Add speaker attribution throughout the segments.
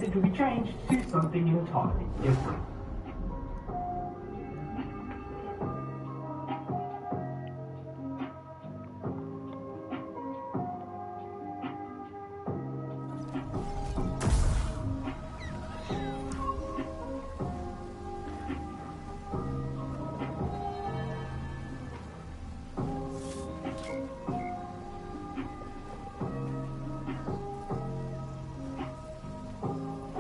Speaker 1: message will be changed to something entirely different.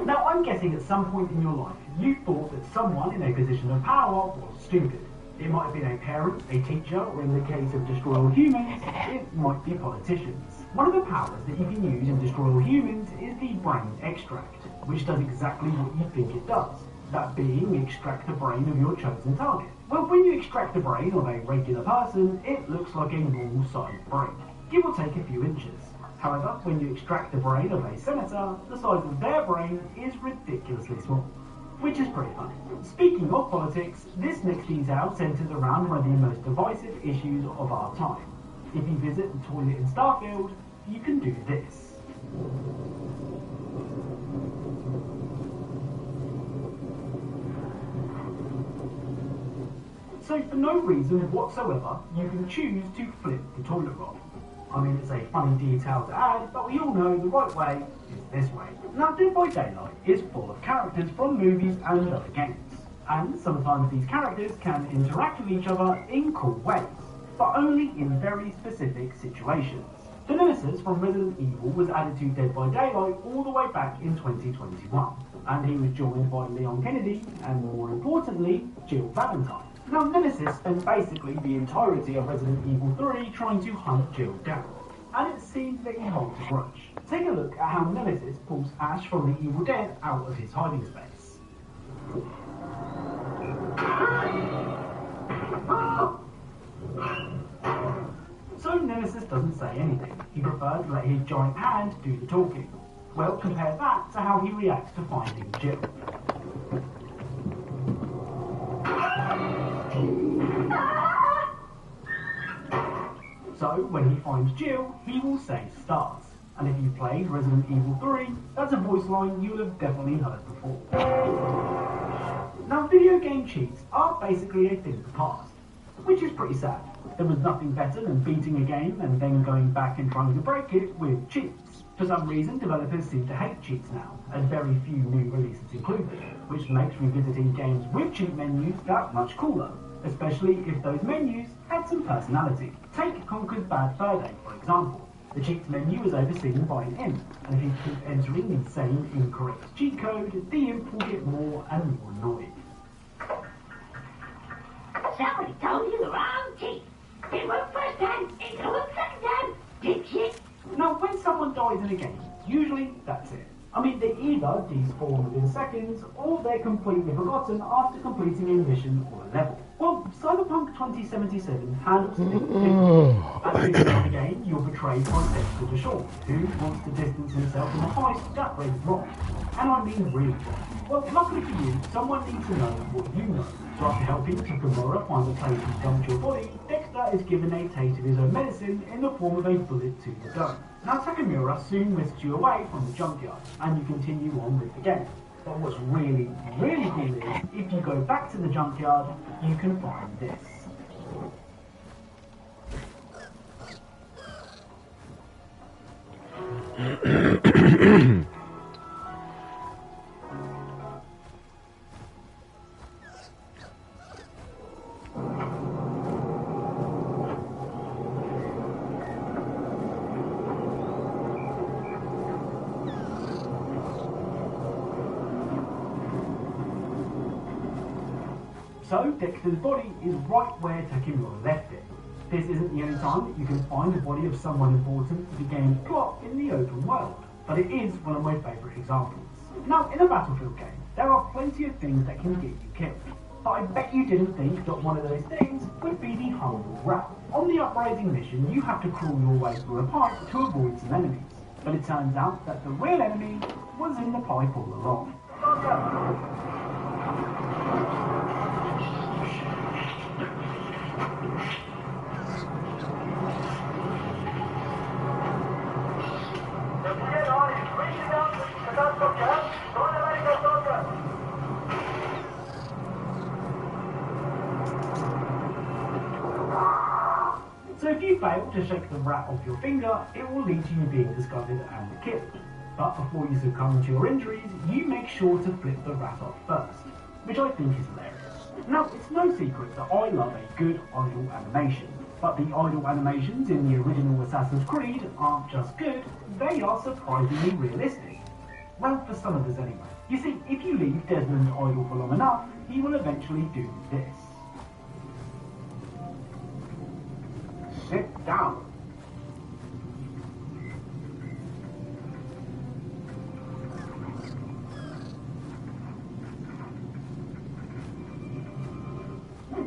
Speaker 1: Now, I'm guessing at some point in your life, you thought that someone in a position of power was stupid. It might have been a parent, a teacher, or in the case of Destroy All Humans, it might be politicians. One of the powers that you can use in Destroy All Humans is the brain extract, which does exactly what you think it does. That being, extract the brain of your chosen target. Well, when you extract the brain of a regular person, it looks like a normal-sized brain, give or take a few inches. However, when you extract the brain of a senator, the size of their brain is ridiculously small, which is pretty funny. Speaking of politics, this next detail centers around one of the most divisive issues of our time. If you visit the toilet in Starfield, you can do this. So for no reason whatsoever, you can choose to flip the toilet roll. I mean, it's a funny detail to add, but we all know the right way is this way. Now, Dead by Daylight is full of characters from movies and other games, and sometimes these characters can interact with each other in cool ways, but only in very specific situations. The Nemesis from Resident Evil was added to Dead by Daylight all the way back in 2021, and he was joined by Leon Kennedy, and more importantly, Jill Valentine. Now, Nemesis spent basically the entirety of Resident Evil 3 trying to hunt Jill down, and it seems that he holds a grudge. Take a look at how Nemesis pulls Ash from the Evil Dead out of his hiding space. So Nemesis doesn't say anything. He preferred to let his giant hand do the talking. Well, compare that to how he reacts to finding Jill. So, when he finds Jill, he will say stars. And if you played Resident Evil 3, that's a voice line you'll have definitely heard before. Now, video game cheats are basically a thing of the past, which is pretty sad. There was nothing better than beating a game and then going back and trying to break it with cheats. For some reason, developers seem to hate cheats now, and very few new releases include them, which makes revisiting games with cheat menus that much cooler, especially if those menus had some personality. Take Conker's Bad Fur Day, for example. The cheats menu is overseen by an imp, and if you keep entering the same incorrect cheat code, the imp will get more and more annoyed.
Speaker 2: Somebody told you the wrong cheat. It worked first time, it can work second time, dipshit.
Speaker 1: Now, when someone dies in a game, usually that's it. I mean, they either despawn within seconds, or they're completely forgotten after completing a mission or a level. Well, Cyberpunk 2077 handles things differently. At the beginning of the game, you're betrayed by Dexter DeShawn, who wants to distance himself from a heist that went wrong. And I mean really wrong. Well, luckily for you, someone needs to know what you know. So after helping Takamura find the place he dumped your body, Dexter is given a taste of his own medicine in the form of a bullet to the dome. Now Takamura soon whisks you away from the junkyard, and you continue on with the game. But what's really, really cool is, if you go back to the junkyard, you can find this. So, Dexter's body is right where Takamura left it. This isn't the only time that you can find the body of someone important to the game's plot in the open world, but it is one of my favourite examples. Now, in a Battlefield game, there are plenty of things that can get you killed, but I bet you didn't think that one of those things would be the humble rat. On the Uprising mission, you have to crawl your way through a pipe to avoid some enemies, but it turns out that the real enemy was in the pipe all along. fail to shake the rat off your finger, it will lead to you being discovered and killed. But before you succumb to your injuries, you make sure to flip the rat off first, which I think is hilarious. Now, it's no secret that I love a good idle animation, but the idle animations in the original Assassin's Creed aren't just good, they are surprisingly realistic. Well, for some of us anyway. You see, if you leave Desmond idle for long enough, he will eventually do this. Sit down.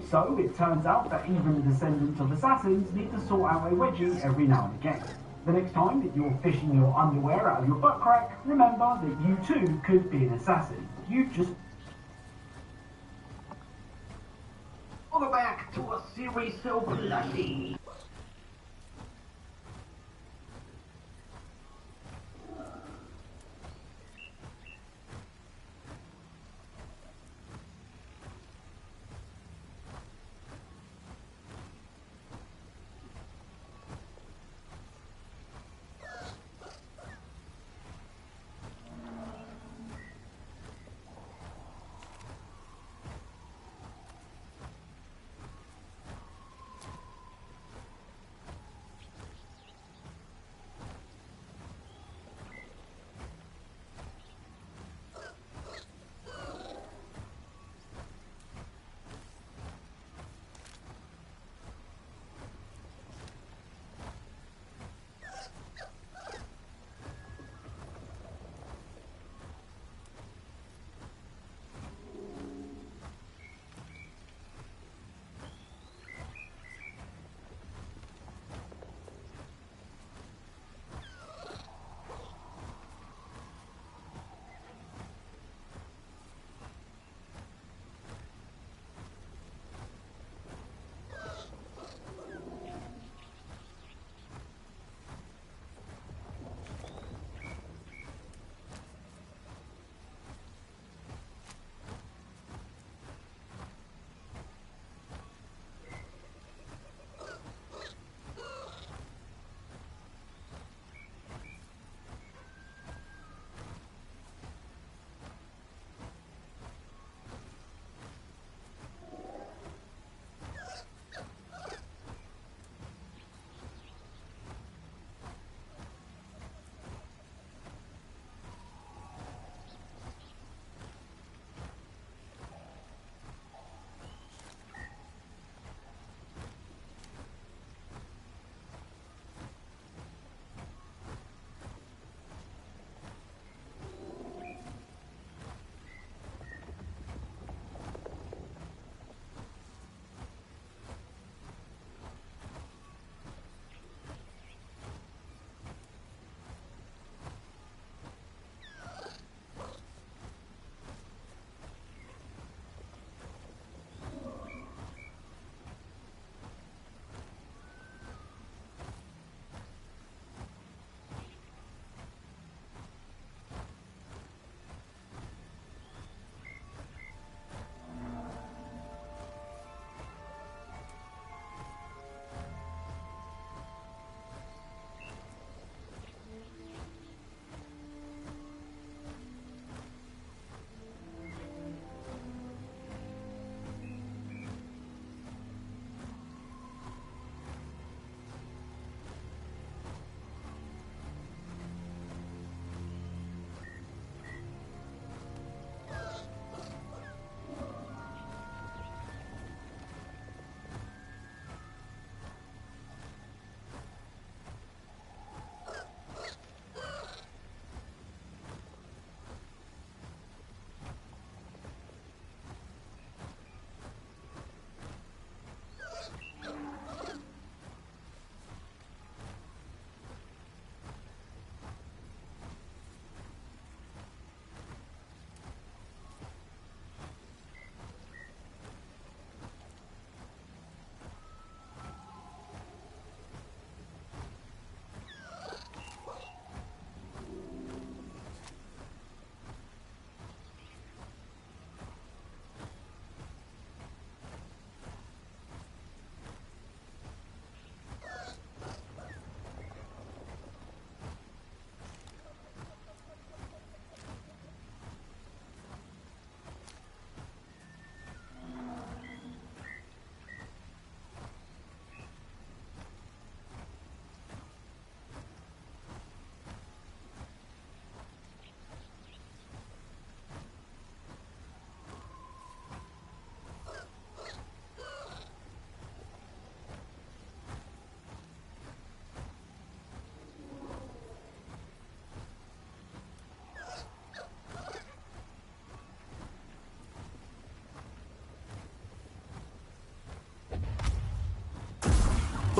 Speaker 1: So it turns out that even the descendants of assassins need to sort out a wedgie every now and again. The next time that you're fishing your underwear out of your butt crack, remember that you too could be an assassin. You just...
Speaker 2: We're back to a series so bloody.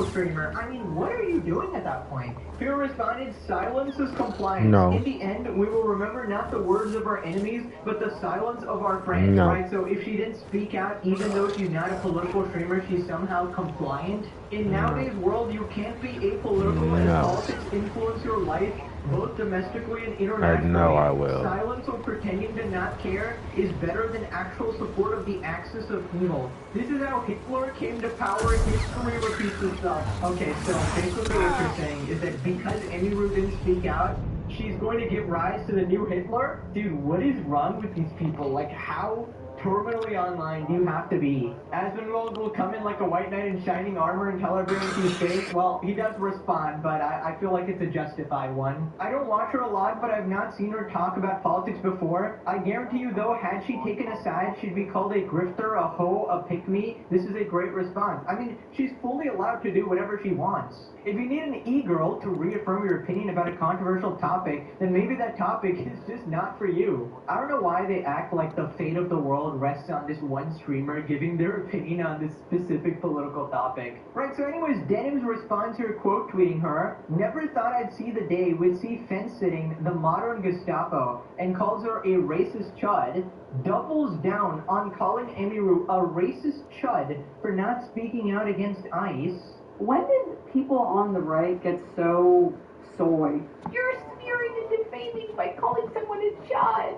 Speaker 3: streamer. I mean, what are you doing at that point? Fear responded, silence is compliance.
Speaker 4: No.
Speaker 3: In the end, we will remember not the words of our enemies, but the silence of our friends, right? So if she didn't speak out, even though she's not a political streamer, she's somehow compliant. In nowadays world, you can't be apolitical and politics influence your life, both domestically and internationally.
Speaker 4: I know I will.
Speaker 3: Silence or pretending to not care is better than actual support of the axis of evil. This is how Hitler came to power. History repeats itself. Okay, so basically what you're saying is that because Emiru didn't speak out, she's going to give rise to the new Hitler? Dude, what is wrong with these people? Like, how terminally online do you have to be? Asmongold will come in like a white knight in shining armor and tell everyone he's fake. Well, he does respond, but I feel like it's a justified one. I don't watch her a lot, but I've not seen her talk about politics before. I guarantee you, though, had she taken a side, she'd be called a grifter, a hoe, a pick-me. This is a great response. I mean, she's fully allowed to do whatever she wants. If you need an e-girl to reaffirm your opinion about a controversial topic, then maybe that topic is just not for you. I don't know why they act like the fate of the world rests on this one streamer giving their opinion on this specific political topic. Right, so anyways, Denims responds here quote tweeting her, "Never thought I'd see the day we'd see fence-sitting the modern Gestapo," and calls her a racist chud, doubles down on calling Emiru a racist chud for not speaking out against ICE.
Speaker 5: When did people on the right get so soy?
Speaker 2: You're smearing and defaming by calling someone a chud.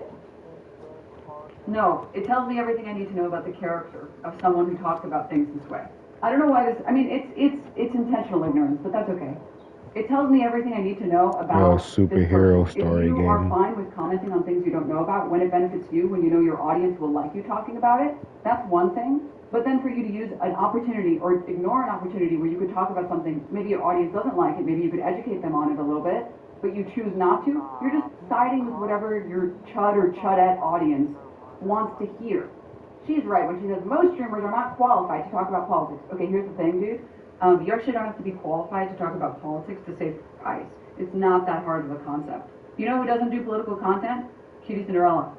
Speaker 5: No, it tells me everything I need to know about the character of someone who talks about things this way. I don't know why this, I mean, it's intentional ignorance, but that's okay. It tells me everything I need to know about
Speaker 4: superhero
Speaker 5: this
Speaker 4: story
Speaker 5: game. If you
Speaker 4: game.
Speaker 5: are fine with commenting on things you don't know about, when it benefits you, when you know your audience will like you talking about it, that's one thing. But then for you to use an opportunity or ignore an opportunity where you could talk about something, maybe your audience doesn't like it, maybe you could educate them on it a little bit, but you choose not to, you're just siding with whatever your chud or chudette audience wants to hear. She's right when she says most streamers are not qualified to talk about politics. Okay, here's the thing, dude. You actually don't have to be qualified to talk about politics to save price. It's not that hard of a concept. You know who doesn't do political content? Cutie Cinderella.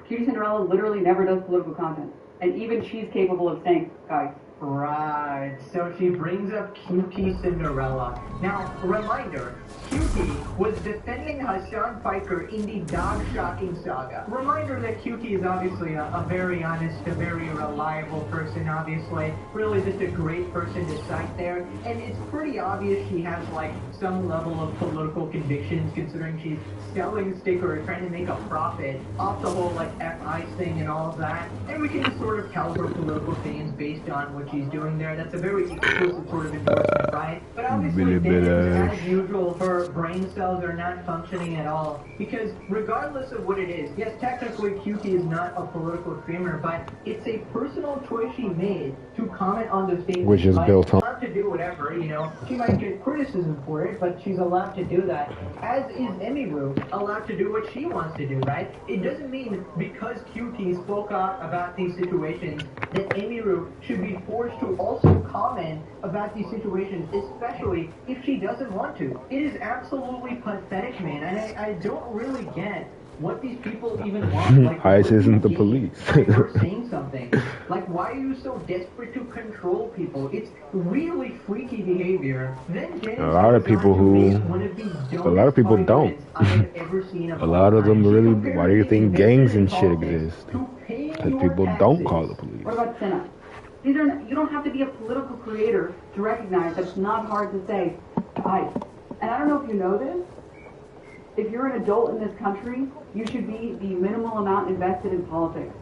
Speaker 5: Cutie Cinderella literally never does political content. And even she's capable of saying, guys.
Speaker 3: Right, so she brings up Cutie Cinderella. Now, reminder, Cutie was defending Hassan Piker in the Dog Shocking saga. Reminder that Cutie is obviously a very honest, a very reliable person, obviously. Really just a great person to cite there. And it's pretty obvious she has, like, some level of political convictions, considering she's selling stickers, trying to make a profit off the whole, like, FI thing and all of that. And we can just sort of tell her political themes based on what she's doing there. That's a very exclusive sort of endorsement, right? But obviously, as usual, her brain cells are not functioning at all. Because regardless of what it is, yes, technically Cutie is not a political streamer, but it's a personal choice she made to comment on the statement.
Speaker 4: Which is built on.
Speaker 3: Allowed to do whatever, you know. She might get criticism for it, but she's allowed to do that. As is Emiru allowed to do what she wants to do, right? It doesn't mean because Cutie spoke out about these situations that Emiru should be forced to also comment about these situations, especially if she doesn't want to. It is absolutely pathetic, man, and I don't really get what these people even want. Like,
Speaker 4: ICE isn't the police.
Speaker 3: You're saying something. Like, why are you so desperate to control people? It's really freaky behavior. Then
Speaker 4: a lot of people don't. A lot of them really, why do you think gangs and shit exist? Because people don't call the police.
Speaker 5: What about Senna? You don't have to be a political creator to recognize that it's not hard to say, ICE. And I don't know if you know this, if you're an adult in this country, you should be the minimal amount invested in politics.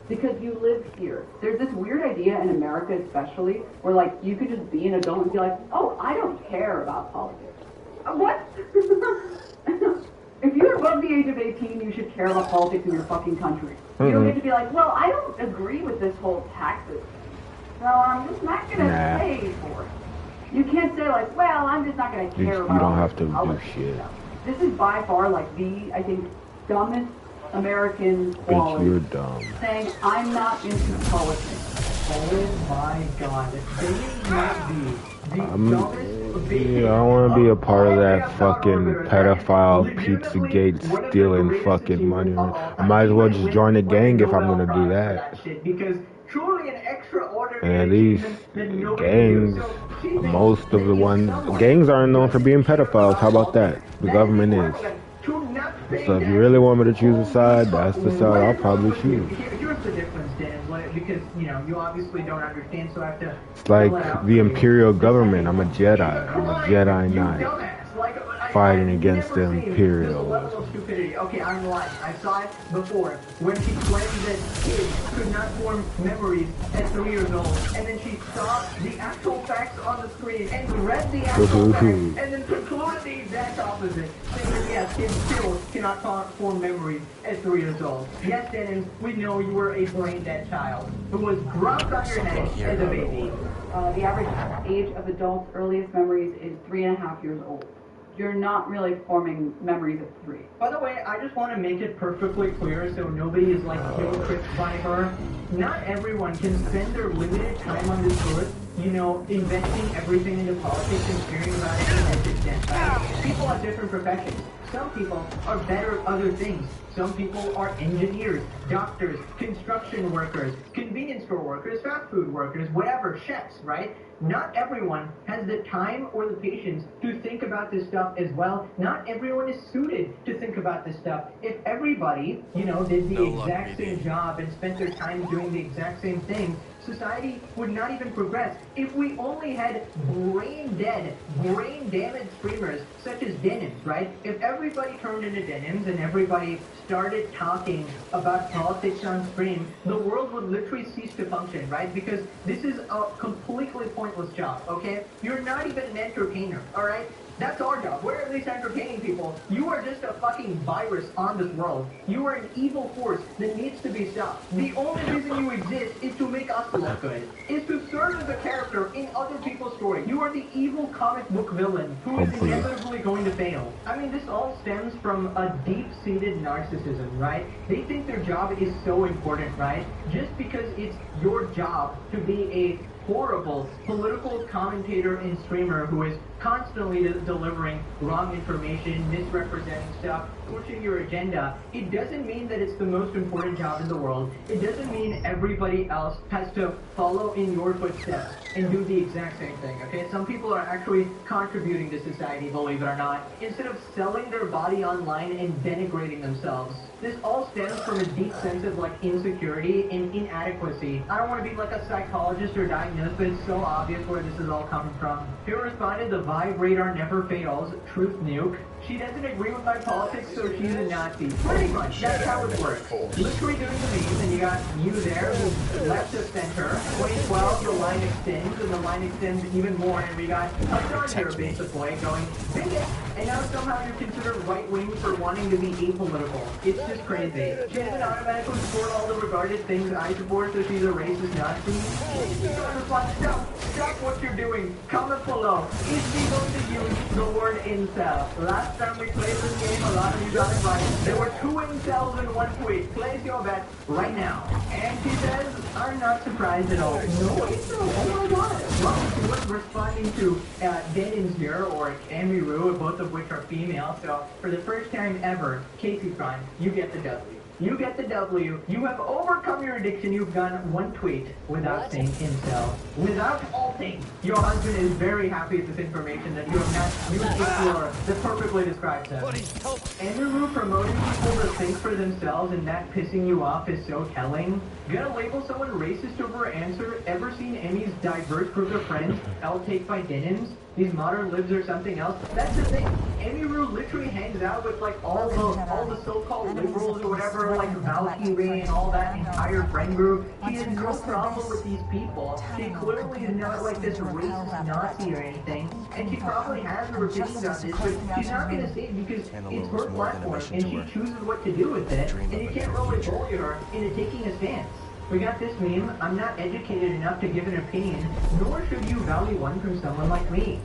Speaker 5: Because you live here. There's this weird idea in America especially, where like, you could just be an adult and be like, oh, I don't care about politics. What? If you're above the age of 18, you should care about politics in your fucking country. You don't get to be like, well, I don't agree with this whole taxes, so I'm just not going to pay for it. You can't say like, well, I'm just not going to care about
Speaker 4: You don't have to
Speaker 5: politics.
Speaker 4: do shit.
Speaker 5: This is by far like the, I think, dumbest American quality.
Speaker 4: You're dumb.
Speaker 5: Saying, I'm not into politics.
Speaker 3: Oh my god, they might be the dumbest baby.
Speaker 4: I want to be a part of that fucking pedophile Pizzagate stealing fucking money. I might as well just join the gang if I'm gonna do that.
Speaker 3: Because truly an extraordinary
Speaker 4: And these gangs Most of the ones, gangs aren't known for being pedophiles. How about that? The government is. So if you really want me to choose a side, that's the side I'll probably choose.
Speaker 3: Here's the difference, Dan, because, you know, you obviously don't understand, so I have to...
Speaker 4: It's like the Imperial government. I'm a Jedi. I'm a Jedi Knight. Fighting against the Imperial.
Speaker 3: Okay, I'm lying. I saw it before when she claimed that kids could not form memories at 3 years old, and then she saw the actual facts on the screen and read the actual facts, and then concluded the exact opposite, saying that yes, kids still cannot form memories at 3 years old. Yes, Dennis, we know you were a brain-dead child who was dropped on your head as a baby.
Speaker 5: The average age of adults' earliest memories is 3.5 years old. You're not really forming memories at 3.
Speaker 3: By the way, I just want to make it perfectly clear so nobody is like guilt-tripped by her. Not everyone can spend their limited time on this earth, you know, investing everything into politics and caring about it to this extent. Right? People have different professions. Some people are better at other things. Some people are engineers, doctors, construction workers, convenience store workers, fast food workers, whatever, chefs, right? Not everyone has the time or the patience to think about this stuff as well. Not everyone is suited to think about this stuff. If everybody, you know, did the exact same job and spent their time doing the exact same thing, society would not even progress. If we only had brain-dead, brain-damaged streamers such as Denims, right? If everybody turned into Denims and everybody started talking about politics on stream, the world would literally cease to function, right? Because this is a completely pointless job, okay? You're not even an entertainer, alright? That's our job. We're at least entertaining people. You are just a fucking virus on this world. You are an evil force that needs to be stopped. The only reason you exist is to make us look good. Is to serve as a character in other people's story. You are the evil comic book villain who is inevitably going to fail. I mean, this all stems from a deep-seated narcissism, right? They think their job is so important, right? Just because it's your job to be a horrible political commentator and streamer who is constantly delivering wrong information, misrepresenting stuff, pushing your agenda, it doesn't mean that it's the most important job in the world. It doesn't mean everybody else has to follow in your footsteps and do the exact same thing, okay? Some people are actually contributing to society, believe it or not, instead of selling their body online and denigrating themselves. This all stems from a deep sense of like insecurity and inadequacy. I don't want to be like a psychologist or diagnosed, but it's so obvious where this is all coming from. Here responded, the vibe radar never fails, truth nuke. She doesn't agree with my politics, so she's a Nazi. Pretty much, that's how it works. Literally doing the memes, and you got you there, who's left of center. 2012, the line extends, and the line extends even more, and we got a third here, basically, going, bigot! And now somehow you're considered right-wing for wanting to be apolitical. It's just crazy. She doesn't automatically support all the regarded things I support, so she's a racist Nazi. Stop what you're doing. Comment below. Is she going to use the word incel? Last time we played this game, a lot of you got it right. There were 2 incels in one tweet. Place your bet right now. And she says, I'm not surprised at all. No incel? Oh my god. Well, she was responding to Denins here, or Amy Rue, both of which are female. So for the first time ever, Casey Prime, you get the W. You get the W. You have overcome your addiction. You've gone one tweet without saying incel. Without alting. Your husband is very happy with this information that you have not used Explorer that perfectly describes him. Andrew promoting people to think for themselves and that pissing you off is so telling. Gonna label someone racist over her answer? Ever seen Emmy's diverse group of friends outtake by Denims? These modern libs or something else? That's the thing. Amy Rue literally hangs out with like all the so-called liberals or whatever, like Valkyrie and all that entire friend group. She has no problem with these people. She clearly is not like this racist Nazi or anything. And she probably has her opinions on this, but she's not gonna say it because it's her platform and she chooses what to do with it. And you can't really bully her into taking a stance. We got this meme, I'm not educated enough to give an opinion, nor should you value one from someone like me.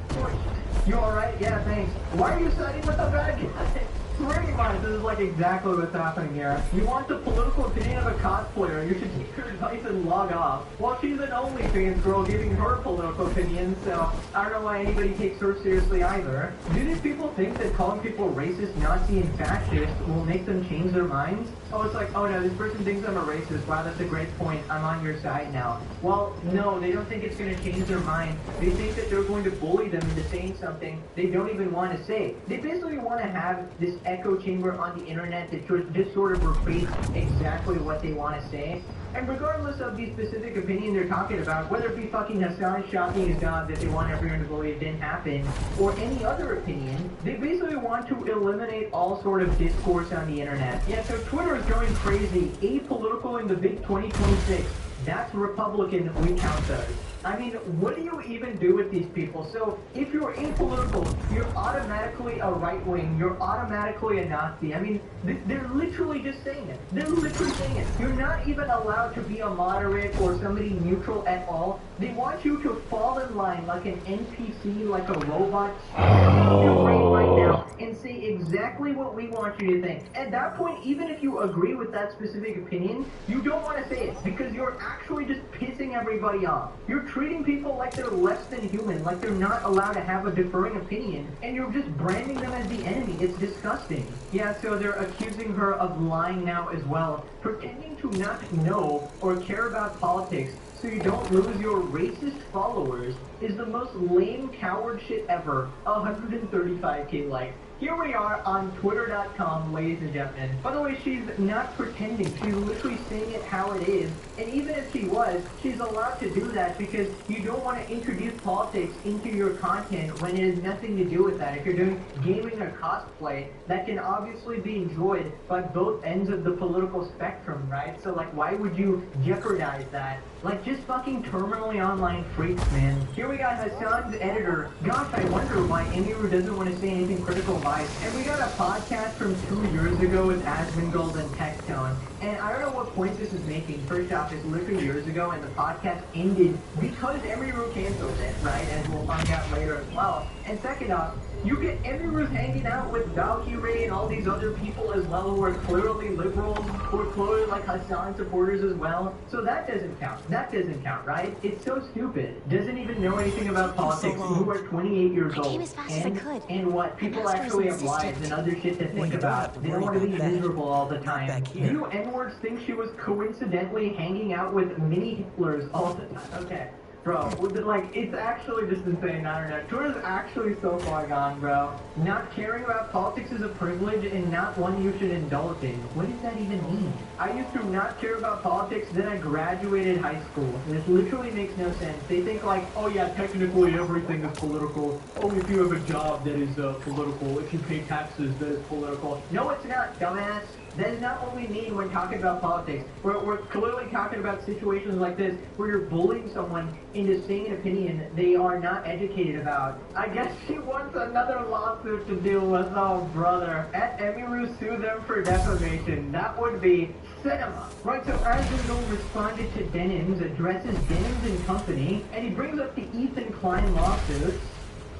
Speaker 3: You alright? Yeah, thanks. Why are you siding with the bad guy? Pretty much, this is like exactly what's happening here. You want the political opinion of a cosplayer, you should take her advice and log off. Well, she's an OnlyFans girl giving her political opinion, so I don't know why anybody takes her seriously either. Do these people think that calling people racist, Nazi, and fascist will make them change their minds? Oh, it's like, oh no, this person thinks I'm a racist. Wow, that's a great point. I'm on your side now. Well, no, they don't think it's going to change their mind. They think that they're going to bully them into saying something they don't even want to say. They basically want to have this echo chamber on the internet that just sort of repeats exactly what they want to say. And regardless of the specific opinion they're talking about, whether it be fucking Hassan shocking his dog that they want everyone to believe didn't happen, or any other opinion, they basically want to eliminate all sort of discourse on the internet. Yeah, so Twitter is going crazy, apolitical in the big 2026. That's Republican, we count those. I mean, what do you even do with these people? So, if you're apolitical, you're automatically a right-wing, you're automatically a Nazi. I mean, they're literally just saying it. They're literally saying it. You're not even allowed to be a moderate or somebody neutral at all. They want you to fall in line like an NPC, like a robot, right now, and say exactly what we want you to think. At that point, even if you agree with that specific opinion, you don't want to say it, because you're actually just pissing everybody off. You're treating people like they're less than human, like they're not allowed to have a differing opinion, and you're just branding them as the enemy. It's disgusting. Yeah, so they're accusing her of lying now as well, pretending to not know or care about politics so you don't lose your racist followers is the most lame coward shit ever. 135k likes. Here we are on Twitter.com, ladies and gentlemen. By the way, she's not pretending. She's literally saying it how it is. And even if she was, she's allowed to do that because you don't want to introduce politics into your content when it has nothing to do with that. If you're doing gaming or cosplay, that can obviously be enjoyed by both ends of the political spectrum, right? So, like, why would you jeopardize that? Like, just fucking terminally online freaks, man. Here we got Hassan's editor. Gosh, I wonder why Emiru doesn't want to say anything critical about it. And we got a podcast from 2 years ago with Asmongold and Tectone. And I don't know what point this is making. First off, it's literally years ago, and the podcast ended because Emiru canceled it, right? As we'll find out later as well. And second off, you get Emiru's hanging out with Valkyrie and all these other people as well who are clearly liberals, who are clearly like Hassan supporters as well. So that doesn't count. That doesn't count, right? It's so stupid. Doesn't even know anything about politics. Who are 28 years old.
Speaker 6: Came as fast as I could.
Speaker 3: And what? People actually have lives and other shit to think about. They don't want to be miserable all the time. Do you N-words think she was coincidentally hanging out with mini Hitlers all the time? Okay. Bro, like, it's actually just insane, I don't know. Twitter's actually so far gone, bro. Not caring about politics is a privilege and not one you should indulge in. What does that even mean? I used to not care about politics, then I graduated high school. This literally makes no sense. They think like, oh yeah, technically everything is political. Oh, if you have a job that is political. If you pay taxes, that is political. No, it's not, dumbass. That is not what we mean when talking about politics. We're clearly talking about situations like this where you're bullying someone into saying an opinion they are not educated about. I guess she wants another lawsuit to deal with. Oh, brother. At Emiru, sue them for defamation. That would be cinema. Right, so Arjun responded to Denims, addresses Denims and Company, and he brings up the Ethan Klein lawsuit.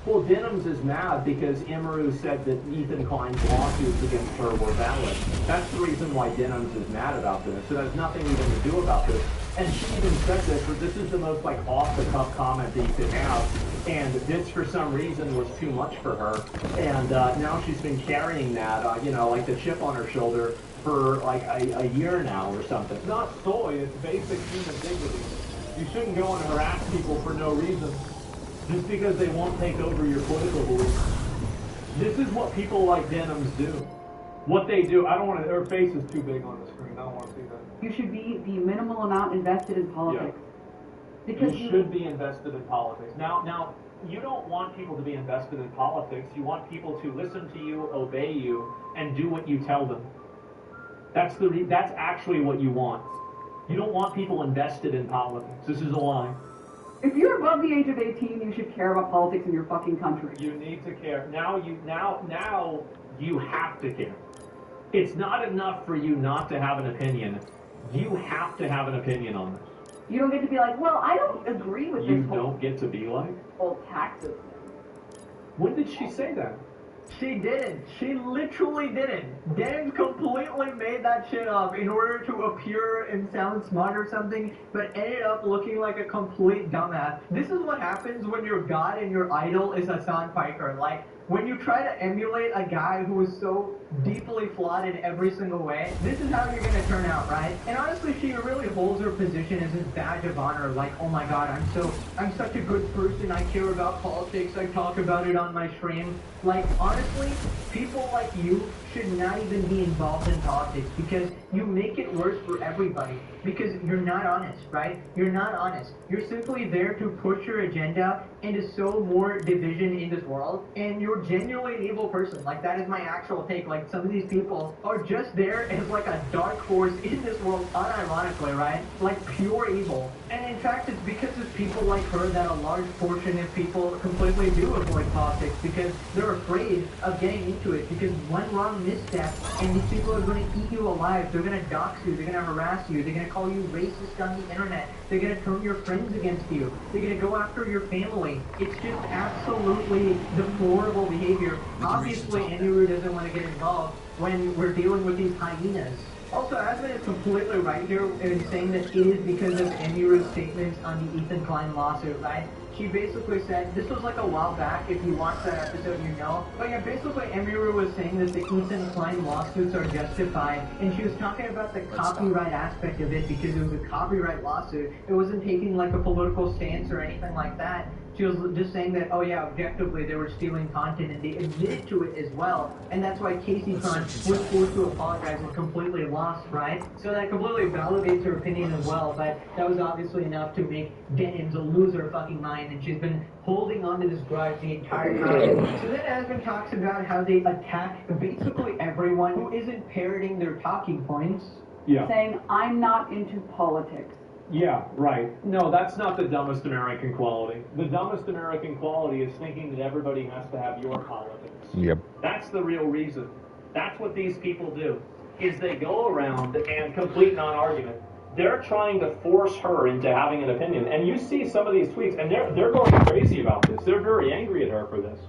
Speaker 7: Well, Denims is mad because Emiru said that Ethan Klein's lawsuits against her were valid. That's the reason why Denims is mad about this. It has nothing even to do about this. And she even said this, but this is the most like off-the-cuff comment that you could have. And this, for some reason, was too much for her. And now she's been carrying that, you know, like the chip on her shoulder for like a year now or something. It's not soy, it's basic human dignity. You shouldn't go and harass people for no reason. Just because they won't take over your political beliefs. This is what people like Denims do. What they do, I don't want to, her face is too big on the screen, I don't want to see that.
Speaker 5: You should be the minimal amount invested in politics.
Speaker 7: Yeah.
Speaker 5: Because
Speaker 7: you should be invested in politics. Now, you don't want people to be invested in politics. You want people to listen to you, obey you, and do what you tell them. That's actually what you want. You don't want people invested in politics. This is a lie.
Speaker 5: if you're above the age of 18, you should care about politics in your fucking country.
Speaker 7: You need to care. Now you have to care. It's not enough for you not to have an opinion. You have to have an opinion on this.
Speaker 5: You don't get to be like, well, I don't agree with
Speaker 7: You
Speaker 5: this
Speaker 7: don't get to be like?
Speaker 5: whole taxes.
Speaker 7: When did she say that?
Speaker 3: She didn't. She literally didn't. Danims completely made that shit up in order to appear and sound smart or something, but ended up looking like a complete dumbass. This is what happens when your god and your idol is Hassan Piker. Like, when you try to emulate a guy who is so deeply flawed in every single way, this is how you're gonna turn out, right? And honestly, she really holds her position as this badge of honor, like, oh my god, I'm such a good person, I care about politics, I talk about it on my stream. Like, honestly, people like you should not even be involved in politics because you make it worse for everybody. Because you're not honest, right? You're not honest. You're simply there to push your agenda and to sow more division in this world, and you're genuinely an evil person. Like, that is my actual take. Like, some of these people are just there as like a dark force in this world, unironically, right? Like, pure evil. And in fact, it's because of people like her that a large portion of people completely do avoid politics because they're afraid of getting into it. Because one wrong misstep, and these people are going to eat you alive. They're going to dox you. They're going to harass you. They're going to call you racist on the internet. They're going to turn your friends against you. They're going to go after your family. It's just absolutely deplorable behavior. Obviously, Emiru doesn't want to get involved when we're dealing with these hyenas. Also, Asmund is completely right here in saying that it is because of Emiru's statements on the Ethan Klein lawsuit, right? She basically said, this was like a while back, if you watch that episode you know, but yeah, basically Emiru was saying that the Ethan Klein lawsuits are justified, and she was talking about the copyright aspect of it because it was a copyright lawsuit. It wasn't taking like a political stance or anything like that. She was just saying that, oh yeah, objectively they were stealing content and they admitted to it as well. And that's why Casey Tron was forced to apologize and completely lost, right? So that completely validates her opinion as well, but that was obviously enough to make Denims lose her fucking mind, and she's been holding on to this grudge the entire time. So then Asmund talks about how they attack basically everyone who isn't parroting their talking points.
Speaker 7: Yeah.
Speaker 5: Saying, I'm not into politics.
Speaker 7: Yeah, right. No, that's not the dumbest American quality. The dumbest American quality is thinking that everybody has to have your politics.
Speaker 4: Yep.
Speaker 7: That's the real reason. That's what these people do, is they go around and complete non-argument. They're trying to force her into having an opinion. And you see some of these tweets, and they're going crazy about this. They're very angry at her for this.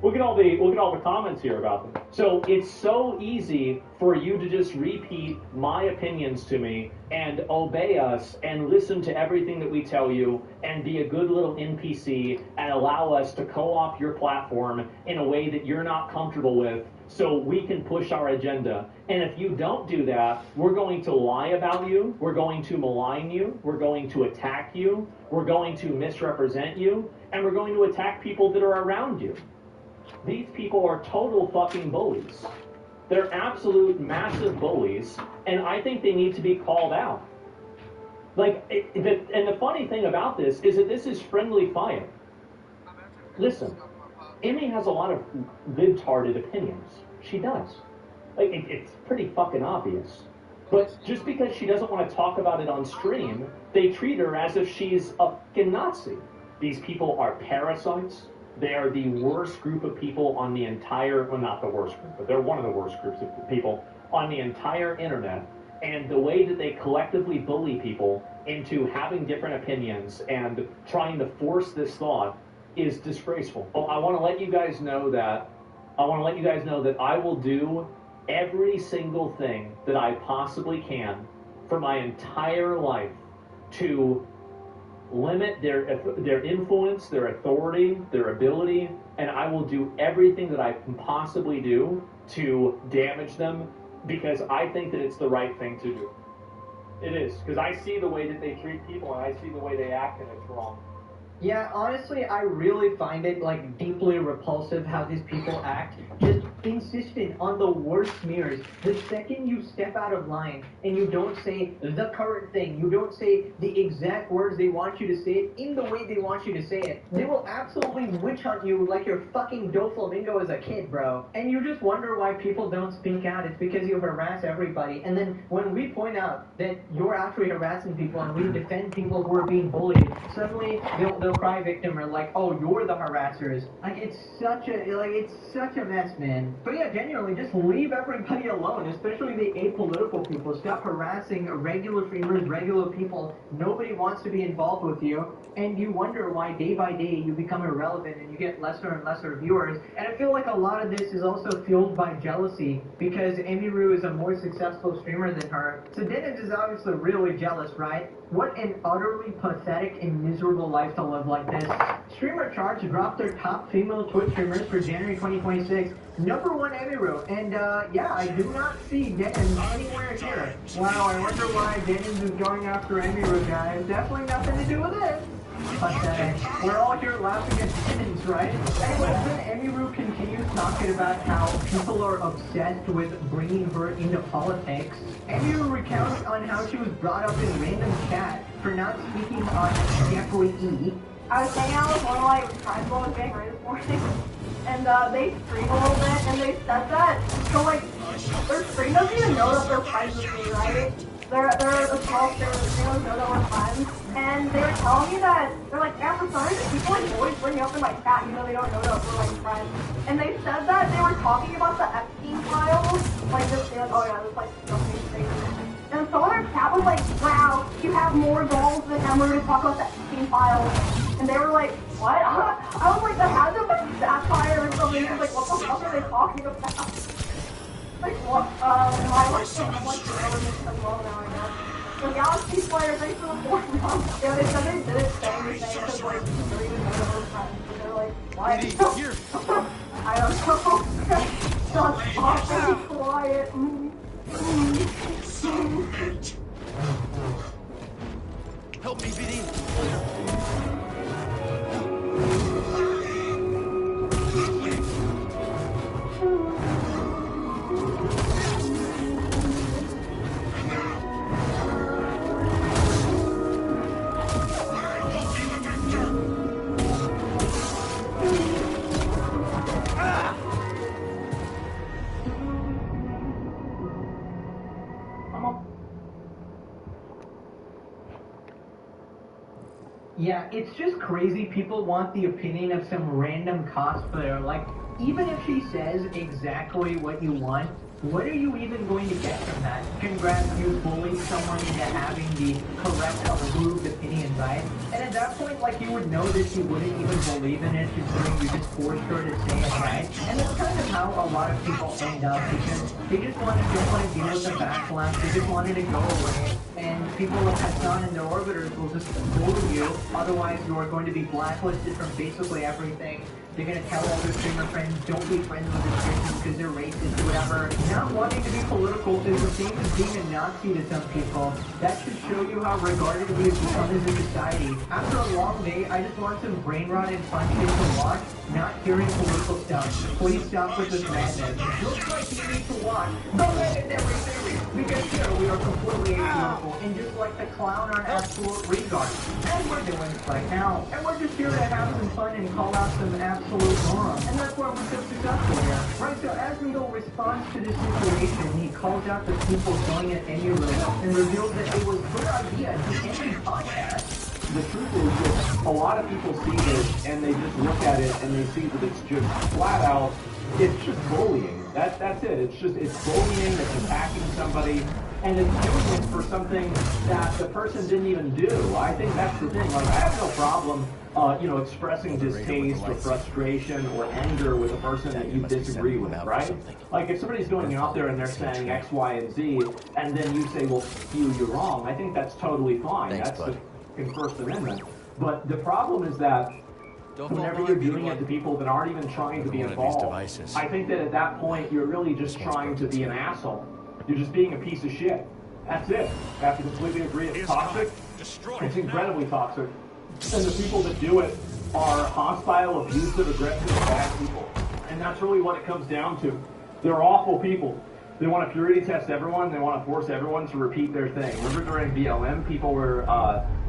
Speaker 7: Look at all the comments here about them. So it's so easy for you to just repeat my opinions to me and obey us and listen to everything that we tell you and be a good little NPC and allow us to co-opt your platform in a way that you're not comfortable with so we can push our agenda. And if you don't do that, we're going to lie about you, we're going to malign you, we're going to attack you, we're going to misrepresent you, and we're going to attack people that are around you. These people are total fucking bullies. They're absolute massive bullies, and I think they need to be called out. Like, and the funny thing about this is that this is friendly fire. Listen, Emmy has a lot of libtarded opinions. She does. Like, it's pretty fucking obvious. But just because she doesn't want to talk about it on stream, they treat her as if she's a fucking Nazi. These people are parasites. They are the worst group of people on the entire, well, not the worst group, but they're one of the worst groups of people on the entire internet. And the way that they collectively bully people into having different opinions and trying to force this thought is disgraceful. Well, I want to let you guys know that I will do every single thing that I possibly can for my entire life to limit their influence, their authority, their ability, and I will do everything that I can possibly do to damage them because I think that it's the right thing to do. It is, because I see the way that they treat people and I see the way they act and it's wrong.
Speaker 3: Yeah, honestly, I really find it, like, deeply repulsive how these people act. Just insistent on the worst smears. The second you step out of line and you don't say the current thing, you don't say the exact words they want you to say it in the way they want you to say it, they will absolutely witch hunt you like you're fucking Doflamingo as a kid, bro. And you just wonder why people don't speak out. It's because you harass everybody. And then when we point out that you're actually harassing people and we defend people who are being bullied, suddenly they'll cry victim or like, oh, you're the harassers. Like, it's such a mess, man. But yeah, genuinely, just leave everybody alone, especially the apolitical people. Stop harassing regular streamers, regular people. Nobody wants to be involved with you, and you wonder why day by day you become irrelevant and you get lesser and lesser viewers. And I feel like a lot of this is also fueled by jealousy, because Emiru is a more successful streamer than her. So Dennis is obviously really jealous, right? What an utterly pathetic and miserable life to live like this. Streamer charts dropped their top female Twitch streamers for January 2026. Number 1, Emiru. And yeah, I do not see Dennis anywhere here. Wow, I wonder why Dennis is going after Emiru, guys. Definitely nothing to do with it. Pathetic. We're all here laughing at Dennis, right? Anyways, then Emiru continues talking about how people are obsessed with bringing her into politics. Emiru recounts on how she was brought up in random chat for not speaking on Jeffrey E.
Speaker 6: I was hanging out with one of my friends while I was getting ready this morning, and they streamed a little bit, and they said that, so like, their stream doesn't even know that they're friends with me, right? They're a small streamer, they don't know that we're friends, and they were telling me that, they're like, yeah, for some reason, people like always bring you up in my chat, even though they don't know that we're like friends. And they said that they were talking about the Epstein files, like this, they like, oh yeah, this like, something crazy. And someone in our chat was like, wow, you have more goals than Emma to talk about the Epstein files. And they were like, what? I was like, that had to be satire or something. I was like, what the fuck are they talking about? Like, what? I was so much as well now, I guess. So Galaxy Slayer, thanks for the 4 months. Yeah, they said they didn't say anything because, like, they're even better than friends. And they're like, what? I don't know. Just awfully quiet.
Speaker 8: Help me, BD.
Speaker 3: Yeah, it's just crazy people want the opinion of some random cosplayer. Like, even if she says exactly what you want, what are you even going to get from that? Congrats, you bullied someone into having the correct, approved opinion, right? And at that point, like, you would know that she wouldn't even believe in it, considering you just forced her to say it, right? And that's kind of how a lot of people end up, because they just want to deal with the backlash, they just wanted to go away. And people like Hassan and their orbiters will just bully you, otherwise you are going to be blacklisted from basically everything. They're going to tell all their streamer friends, don't be friends with this person because they're racist or whatever. Not wanting to be political is the same as being a Nazi to some people. That should show you how regarded we have become as a society. After a long day, I just want some brain rot and fun shit to watch, not hearing political stuff. Please stop with this madness. Looks like you need to watch the legendary series, because here we are completely apolitical and just like the clown on absolute regard. And we're doing it right now. And we're just here to have some fun and call out some absolute morons. And that's why we're so successful here. Right, so as Needle responds to this situation, he calls out the people going at Emiru and reveals that it was a good idea to end the podcast.
Speaker 7: The truth is that a lot of people see this and they just look at it and they see that it's just flat out, it's just bullying. That's it. It's bullying, it's attacking somebody, and it's doing it for something that the person didn't even do. I think that's the thing. Like, I have no problem, expressing distaste or frustration or anger with a person that you disagree with, right? Like, if somebody's going out there and they're saying X, Y, and Z, and then you say, well, you're wrong, I think that's totally fine. That's the First Amendment. But the problem is that whenever you're doing it to people that aren't even trying to be involved, I think that at that point, you're really just trying to be an asshole. You're just being a piece of shit. That's it. I have to completely agree. It's toxic. It's incredibly toxic. And the people that do it are hostile, abusive, aggressive, bad people. And that's really what it comes down to. They're awful people. They want to purity test everyone. They want to force everyone to repeat their thing. Remember during BLM, people were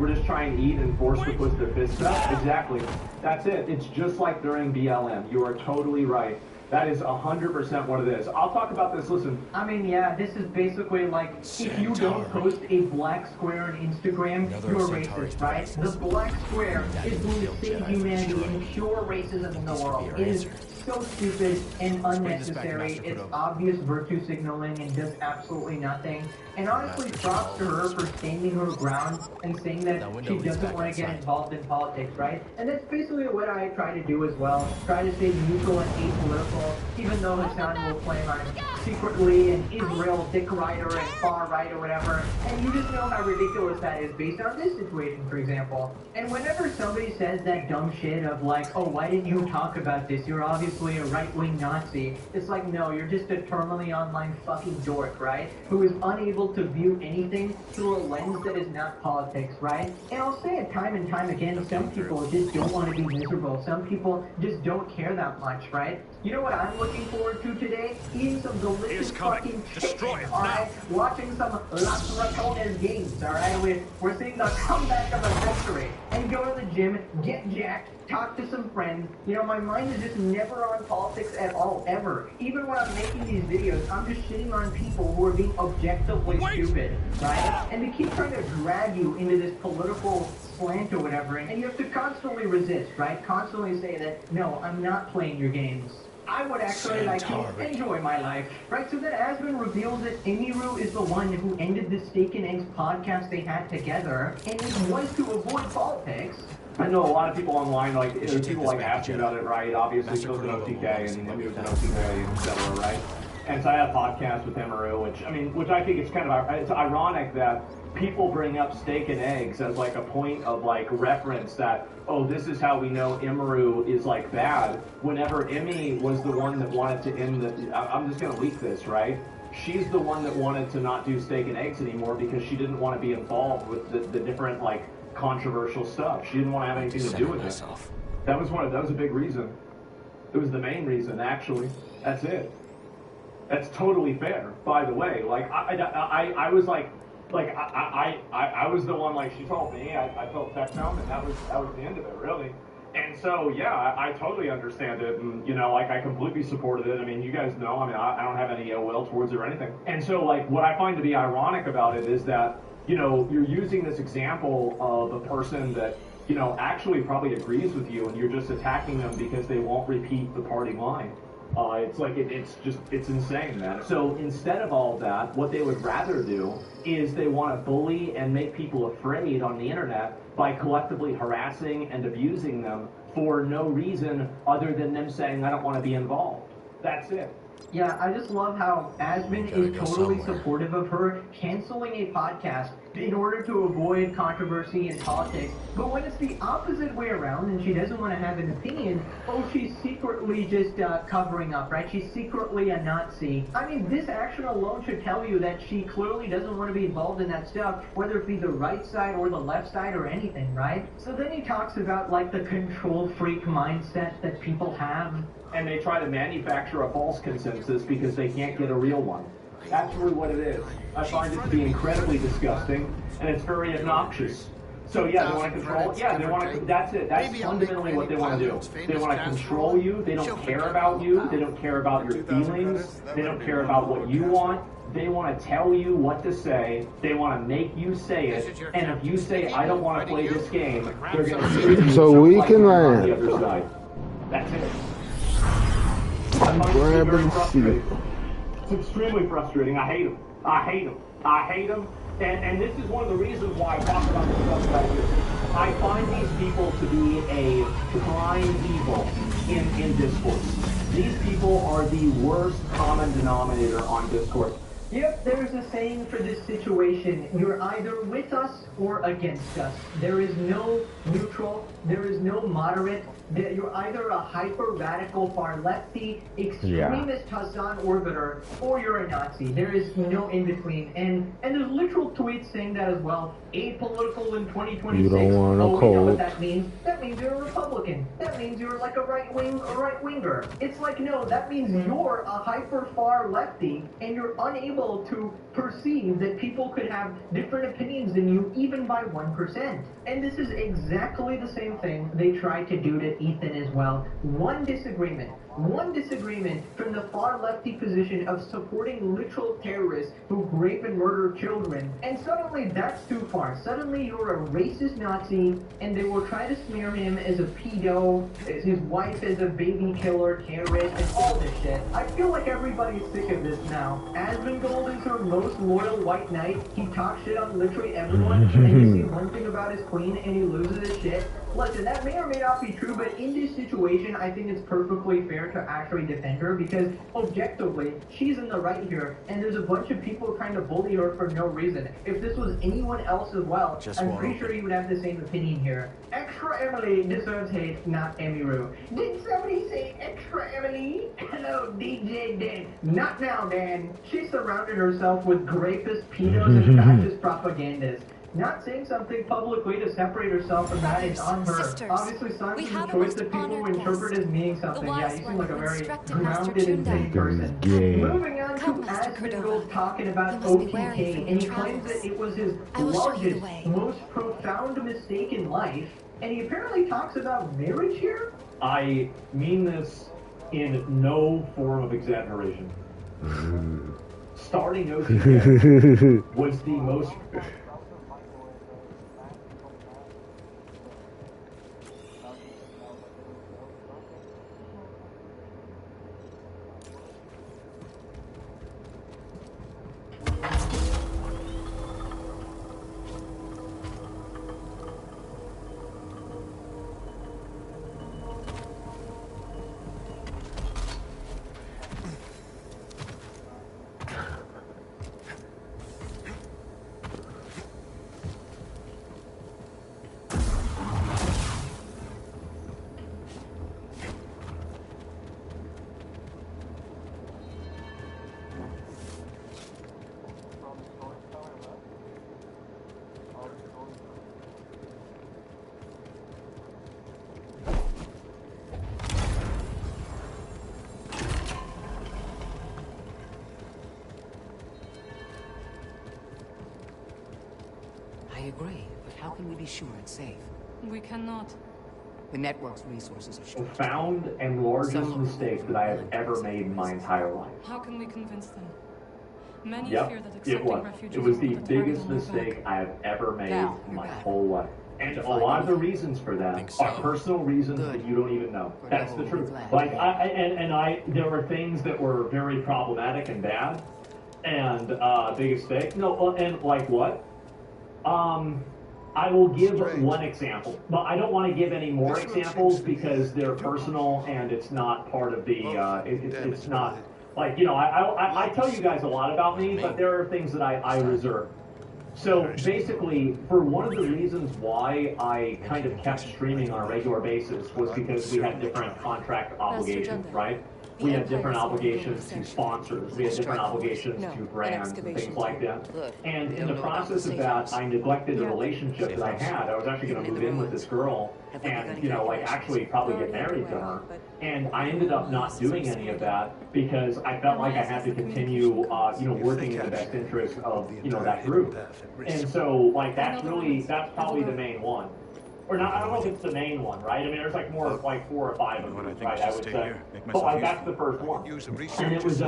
Speaker 7: just trying to eat and forced to put their fists up? Exactly. That's it. It's just like during BLM. You are totally right. That is 100% what it is. I'll talk about this. Listen.
Speaker 3: I mean, yeah, this is basically like, if you don't post a black square on Instagram, you're racist, right? The black square is going to save humanity and cure racism in the world. It is so stupid and unnecessary. It's obvious virtue signaling and does absolutely nothing. And honestly, props to her for standing her ground and saying that she doesn't want to get involved in politics, right? And that's basically what I try to do as well. Try to stay neutral and apolitical, even though Hassan will claim I'm secretly an Israel dick rider and far right or whatever. And you just know how ridiculous that is based on this situation, for example. And whenever somebody says that dumb shit of like, oh, why didn't you talk about this? You're obviously a right-wing Nazi. It's like, no, you're just a terminally online fucking dork, right? Who is unable to view anything through a lens that is not politics, right? And I'll say it time and time again, some people just don't want to be miserable. Some people just don't care that much, right? You know what I'm looking forward to today? Eating some delicious fucking chicken, alright? Watching some Las Ratones games, alright? We're seeing the comeback of a century. And go to the gym, get jacked, talk to some friends. You know, my mind is just never on politics at all, ever. Even when I'm making these videos, I'm just shitting on people who are being objectively stupid, right? And they keep trying to drag you into this political slant or whatever, and you have to constantly resist, right? Constantly say that, no, I'm not playing your games. I would actually like to enjoy my life, right? So then Asmund reveals that Emiru is the one who ended the Steak and Eggs podcast they had together, and it was to avoid politics.
Speaker 7: I know a lot of people online, like, people like asking about it, right? Obviously, Phil's an OTK, and Emiru's an OTK, etc., right? And so I had a podcast with Emiru, which I think it's kind of, it's ironic that people bring up Steak and Eggs as like a point of like reference that, oh, this is how we know Emiru is like bad, whenever Emmy was the one that wanted to end the, I'm just gonna leak this, right? She's the one that wanted to not do Steak and Eggs anymore because she didn't want to be involved with the different like controversial stuff. She didn't want to have anything to do with it. That was a big reason. It was the main reason, actually. That's it. That's totally fair, by the way. Like I was like I was the one, like, she told me, I felt Technome, and that was the end of it, really. And so, yeah, I totally understand it, and, you know, like, I completely supported it. I mean, you guys know, I mean, I don't have any ill will towards it or anything. And so, like, what I find to be ironic about it is that, you know, you're using this example of a person that, you know, actually probably agrees with you, and you're just attacking them because they won't repeat the party line. It's like, it's insane, man. So instead of all of that, what they would rather do is they want to bully and make people afraid on the internet by collectively harassing and abusing them for no reason other than them saying, I don't want to be involved. That's it.
Speaker 3: Yeah, I just love how Asmund is totally supportive of her canceling a podcast in order to avoid controversy and politics. But when it's the opposite way around and she doesn't want to have an opinion, oh, she's secretly just covering up, right? She's secretly a Nazi. I mean, this action alone should tell you that she clearly doesn't want to be involved in that stuff, whether it be the right side or the left side or anything, right? So then he talks about, like, the control freak mindset that people have.
Speaker 7: And they try to manufacture a false consensus because they can't get a real one. That's really what it is. I find it to be incredibly disgusting, and it's very obnoxious. So yeah, they want to control. Yeah, they want to. That's it. That's fundamentally what they want to do. They want to control you. They don't care about you. They don't care about your feelings. They don't care about what you want. They want to tell you what to say. They want to make you say it. And if you say, I don't want to play this game, they're going to treat you
Speaker 4: so we can
Speaker 7: on the other side. That's it. It's extremely frustrating. I hate them. I hate them. I hate them. And this is one of the reasons why I talk about this stuff right here. I find these people to be a prime evil in discourse. These people are the worst common denominator on discourse.
Speaker 3: Yep, there's a saying for this situation. You're either with us or against us. There is no neutral. There is no moderate. You're either a hyper-radical far-lefty, extremist Hassan orbiter, or you're a Nazi. There is no in-between. And there's literal tweets saying that as well. Apolitical in 2026.
Speaker 4: You don't want to
Speaker 3: you know what that means? That means you're a Republican. That means you're like a right-winger. It's like, no, that means you're a hyper-far lefty, and you're unable to perceive that people could have different opinions than you, even by 1%. And this is exactly the same thing they tried to do to Ethan as well. One disagreement, One disagreement from the far lefty position of supporting literal terrorists who rape and murder children, and suddenly that's too far. Suddenly you're a racist Nazi, and they will try to smear him as a pedo, as his wife as a baby killer, terrorist, and all this shit. I feel like everybody's sick of this now. Asmongold is her most loyal white knight. He talks shit on literally everyone, and you see one thing about his queen, and he loses his shit. Listen, that may or may not be true, but in this situation, I think it's perfectly fair to actually defend her, because objectively, she's in the right here, and there's a bunch of people trying to bully her for no reason. If this was anyone else as well, I'm pretty sure you would have the same opinion here. Extra Emily deserves hate, not Emiru. Did somebody say extra Emily? Hello, DJ Dan. Not now, Dan. She surrounded herself with grapists, pedos, and fascist propagandists. Not saying something publicly to separate herself from that is on her.
Speaker 9: Sisters,
Speaker 3: Obviously, science
Speaker 9: we
Speaker 3: is a
Speaker 9: have a
Speaker 3: choice
Speaker 9: most
Speaker 3: that people
Speaker 9: honored
Speaker 3: interpret
Speaker 9: guest.
Speaker 3: as meaning something.
Speaker 9: The
Speaker 3: Yeah,
Speaker 9: wise
Speaker 3: you seem
Speaker 9: one
Speaker 3: like a
Speaker 9: who
Speaker 3: very
Speaker 9: instructed Master
Speaker 3: grounded and sane
Speaker 9: Chunda.
Speaker 3: person.
Speaker 4: Yeah.
Speaker 3: Moving on to
Speaker 9: Come, Master
Speaker 3: Asmongold
Speaker 9: Cordova.
Speaker 3: talking about
Speaker 9: You must be wary
Speaker 3: OTK,
Speaker 9: from
Speaker 3: and he
Speaker 9: your
Speaker 3: claims
Speaker 9: travels.
Speaker 3: that it was his
Speaker 9: I will show you the
Speaker 3: largest,
Speaker 9: way.
Speaker 3: most profound mistake in life, and he apparently talks about marriage here?
Speaker 7: I mean this in no form of exaggeration. Starting OTK was the most...
Speaker 10: I agree, but how can we be sure it's safe?
Speaker 9: We cannot.
Speaker 10: The network's resources are short.
Speaker 7: profound and largest mistake that I have ever made in my entire life.
Speaker 9: How can we convince them? Many
Speaker 7: Yep,
Speaker 9: fear that
Speaker 7: it
Speaker 9: accepting
Speaker 7: was.
Speaker 9: refugees
Speaker 7: It was
Speaker 9: will
Speaker 7: the
Speaker 9: put a target
Speaker 7: biggest
Speaker 9: on their
Speaker 7: mistake
Speaker 9: back.
Speaker 7: I have ever made
Speaker 10: Now,
Speaker 7: in
Speaker 10: you're
Speaker 7: my
Speaker 10: back.
Speaker 7: whole life. And a lot of the reasons for that
Speaker 8: Think so.
Speaker 7: are personal reasons
Speaker 10: Good.
Speaker 7: that you don't even know.
Speaker 10: Good.
Speaker 7: That's the
Speaker 10: Oh,
Speaker 7: truth.
Speaker 10: glad.
Speaker 7: Like there were things that were very problematic and bad, and biggest mistake. No, and like what? I will give one example, but I don't want to give any more examples because they're personal and it's not part of the. It's not like I tell you guys a lot about me, but there are things that I reserve. So basically, for one of the reasons why I kind of kept streaming on a regular basis was because we had different contract obligations, right? We had different obligations to sponsors, we had different obligations to brands and things like that. And in the process of that, I neglected the relationship that I had. I was actually going to move in with this girl and, actually probably get married to her. And I ended up not doing any of that because I felt like I had to continue, working in the best interest of, that group. And so, that's probably the main one. Or not, I don't know if it's the main one, right? I mean, there's like 4 or 5 of them, right? I would say. But that's the first one. And it was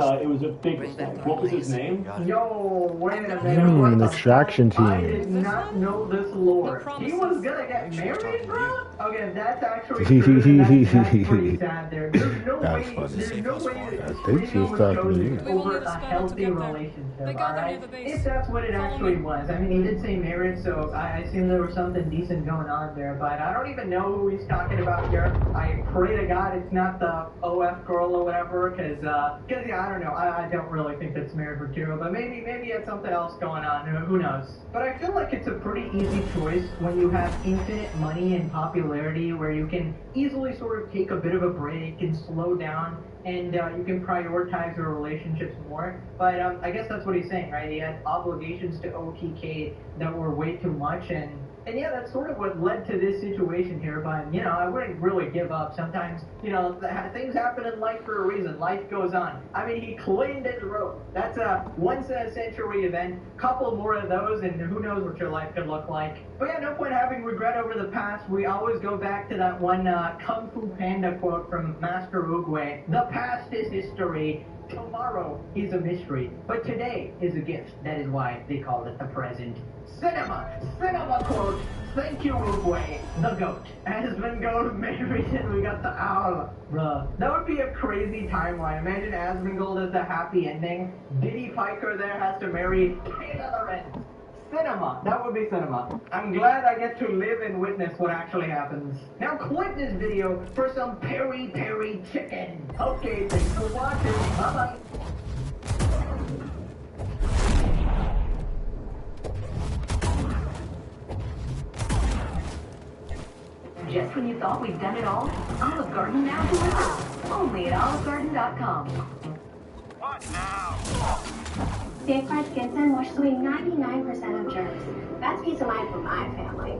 Speaker 7: a big mistake. What was his name?
Speaker 3: Yo, wait a minute. What
Speaker 4: An
Speaker 3: the
Speaker 4: extraction
Speaker 3: fuck? I
Speaker 4: team.
Speaker 3: did not know this lore.
Speaker 9: No
Speaker 3: He was gonna get married, bro? Okay, that's actually
Speaker 4: That's
Speaker 3: true. That's pretty sad there. There's no
Speaker 4: That's
Speaker 3: way,
Speaker 4: funny.
Speaker 3: there's no way
Speaker 4: I
Speaker 3: that
Speaker 4: think she was
Speaker 3: was
Speaker 4: talking to
Speaker 3: chosen
Speaker 4: you.
Speaker 9: We will
Speaker 3: over
Speaker 9: need a
Speaker 3: a
Speaker 9: spell to
Speaker 3: healthy
Speaker 9: get there.
Speaker 3: relationship,
Speaker 9: They gather near
Speaker 3: alright?
Speaker 9: the base.
Speaker 3: If that's what it
Speaker 9: Follow
Speaker 3: actually
Speaker 9: me.
Speaker 3: was. I mean, he did say marriage, so I assume there was something decent going on there, but I don't even know who he's talking about here. I pray to God it's not the OF girl or whatever, cause yeah, I don't know. I don't really think that's married for Kira, but maybe it's something else going on. Who knows? But I feel like it's a pretty easy choice when you have infinite money and popularity, where you can easily sort of take a bit of a break and slow down, and you can prioritize your relationships more. But I guess that's what he's saying, right? He had obligations to OTK that were way too much, and And yeah, that's sort of what led to this situation here, but, you know, I wouldn't really give up. Sometimes, you know, things happen in life for a reason. Life goes on. I mean, he cleaned his rope. That's a once-in-a-century event. Couple more of those, and who knows what your life could look like. But yeah, no point having regret over the past. We always go back to that one Kung Fu Panda quote from Master Oogway. The past is history. Tomorrow is a mystery, but today is a gift. That is why they call it the present. Cinema quote. Thank you, Oogway, the goat. Asmongold, Maryton, we got the owl. Bruh, that would be a crazy timeline. Imagine Asmongold as the happy ending. Diddy Piker there has to marry Taylor the Red. Cinema. That would be cinema. I'm glad I get to live and witness what actually happens. Now click this video for some peri peri chicken. Okay, thanks for watching. Bye-bye.
Speaker 2: Just when you thought we'd done it all, Olive Garden now delivers. Only at olivegarden.com.
Speaker 8: What now?
Speaker 11: Safeguard Skin wash away 99% of germs. That's peace of mind for my family.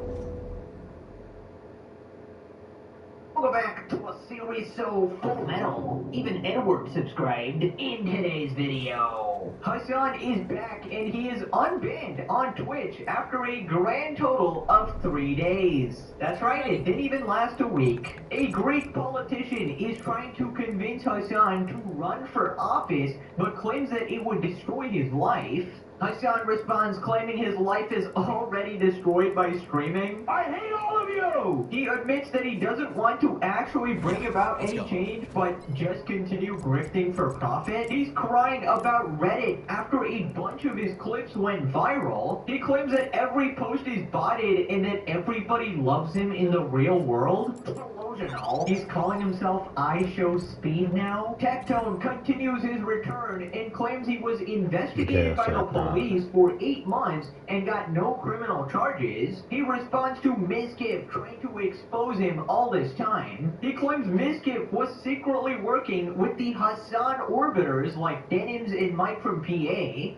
Speaker 2: Welcome back to a series so full metal. Even Edward subscribed in today's video.
Speaker 3: Hassan is back and he is unbanned on Twitch after a grand total of 3 days. That's right, it didn't even last a week. A Greek politician is trying to convince Hassan to run for office, but claims that it would destroy his life. Hassan responds claiming his life is already destroyed by streaming. I hate all of you! He admits that he doesn't want to actually bring about any change, but just continue grifting for profit. He's crying about Reddit after a bunch of his clips went viral. He claims that every post is botted and that everybody loves him in the real world. Delusional. He's calling himself I Show Speed now. Tectone continues his return and claims he was investigated by the police for 8 months and got no criminal charges. He responds to Mizkif trying to expose him all this time. He claims Mizkif was secretly working with the Hassan orbiters like Denims and Mike from PA.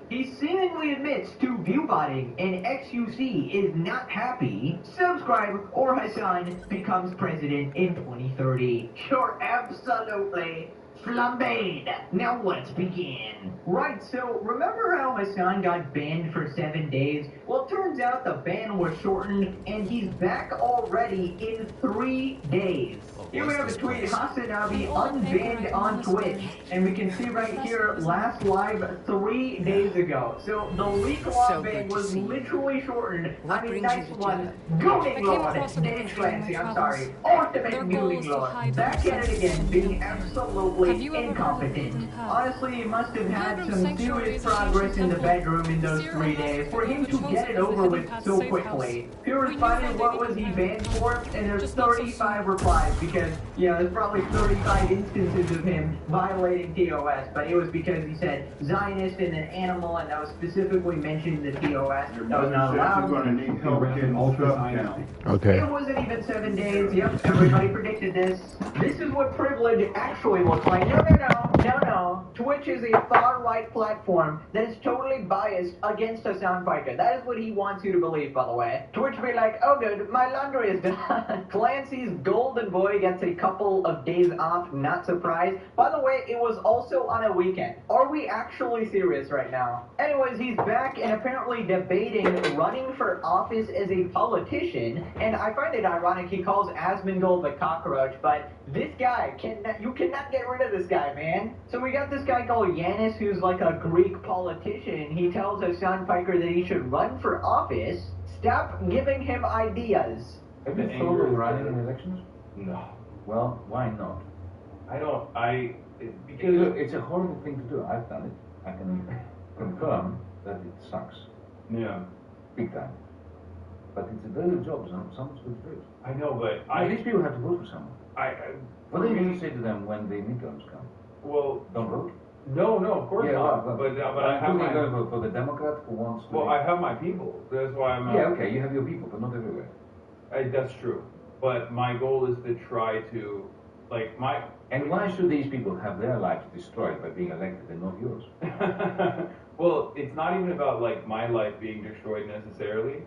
Speaker 3: He seemingly admits to viewbotting and XUC is not happy. Subscribe or Hassan becomes president in 2030. Sure, absolutely. Flambade. Now let's begin. Right, so remember how Hassan got banned for 7 days? Well, it turns out the ban was shortened and he's back already in 3 days. Here we have a tweet, Hasanabi unbanned on Twitch. And we can see right here, last live 3 days ago. So the week-long ban was literally shortened. I mean, nice one. Gooning Lord. Danish Clancy, I'm sorry. Ultimate Gooning Lord. Back at it again, being absolutely incompetent. Honestly, he must have had some serious progress in the bedroom in those 3 days for him to get it over with so quickly. He responded what was he banned for, and there's 35 replies because, you know, there's probably 35 instances of him violating TOS, but it was because he said Zionist and an animal, and that was specifically mentioned in the TOS. That was not allowed.
Speaker 12: You're going to need help getting ultra now.
Speaker 3: Okay. It wasn't even 7 days. Yep, everybody predicted this. This is what privilege actually looks like. No. Twitch is a far-right platform that is totally biased against Hassan Piker. That is what he wants you to believe, by the way. Twitch be like, oh good, my laundry is done. Clancy's golden boy gets a couple of days off, not surprised. By the way, it was also on a weekend. Are we actually serious right now? Anyways, he's back and apparently debating running for office as a politician, and I find it ironic he calls Asmongold the cockroach, but this guy, you cannot get rid of this guy, man. So we got this guy called Yanis, who's like a Greek politician. He tells Hassan Piker that he should run for office. Stop giving him ideas.
Speaker 13: Have you thought of running in elections?
Speaker 12: No.
Speaker 13: Well, why not?
Speaker 12: Because
Speaker 13: It's a horrible thing to do. I've done it. I can confirm that it sucks.
Speaker 12: Yeah.
Speaker 13: Big time. But it's a very good job. Someone's going to do it.
Speaker 12: I know, but
Speaker 13: these people have to vote for someone. What do you say to them when the midterms come?
Speaker 12: Well,
Speaker 13: don't vote.
Speaker 12: No, of course not. But I have my.
Speaker 13: For the Democrat who wants to.
Speaker 12: Well, I have my people. That's why I'm.
Speaker 13: Yeah, okay, you have your people, but not everywhere.
Speaker 12: That's true. But my goal is to try to,
Speaker 13: And why should these people have their lives destroyed by being elected and not yours?
Speaker 12: Well, it's not even about my life being destroyed necessarily,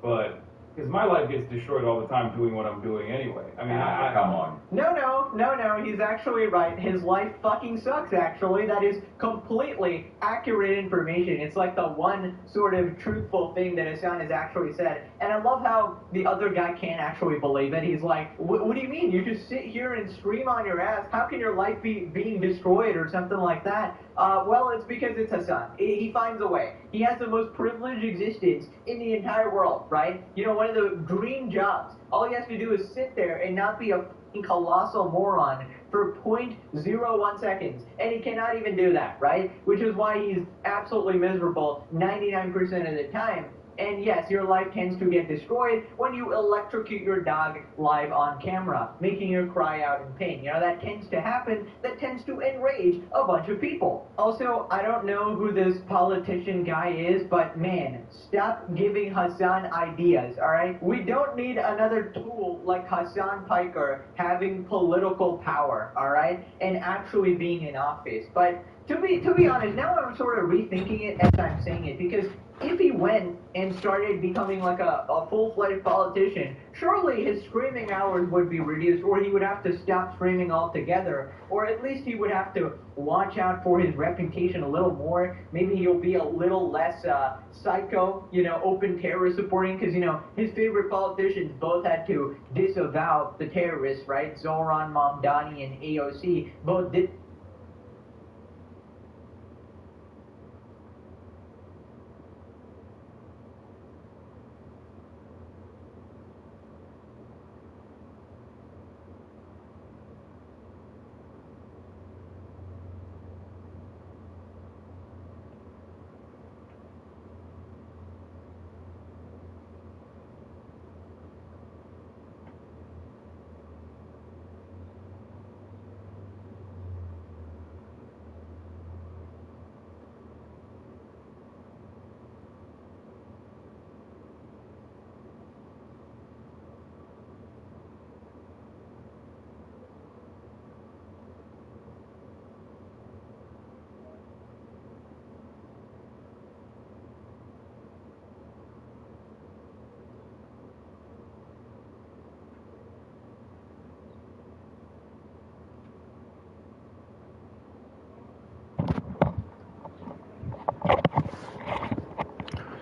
Speaker 12: but Because my life gets destroyed all the time doing what I'm doing anyway. I mean,
Speaker 13: come on.
Speaker 3: No, he's actually right. His life fucking sucks, actually. That is completely accurate information. It's like the one sort of truthful thing that Hassan has actually said. And I love how the other guy can't actually believe it. He's like, what do you mean? You just sit here and scream on your ass. How can your life be being destroyed or something like that? Well, it's because it's Hassan. He finds a way. He has the most privileged existence in the entire world, right? You know, one of the dream jobs. All he has to do is sit there and not be a colossal moron for 0.01 seconds. And he cannot even do that, right? Which is why he's absolutely miserable 99% of the time. And yes, your life tends to get destroyed when you electrocute your dog live on camera, making her cry out in pain. You know, that tends to happen. That tends to enrage a bunch of people. Also, I don't know who this politician guy is, but man, stop giving Hassan ideas, alright? We don't need another tool like Hassan Piker having political power, alright? And actually being in office. But to be honest, now I'm sort of rethinking it as I'm saying it, because if he went and started becoming like a full-fledged politician, surely his screaming hours would be reduced, or he would have to stop screaming altogether, or at least he would have to watch out for his reputation a little more. Maybe he'll be a little less psycho, you know, open terrorist supporting, because, you know, his favorite politicians both had to disavow the terrorists, right? Zoran Mamdani and AOC both did.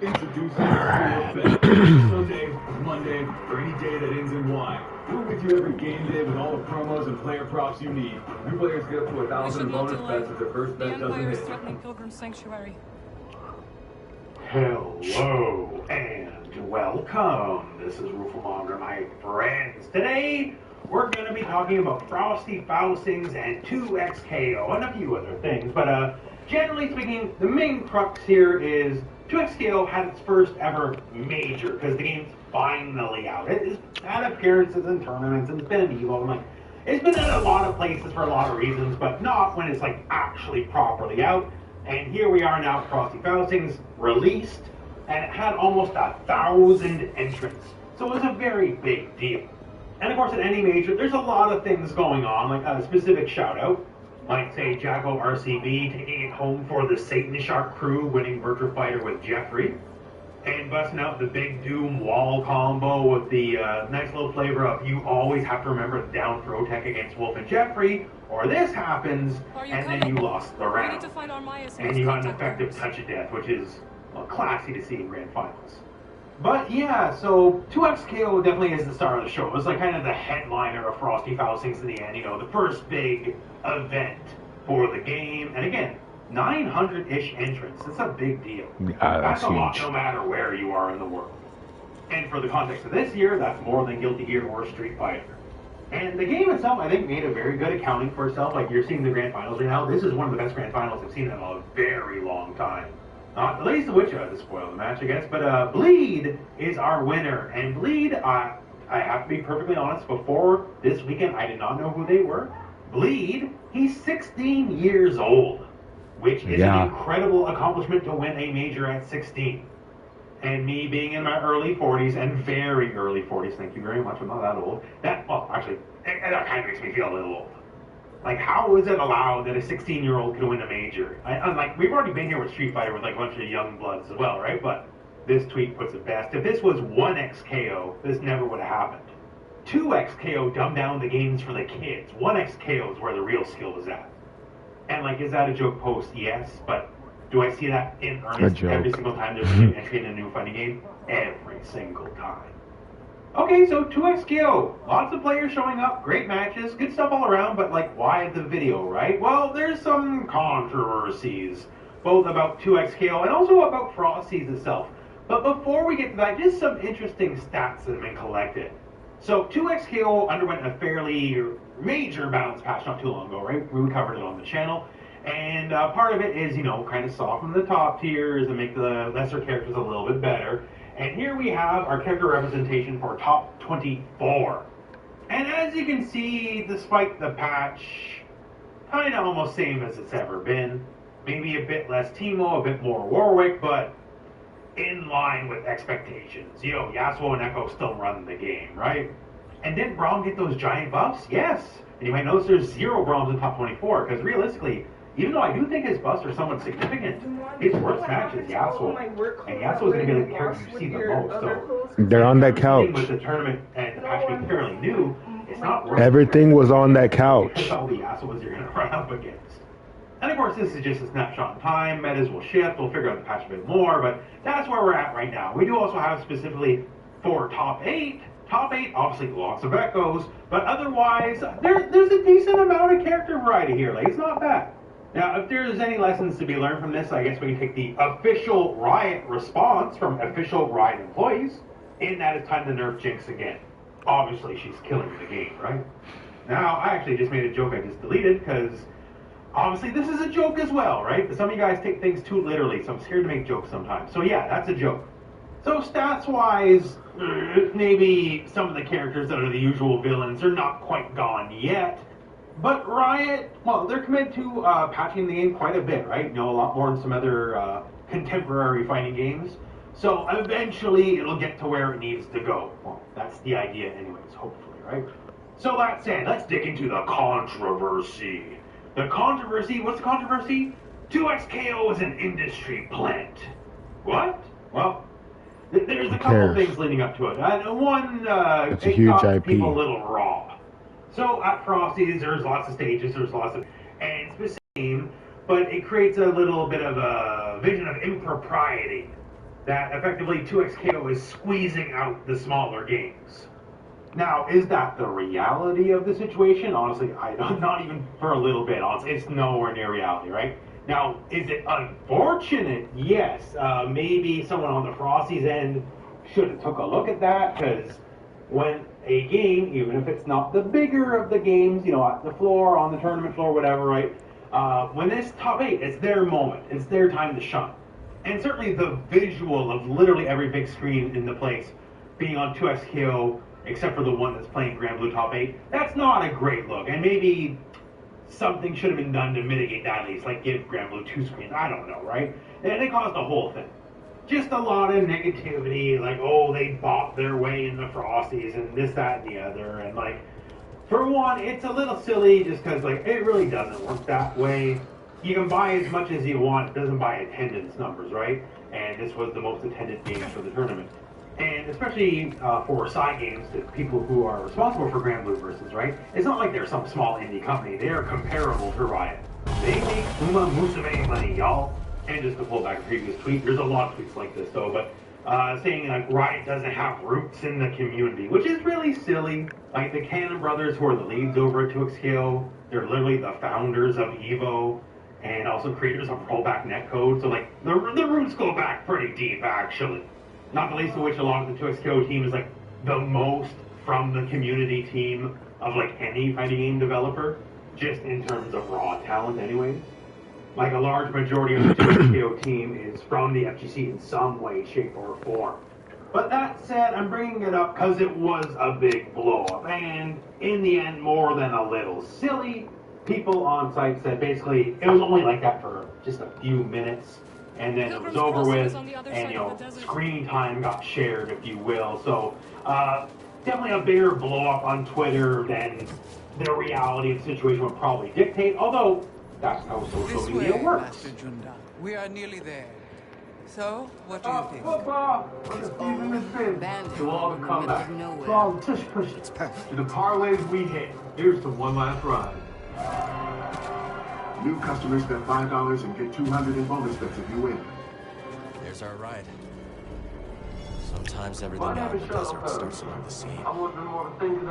Speaker 14: Introducing Sunday, Monday, or any day that ends in Y. We're with you every game day with all the promos and player props you need. New players get up to 1,000 bonus bets if their first bet doesn't
Speaker 9: Empire is
Speaker 14: hit.
Speaker 9: threatening Pilgrim Sanctuary.
Speaker 1: Hello and welcome. This is Roofamonger, my friends. Today, we're going to be talking about Frosty Faustings and 2XKO and a few other things. But generally speaking, the main crux here is 2XKO had its first ever major, because the game's finally out. It's had appearances in tournaments, and it's been in Evo, and like, it's been in a lot of places for a lot of reasons, but not when it's like actually properly out. And here we are now, Frosty Faustings released, and it had almost 1,000 entrants. So it was a very big deal. And of course, at any major, there's a lot of things going on, like a specific shout out. Like, say, Jacko RCB taking it home for the Satan Shark crew, winning Virtua Fighter with Jeffrey, and busting out the Big Doom wall combo with the nice little flavor of you always have to remember the down throw tech against Wolf and Jeffrey, or this happens, and then you lost the round. And you got an effective touch of death, which is classy to see in Grand Finals. But yeah, so 2XKO definitely is the star of the show. It was like kind of the headliner of Frosty Faustings in the end, you know, the first big event for the game. And again, 900-ish entrants. It's a big deal. That's a lot no matter where you are in the world. And for the context of this year, that's more than Guilty Gear or Street Fighter. And the game itself, I think, made a very good accounting for itself. Like, you're seeing the Grand Finals right now. This is one of the best Grand Finals I've seen in a very long time. Not the least of which, to spoil the match, I guess, but Bleed is our winner. And Bleed, I have to be perfectly honest, before this weekend, I did not know who they were. Bleed, he's 16 years old, which is an incredible accomplishment to win a major at 16. And me being in my early 40s, and very early 40s, thank you very much, I'm not that old, that kind of makes me feel a little old. Like, how is it allowed that a 16-year-old could win a major? Like, we've already been here with Street Fighter with like a bunch of young bloods as well, right? But This tweet puts it best. If this was 1xKO, this never would have happened. 2xKO dumbed down the games for the kids. 1xKO is where the real skill was at. And like, is that a joke post? Yes, but do I see that in earnest every single time there's a new entry in a new fighting game? Every single time. Okay, so 2xKO. Lots of players showing up, great matches, good stuff all around, but like, why the video, right? Well, there's some controversies, both about 2xKO and also about Frosties itself. But before we get to that, just some interesting stats that have been collected. So 2xKO underwent a fairly major balance patch not too long ago, right? We covered it on the channel. And part of it is, you know, kind of soften the top tiers and make the lesser characters a little bit better. And here we have our character representation for top 24. And as you can see, despite the patch, kind of almost same as it's ever been. Maybe a bit less Teemo, a bit more Warwick, but in line with expectations. You know, Yasuo and Echo still run the game, right? And didn't Braum get those giant buffs? Yes. And you might notice there's 0 Braums in top 24, because realistically, even though I do think his buffs are somewhat significant, his worst match is Yasuo. And Yasuo is going to be the character you see the most. So
Speaker 4: they're on that couch.
Speaker 1: With the tournament and the patch being fairly new, it's not worth
Speaker 4: Everything was on that couch.
Speaker 1: That's all the Yasuos you're going to run up against. And of course, this is just a snapshot in time. Metas will shift. We'll figure out the patch a bit more, but that's where we're at right now. We do also have specifically for top 8. Top 8, obviously lots of echoes, but otherwise, there's a decent amount of character variety here. Like, it's not bad. Now, if there's any lessons to be learned from this, I guess we can take the official Riot response from official Riot employees, in that it's time to nerf Jinx again. Obviously, she's killing the game, right? Now, I actually just made a joke I just deleted, because obviously this is a joke as well, right? But some of you guys take things too literally, so I'm scared to make jokes sometimes. So yeah, that's a joke. So stats-wise, maybe some of the characters that are the usual villains are not quite gone yet. But Riot, well, they're committed to patching the game quite a bit, right? You know, a lot more than some other contemporary fighting games. So eventually it'll get to where it needs to go. Well, that's the idea anyways, hopefully, right? So that said, let's dig into the controversy. The controversy, what's the controversy? 2xKO is an industry plant. What? Well, there's a couple things leading up to it. One,
Speaker 4: it's a huge IP.
Speaker 1: People a little raw. So at Frosties, there's lots of stages, there's lots of, and it's the same, but it creates a little bit of a vision of impropriety that effectively 2xKO is squeezing out the smaller games. Now, is that the reality of the situation? Honestly, not even for a little bit. Honestly, it's nowhere near reality, right? Now, is it unfortunate? Yes. Maybe someone on the Frosties end should have took a look at that, because when a game, even if it's not the bigger of the games, you know, at the floor, on the tournament floor, whatever, right? When it's top 8, it's their moment. It's their time to shine. And certainly the visual of literally every big screen in the place being on 2xKO, except for the one that's playing Grand Blue top 8, that's not a great look. And maybe something should have been done to mitigate that at least, like give Grand Blue 2 screens. I don't know, right? And it caused the whole thing. Just a lot of negativity, like, oh, they bought their way in the Frosties and this, that, and the other. And, like, for one, it's a little silly just because, like, it really doesn't work that way. You can buy as much as you want. It doesn't buy attendance numbers, right? And this was the most attended game for the tournament. And especially for side games, the people who are responsible for Grand Blue versus, right? It's not like they're some small indie company. They are comparable to Riot. They make Uma Musume money, y'all. And just to pull back a previous tweet, there's a lot of tweets like this though, but saying like Riot doesn't have roots in the community, which is really silly. Like the Cannon brothers, who are the leads over at 2xKO, they're literally the founders of EVO and also creators of rollback netcode. So like the roots go back pretty deep actually. Not the least of which, along with the 2xKO team, is like the most from the community team of like any fighting game developer, just in terms of raw talent anyways. Like a large majority of the 2xKO team is from the FGC in some way, shape, or form. But that said, I'm bringing it up because it was a big blow-up, and in the end, more than a little silly. People on site said basically it was only like that for just a few minutes, and then it was over with, and you know, screen time got shared, if you will. So definitely a bigger blow-up on Twitter than the reality of the situation would probably dictate, although that's how social media works.
Speaker 15: We are nearly there.
Speaker 10: So, what do you think?
Speaker 1: Football! What the season has been.
Speaker 10: To all the comeback.
Speaker 1: To all the tush push.
Speaker 10: It's perfect.
Speaker 14: To the parlays we hit. Here's to one last ride.
Speaker 15: New customers bet $5 and get $200 in bonus bets if you win.
Speaker 16: There's our ride. Sometimes everything out in the desert starts along the sea.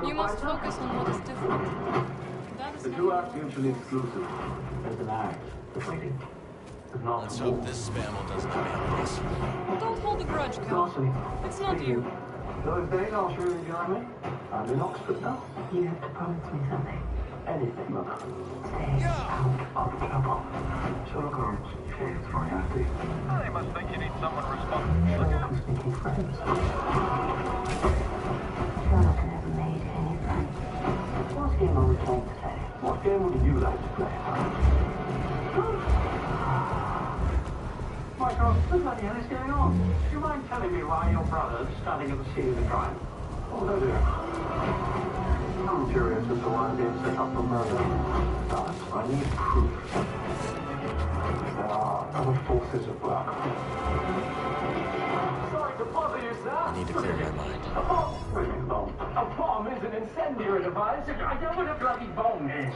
Speaker 9: You must focus on what is different. That is
Speaker 14: The two acts mutually exclusive.
Speaker 1: There's an act.
Speaker 16: Let's hope this spammer doesn't abandon us.
Speaker 9: Don't hold a grudge, Cal. It's not you.
Speaker 1: Those days I'll surely enjoy me. I'm in Oxford now. You have to promise me something. Anything, look. Stay out of trouble. Sherlock Holmes, James Moriarty.
Speaker 8: You must think you need someone responsible.
Speaker 1: Sherlock is making friends. Sherlock never made any friends. What game are we playing today? What game would you like to play? Michael, what the bloody hell is going on? Do you mind telling me why your brother's standing at the scene of the crime? What would I do? I'm curious as to why I'm being set up for murder. But I need proof. There are other forces at work. Sorry to bother you, sir.
Speaker 16: I need to clear my mind.
Speaker 1: A bomb is an incendiary device. I know what a bloody bomb is.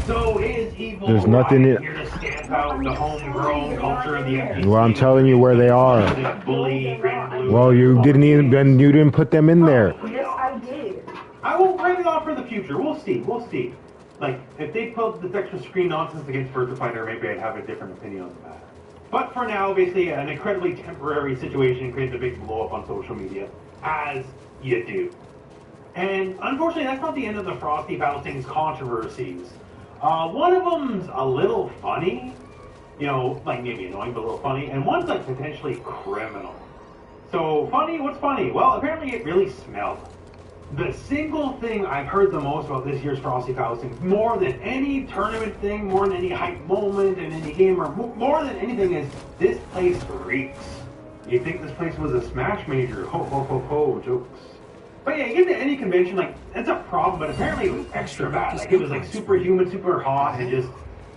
Speaker 1: So is evil
Speaker 4: There's nothing in
Speaker 1: here to stamp out the homegrown culture of the FTC?
Speaker 4: Well, I'm telling you where they are. Well, you didn't put them in there.
Speaker 6: Yes, I did.
Speaker 1: I will write it off for the future. We'll see. We'll see. Like, if they put this extra screen nonsense against Virtua Fighter, maybe I'd have a different opinion on the matter. But for now, basically, an incredibly temporary situation creates a big blow up on social media, as you do. And unfortunately, that's not the end of the Frosty Ballastings controversies. One of them's a little funny, you know, like maybe annoying, but a little funny, and one's like potentially criminal. So funny, what's funny? Well, apparently it really smelled. The single thing I've heard the most about this year's Frosty Ballastings, more than any tournament thing, more than any hype moment in any game, or more than anything, is this place reeks. You'd think this place was a Smash Major, ho ho ho ho, jokes. But yeah, you get to any convention, like, it's a problem, but apparently it was extra bad. Like, it was, like, super humid, super hot, and just,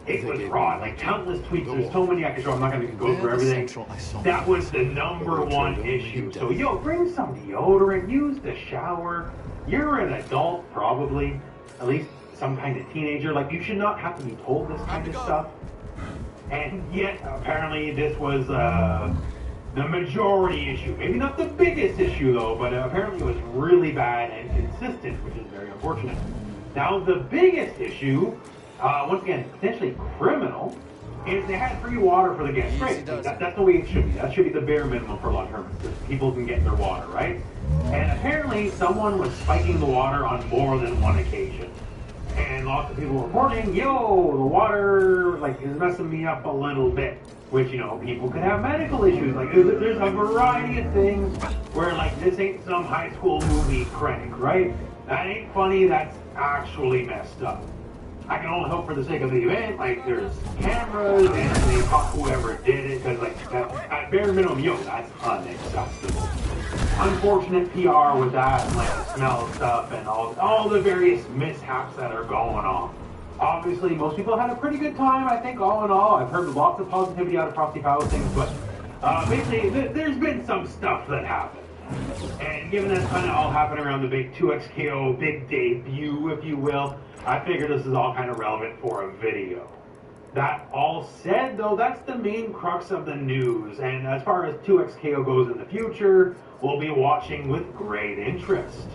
Speaker 1: it was raw. Like, countless tweets, there's so many I could show, I'm not going to go through everything. That was the #1 issue. So, yo, bring some deodorant, use the shower. You're an adult, probably, at least some kind of teenager. Like, you should not have to be told this kind of stuff. And yet, apparently, this was, the majority issue. Maybe not the biggest issue, though, but apparently it was really bad and consistent, which is very unfortunate. Now, the biggest issue, once again, potentially criminal, is they had free water for the guests. Great. That's the way it should be. That should be the bare minimum for long term, so people can get their water, right? And apparently someone was spiking the water on more than one occasion. And lots of people reporting, yo, the water, like, is messing me up a little bit. Which, you know, people could have medical issues. Like, there's a variety of things where, like, this ain't some high school movie crank, right? That ain't funny, that's actually messed up. I can only hope for the sake of the event, like, there's cameras, and they caught whoever did it, because, like, at bare minimum, yo, that's unacceptable. Unfortunate PR with that, and, like, the smell stuff, and all the various mishaps that are going on. Obviously, most people had a pretty good time, I think, all in all. I've heard lots of positivity out of Frosty Ballastings, but basically, there's been some stuff that happened. And given that's kind of all happened around the big 2XKO, big debut, if you will, I figured this is all kind of relevant for a video. That all said, though, that's the main crux of the news. And as far as 2XKO goes in the future, we'll be watching with great interest.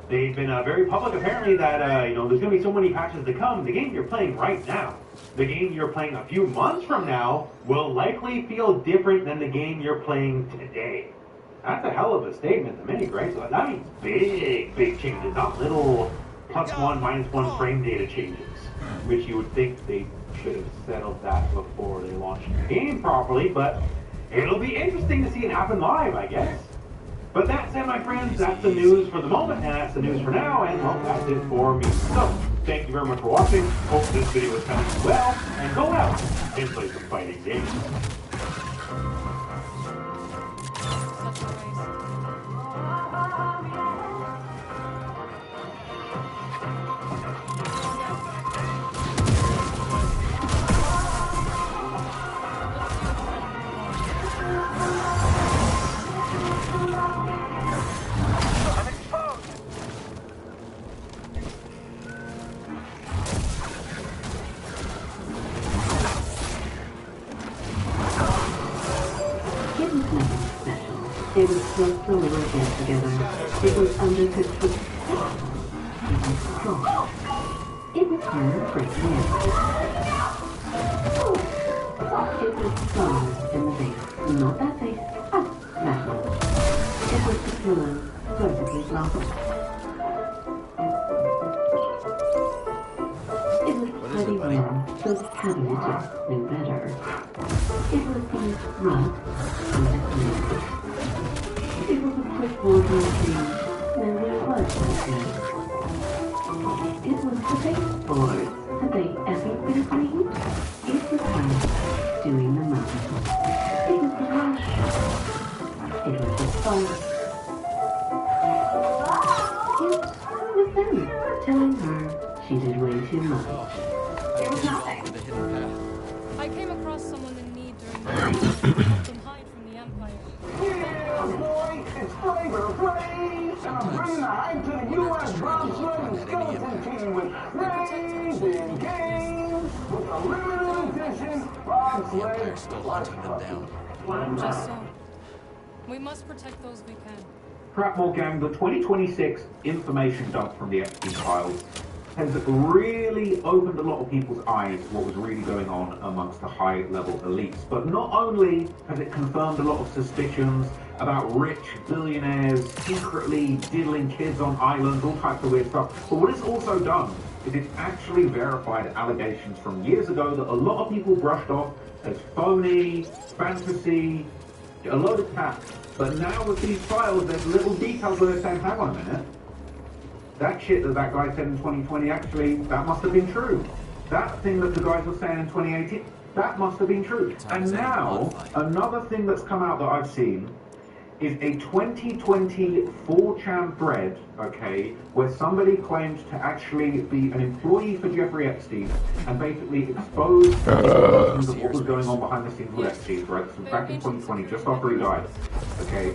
Speaker 1: They've been very public, apparently, that, you know, there's going to be so many patches to come. The game you're playing right now, the game you're playing a few months from now, will likely feel different than the game you're playing today. That's a hell of a statement to make, right? So that means big, big changes, not little +1, -1 frame data changes, which you would think they should have settled that before they launched the game properly, but it'll be interesting to see it happen live, I guess. But that said, my friends, that's the news for the moment, and that's the news for now, and well, that's it for me. So, thank you very much for watching. Hope this video was found well, and go out and play some fighting games.
Speaker 17: They would slip the little bed together. It was undercooked with it was strong. It was her breaking in. It was flowers in the vase. Not that vase. Oh, that one. It was the pillow perfectly blossomed. It was pretty warm, so the cabinet knew better. It was the rug on the clean. It was a quick wardrobe change, and it was so good. It was the baseboards. Had they ever been cleaned? It was her doing the most. It was the brush. It was the sponge. It was them telling her she did way too much.
Speaker 6: It was nothing.
Speaker 9: I came across someone in need during the war to help them hide from the Empire.
Speaker 1: Yeah, boy, it's Flavor Flav, and I'm bringing the hype to the U.S. bobsled and skeleton team with raids and games with a limited edition bobsled.
Speaker 16: Still hunting them down.
Speaker 9: Just so. We must protect those we can.
Speaker 7: Crapmore Gang, the 2026 information dump from the Epstein files has really opened a lot of people's eyes to what was really going on amongst the high-level elites. But not only has it confirmed a lot of suspicions about rich billionaires secretly diddling kids on islands, all types of weird stuff, but what it's also done is it's actually verified allegations from years ago that a lot of people brushed off as phony, fantasy, a load of crap. But now with these files, there's little details where they're saying, hang on a minute, that shit that guy said in 2020, actually, that must have been true. That thing that the guys were saying in 2018, that must have been true. And now, another thing that's come out that I've seen is a 2020 4chan thread, okay, where somebody claimed to actually be an employee for Jeffrey Epstein and basically exposed of what was going on behind the scenes with Epstein, right? So back in 2020, just after he died, okay,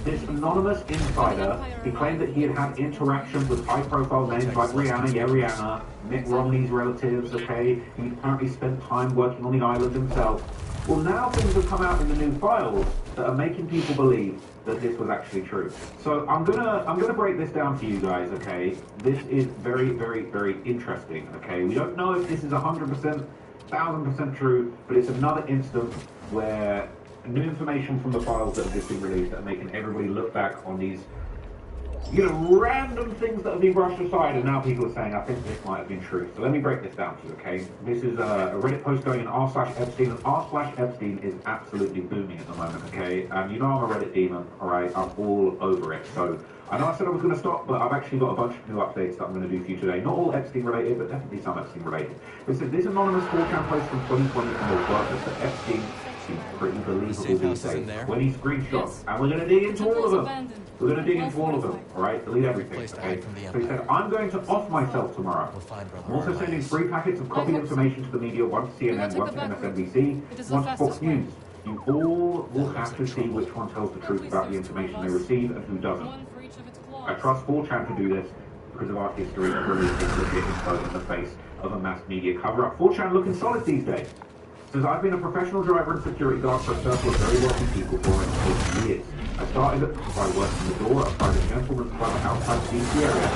Speaker 7: this anonymous insider, he claimed that he had had interactions with high-profile names like Rihanna, Mitt Romney's relatives, okay? He apparently spent time working on the island himself. Well, now things have come out in the new files that are making people believe that this was actually true. So I'm gonna break this down for you guys, okay? This is very, very, very interesting, okay? We don't know if this is 100%, 1000% true, but it's another instance where new information from the files that have just been released that are making everybody look back on these, you know, random things that have been brushed aside, and now people are saying, I think this might have been true. So let me break this down to you, okay? This is a Reddit post going in r/Epstein, and r/Epstein is absolutely booming at the moment, okay? You know I'm a Reddit demon, alright? I'm all over it. So I know I said I was going to stop, but I've actually got a bunch of new updates that I'm going to do for you today. Not all Epstein related, but definitely some Epstein related. It says this anonymous 4chan post from 2020 from the workers that Epstein seems pretty believable these days. 20 screenshots, and we're going to dig into all of them. We're going to dig into all of them, alright? Delete everything, okay? So he said, I'm going to off myself tomorrow. I'm also sending 3 packets of copy information to the media, one to CNN, one to MSNBC, one to Fox News. You all will have to see which one tells the truth about the information they receive and who doesn't. I trust 4chan to do this because of our history of releasing legit info in the face of a mass media cover-up. 4chan looking solid these days. Says, I've been a professional driver and security guard for a circle of very wealthy people for over 40 years. I started by working the door at a private gentleman's club outside the DC area.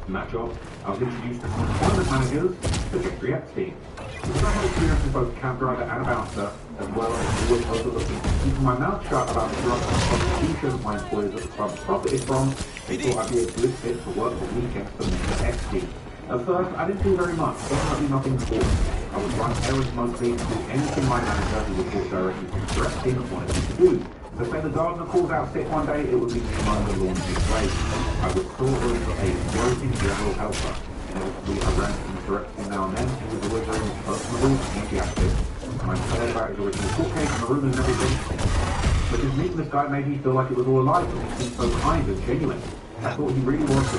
Speaker 7: In that job, I was introduced to some employment managers to Jeffrey Epstein. Because I had experience as both a cab driver and a bouncer, as well as always overlooking, keeping my mouth shut about the drug prostitution my employers at the club profited from, they thought I'd be a good fit to work the weekends for Mr. Epstein. At first, I didn't do very much, definitely nothing important. I would run errands mostly and do anything my manager, who reports directly to Mr. Epstein, wanted me to do. So say the gardener calls out sick one day, it would be me mowing the lawn his place. I was sort of a floating general helper. Inevitably, I ran to Mr. Epstein now and then. He was always very much personable and enthusiastic. And I cared about his original court case and the room and everything. But his meeting this guy made me feel like it was all alive, and he seemed so kind and genuine. I thought he really was a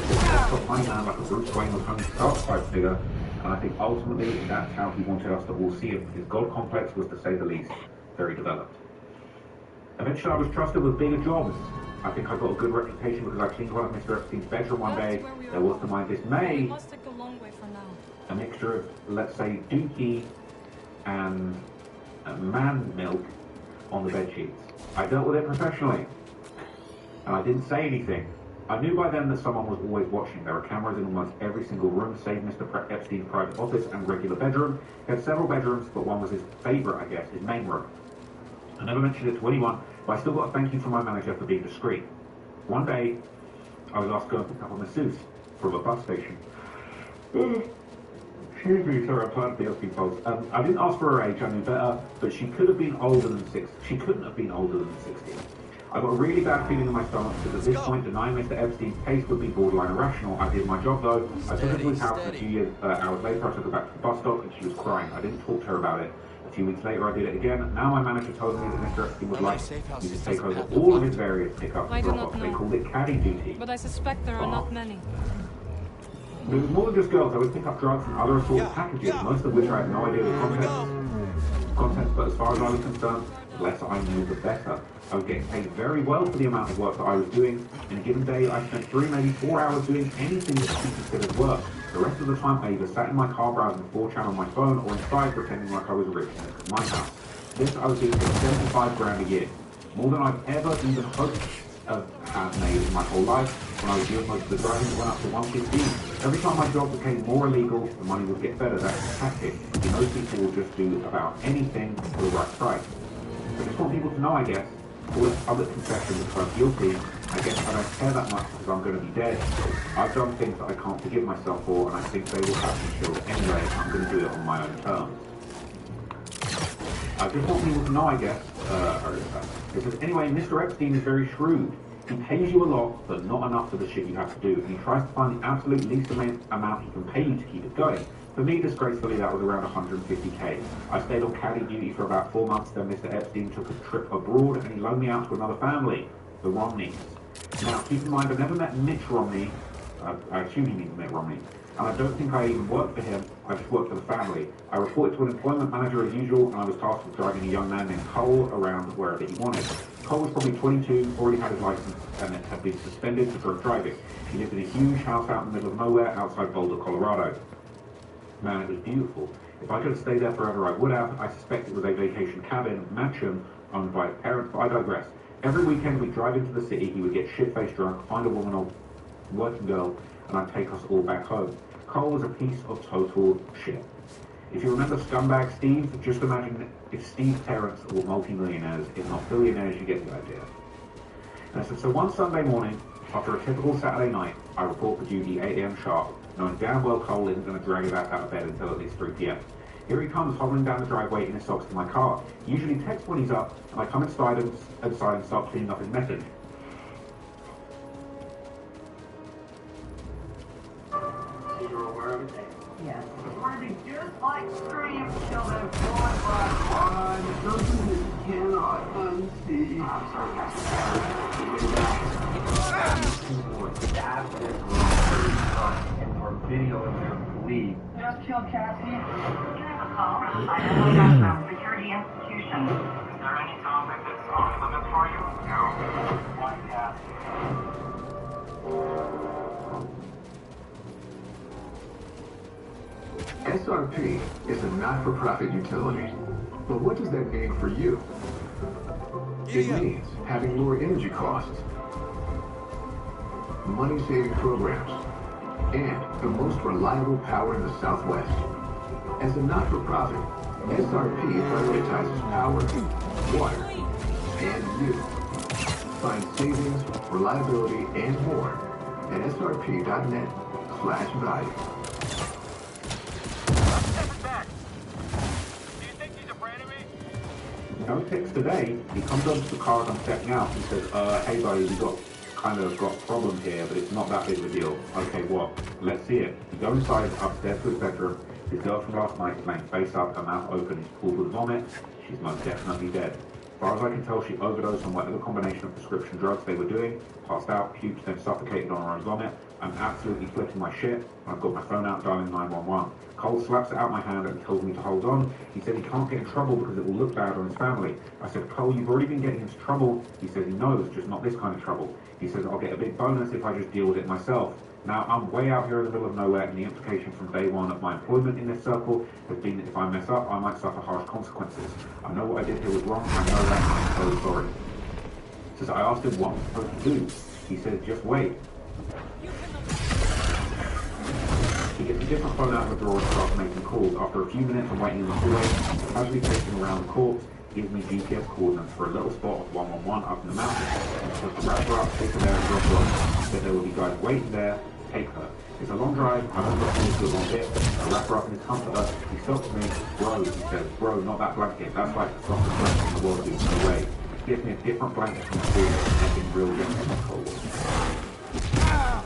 Speaker 7: top money man, like a Bruce Wayne or Tony Stark type figure, and I think ultimately that's how he wanted us to all see him. His God complex was, to say the least, very developed. Eventually I was trusted with bigger jobs. I think I got a good reputation because I cleaned one of Mr. Epstein's bedroom one day. There was, to my dismay, a mixture of, let's say, dookie and man milk
Speaker 18: on the bed sheets. I dealt with it professionally, and I didn't say anything. I knew by then that someone was always watching. There were cameras in almost every single room, save Mr. Epstein's private office and regular bedroom. He had several bedrooms, but one was his favorite, I guess, his main room. I never mentioned it to anyone, but I still got a thank you from my manager for being discreet. One day, I was asked to go and pick up a masseuse from a bus station. Excuse me, sir, I'm tired of the asking folks. I didn't ask for her age, I knew better, but she could have been older than 6. She couldn't have been older than 60. I got a really bad feeling in my stomach because at this point, denying Mr. Epstein's case would be borderline irrational. I did my job though. I took her to his house, and a few hours later I took her back to the bus stop and she was crying. I didn't talk to her about it. A few weeks later I did it again. Now my manager told me that Mr. Epstein would like me to take over all of his various pickups and drop-offs. They called it caddy duty.
Speaker 9: But I suspect there are not many.
Speaker 18: There was more than just girls. I would pick up drugs and other assorted packages, most of which I had no idea the contents, but as far as I was concerned, the less I knew, the better. I was getting paid very well for the amount of work that I was doing. In a given day, I spent 3, maybe 4 hours doing anything that could be considered work. The rest of the time, I either sat in my car browsing 4chan on my phone or inside pretending like I was rich in my house. This I was doing for 75 grand a year. More than I've ever even hoped have made in my whole life. When I was doing most of the driving, it went up to 115. Every time my job became more illegal, the money would get better. That's the tactic. Most people will just do about anything for the right price. I just want people to know, I guess, all this public confession that I'm guilty, I guess I don't care that much because I'm going to be dead. I've done things that I can't forgive myself for, and I think they will have me killed anyway. I'm going to do it on my own terms. I just want people to know, I guess, it says, anyway, Mr. Epstein is very shrewd. He pays you a lot, but not enough for the shit you have to do. And he tries to find the absolute least amount he can pay you to keep it going. For me, disgracefully, that was around 150k. I stayed on caddy duty for about 4 months, then Mr. Epstein took a trip abroad and he loaned me out to another family, the Romneys. Now, keep in mind, I've never met Mitch Romney. I assume he means Mitt Romney. And I don't think I even worked for him, I just worked for the family. I reported to an employment manager as usual, and I was tasked with driving a young man named Cole around wherever he wanted. Cole was probably 22, already had his license, and had been suspended for drunk driving. He lived in a huge house out in the middle of nowhere outside Boulder, Colorado. Man, it was beautiful. If I could have stayed there forever, I would have. I suspect it was a vacation cabin, mansion, owned by his parents, but I digress. Every weekend we'd drive into the city, he would get shit-faced drunk, find a woman or working girl, and I'd take us all back home. Cole was a piece of total shit. If you remember Scumbag Steve, just imagine if Steve's parents were multi-millionaires, if not billionaires, you get the idea. And so one Sunday morning, after a typical Saturday night, I report for duty 8 AM sharp, knowing damn well Cole isn't going to drag his ass out of bed until at least 3 PM. Here he comes, hobbling down the driveway in his socks to my car. He usually texts when he's up, and I come inside and start cleaning up his message.
Speaker 1: So you're aware of it?
Speaker 2: Yes.
Speaker 1: Worthy just like Scream, kill them one by one. Something that you cannot unsee. I'm sorry, stab this and for videoing their bleed. Just kill Cassie.
Speaker 19: Call from a security institution.
Speaker 8: Is there any topic that's off limits for you? No. Why,
Speaker 15: SRP is a not-for-profit utility. But what does that mean for you? It means having lower energy costs, money-saving programs, and the most reliable power in the Southwest. As a not-for-profit, SRP prioritizes power, water, and you. Find savings, reliability, and more at srp.net/value.
Speaker 18: No text today. He comes over to the car as I'm stepping out and says, hey buddy, we got a problem here, but it's not that big of a deal. Okay, what? Let's see it. We go inside, upstairs to his bedroom. His girl from last night is laying face up, her mouth open, is pooled with vomit. She's most definitely dead. As far as I can tell, she overdosed on whatever combination of prescription drugs they were doing, passed out, puked, then suffocated on her own vomit. I'm absolutely flipping my shit. I've got my phone out dialing 911. Cole slaps it out my hand and tells me to hold on. He said he can't get in trouble because it will look bad on his family. I said, Cole, you've already been getting into trouble. He said he knows, just not this kind of trouble. He says, I'll get a big bonus if I just deal with it myself. Now, I'm way out here in the middle of nowhere, and the implication from day one of my employment in this circle has been that if I mess up, I might suffer harsh consequences. I know what I did here was wrong, I know that, and I'm so sorry. So I asked him what I'm supposed to do. He said, just wait. He gets a different phone out of the drawer and starts making calls. After a few minutes of waiting in the hallway, casually pacing around the corpse, he gives me GPS coordinates for a little spot of 111 up in the mountains. I'm supposed to wrap her up, take her there, and drop her off. He said there will be guys waiting there, take her. It's a long drive, I don't look forward to a long bit. I wrap her up in his comforter. He stops me. Bro, he says, bro, not that blanket. That's like the softest blanket in the world, dude. No way. He gives me a different blanket from the school, and in real gentle cold.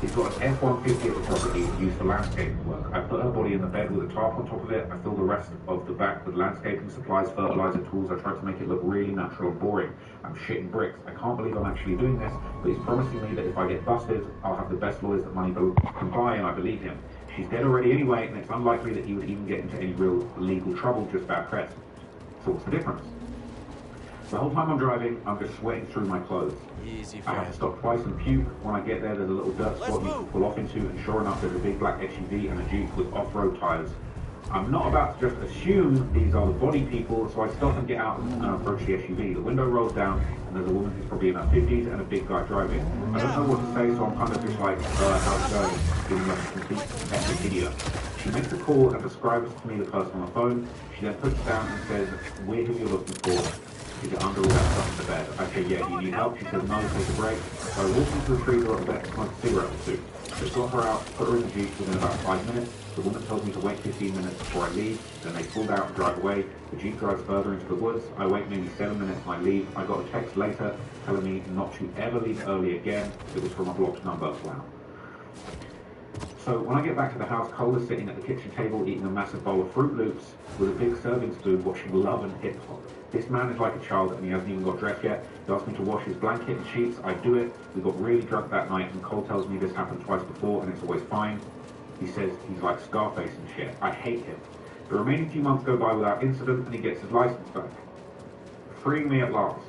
Speaker 18: He's got an F-150 at the property used for landscaping work. I put her body in the bed with a tarp on top of it. I fill the rest of the back with landscaping supplies, fertilizer, tools. I try to make it look really natural and boring. I'm shitting bricks. I can't believe I'm actually doing this, but he's promising me that if I get busted, I'll have the best lawyers that money can buy, and I believe him. She's dead already anyway, and it's unlikely that he would even get into any real legal trouble, just bad press. So what's the difference? The whole time I'm driving, I'm just sweating through my clothes. I have to stop twice and puke. When I get there, there's a little dirt spot you can pull off into, and sure enough, there's a big black SUV and a Jeep with off-road tires. I'm not about to just assume these are the body people, so I stop and get out and approach the SUV. The window rolls down, and there's a woman who's probably in her 50s and a big guy driving. I don't know what to say, so I'm kind of just like, how's it going? Giving like a complete epic idiot. She makes a call and describes to me the person on the phone. She then puts it down and says, we're who you're looking for. Is it under all that stuff in the bed? I say, yeah, do you need help? She says, no, take a break. So I walk into the freezer at the bed to smoke a cigarette or two. They got her out, put her in the Jeep within about 5 minutes. The woman tells me to wait 15 minutes before I leave. Then they pulled out and drive away. The Jeep drives further into the woods. I wait maybe 7 minutes and I leave. I got a text later telling me not to ever leave early again. It was from a blocked number. Wow. So when I get back to the house, Cole is sitting at the kitchen table eating a massive bowl of Fruit Loops with a big serving spoon watching Love and Hip Hop. This man is like a child and he hasn't even got dressed yet. He asked me to wash his blanket and sheets. I do it. We got really drunk that night and Cole tells me this happened twice before and it's always fine. He says he's like Scarface and shit. I hate him. The remaining few months go by without incident and he gets his license back. Freeing me at last.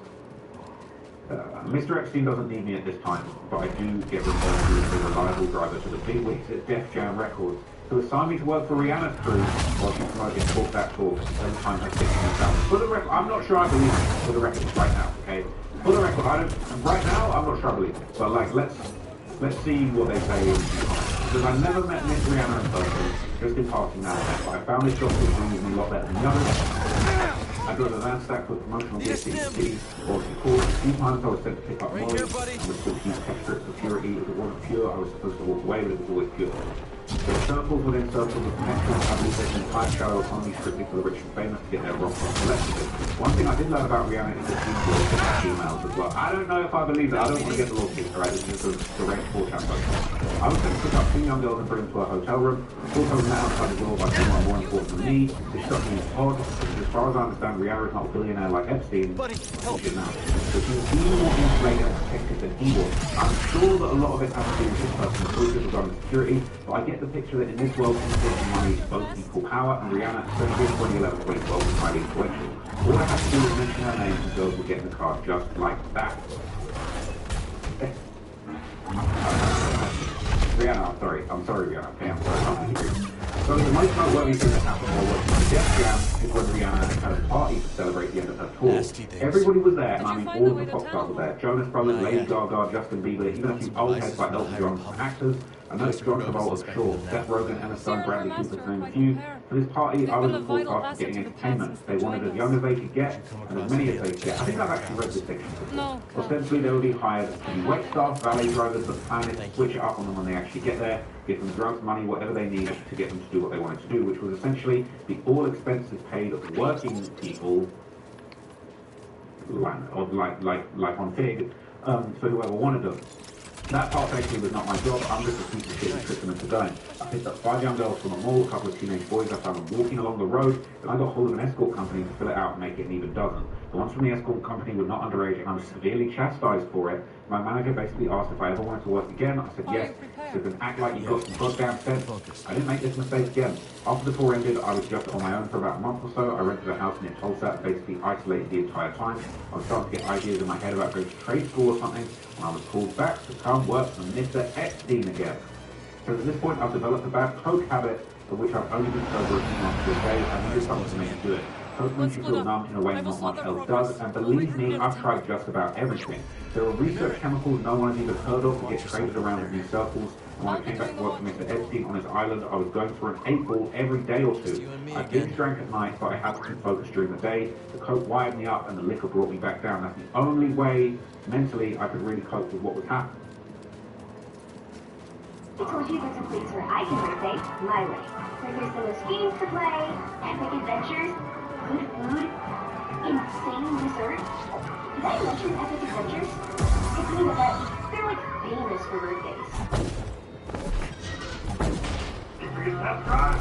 Speaker 18: Mr. Epstein doesn't need me at this time, but I do get referred to as a reliable driver to the big wigs at Def Jam Records, who assigned me to work for Rihanna's crew while she's promoting Talk That Talk every time I stick in down. For the record, I'm not sure I believe it, for the record, right now, okay? For the record, right now, I'm not sure I believe it, but like, let's see what they say in the comments. Because I never met Miss Rihanna in person, just in passing now and then, but I found this job which brings me a lot better than the others. I got a van stack with promotional gifts in the city, or support. A few times I was sent to pick up noise, and was supposed to use texture for purity. If it wasn't pure, I was supposed to walk away, but it was always pure. There are circles within circles of connections. I believe there's an entire shallow economy strictly for the rich and famous to get their rock from collectively. One thing I did learn about Rihanna is that she's got females as well. I don't know if I believe that. I don't want to get the lawsuit, alright? This is the range 4 chat podcast. I was sent to pick up 2 young girls and bring them to a hotel room. The thought I was met outside the door by someone more important than me. This struck me as odd, because as far as I understand, Rihanna is not a billionaire like Epstein. Buddy, help me now. So she was even more insulated and protected than he was. I'm sure that a lot of it has to do with this person's choices regarding security, but I get the picture that in this world, influence and money both equal power, and Rihanna, especially in 2011-2012, was highly influential. All I had to do was mention her name and girls would get in the car just like that. Rihanna, I'm sorry Rihanna, okay, I'm sorry. So the most noteworthy thing that happened while working at Def Jam is when Rihanna had a party to celebrate the end of her tour. Everybody was there, and I mean all of the pop stars were there. Jonas Brothers, Lady Gaga, Justin Bieber, even a few old heads like Elton John, actors, and those John Travolta, Shaw, Seth Rogen, Emma Stone, Bradley Cooper, to name a few. For this party, I was a full cast of getting entertainment. They wanted as young as they could get, and as many as they could get. I think I've actually read this section before. Ostensibly, they would be hired to be wait staff, valet drivers, but the plan is to switch it up on them when they actually get there, give them drugs, money, whatever they need to get them to do what they wanted to do, which was essentially the all expenses paid of working people, like on Fig, for whoever wanted them. That part basically was not my job. I'm just a piece of shit who tricked them into going. I picked up 5 young girls from a mall, a couple of teenage boys. I found them walking along the road, and I got hold of an escort company to fill it out and make it an even dozen. The ones from the escort company were not underage, and I was severely chastised for it. My manager basically asked if I ever wanted to work again. I said yes. He said, then act like you've got some goddamn sense. I didn't make this mistake again. After the tour ended, I was just on my own for about a month or so. I rented a house near Tulsa and basically isolated the entire time. I was starting to get ideas in my head about going to trade school or something, and I was called back to come work for Mr. Epstein again. So at this point, I've developed a bad coke habit, of which I've only been sober a few months to a day. I needed something to make me do it. Coke makes you feel numb in a way not much else does, and believe me, I've tried just about everything. There are research chemicals no one has even heard of that get traded around in these circles, and when I came back to work for Mr. Epstein on his island, I was going through an 8-ball every day or two. I binge drank at night, but I had to keep focused during the day. The coke wired me up, and the liquor brought me back down. That's the only way, mentally, I could really cope with what was happening.
Speaker 11: I told you there's a place where I can birthday my way. Where there's the most games to play, epic adventures, good food, insane desserts. Did I mention epic adventures? I mean that they're like famous for birthdays.
Speaker 1: That's right.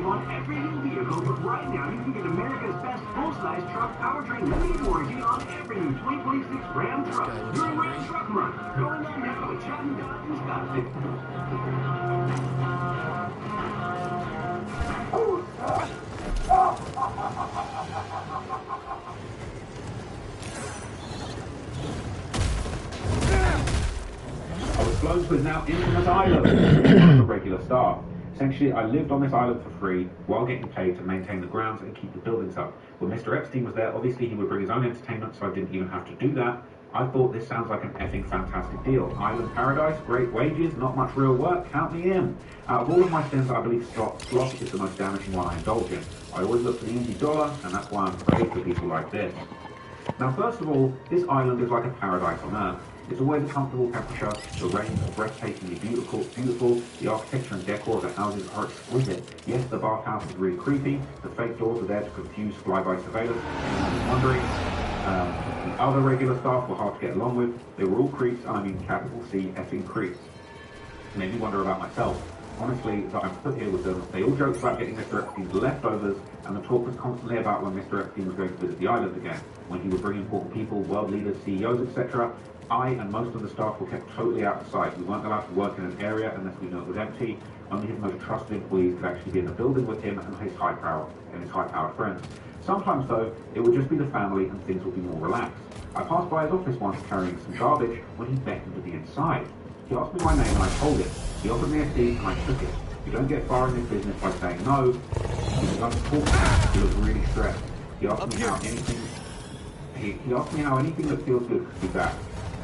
Speaker 1: On every new vehicle, but right now you can get America's best full-size truck powertrain limited warranty on every new 2026 Ram truck. You're a Ram Truck Run. Going on now with Chattanooga and Scottsdale.
Speaker 18: I was flown to his now infamous island, a regular staff. Essentially, I lived on this island for free while getting paid to maintain the grounds and keep the buildings up. When Mr. Epstein was there, obviously he would bring his own entertainment, so I didn't even have to do that. I thought this sounds like an effing fantastic deal. Island paradise, great wages, not much real work, count me in. Out of all of my sins, I believe sloth is the most damaging one I indulge in. I always look for the easy dollar, and that's why I'm afraid for people like this. Now, first of all, this island is like a paradise on Earth. It's always a comfortable temperature, the rains are breathtakingly beautiful, the architecture and decor of the houses are exquisite. Yes, the bathhouse is really creepy, the fake doors are there to confuse flyby surveillance, and wondering, the other regular staff were hard to get along with. They were all creeps, and I mean capital C effing creeps. It made me wonder about myself. Honestly, that I'm put here with them. They all joked about getting Mr. Epstein's leftovers, and the talk was constantly about when Mr. Epstein was going to visit the island again, when he would bring important people, world leaders, CEOs, etc. I and most of the staff were kept totally out of sight. We weren't allowed to work in an area unless we knew it was empty. Only his most trusted employees could actually be in the building with him and his high-powered friends. Sometimes, though, it would just be the family and things would be more relaxed. I passed by his office once carrying some garbage when he beckoned to be inside. He asked me my name and I told him. He offered me a seat and I took it. You don't get far in this business by saying no. He began to talk to me. He looked really stressed. He asked me how anything that feels good could be bad.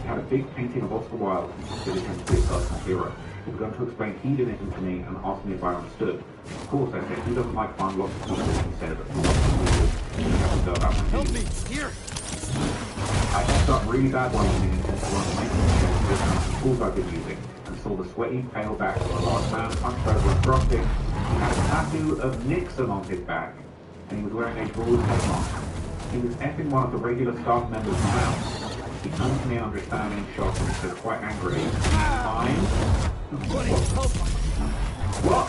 Speaker 18: He had a big painting of Oscar Wilde and considered him to be a personal hero. He began to explain hedonism to me and asked me if I understood. Of course, I said, who doesn't like fun, lots of people, he said, but lots of people, you have to go about my
Speaker 16: Help me! Here!
Speaker 18: I ended up really bad one evening and sent one of the tools I've been using, and saw the sweaty, pale back of a large man hunched over a crossing. He had a tattoo of Nixon on his back, and he was wearing a broad head mask. He was effing one of the regular staff members' mouths. He turned to me understanding and shocked and said quite angrily, "Fine." What?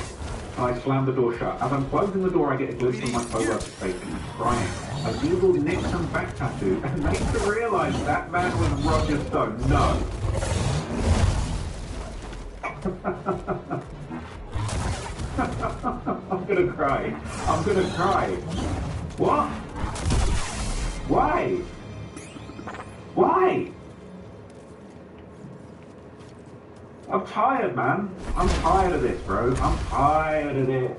Speaker 18: I slammed the door shut. As I'm closing the door, I get a glimpse of my co-worker's face and he's crying. I googled Nixon back tattoo and made to realise that man was Roger Stone. No. I'm gonna cry. I'm gonna cry. What? Why? Why? I'm tired, man. I'm tired of this, bro. I'm tired of this.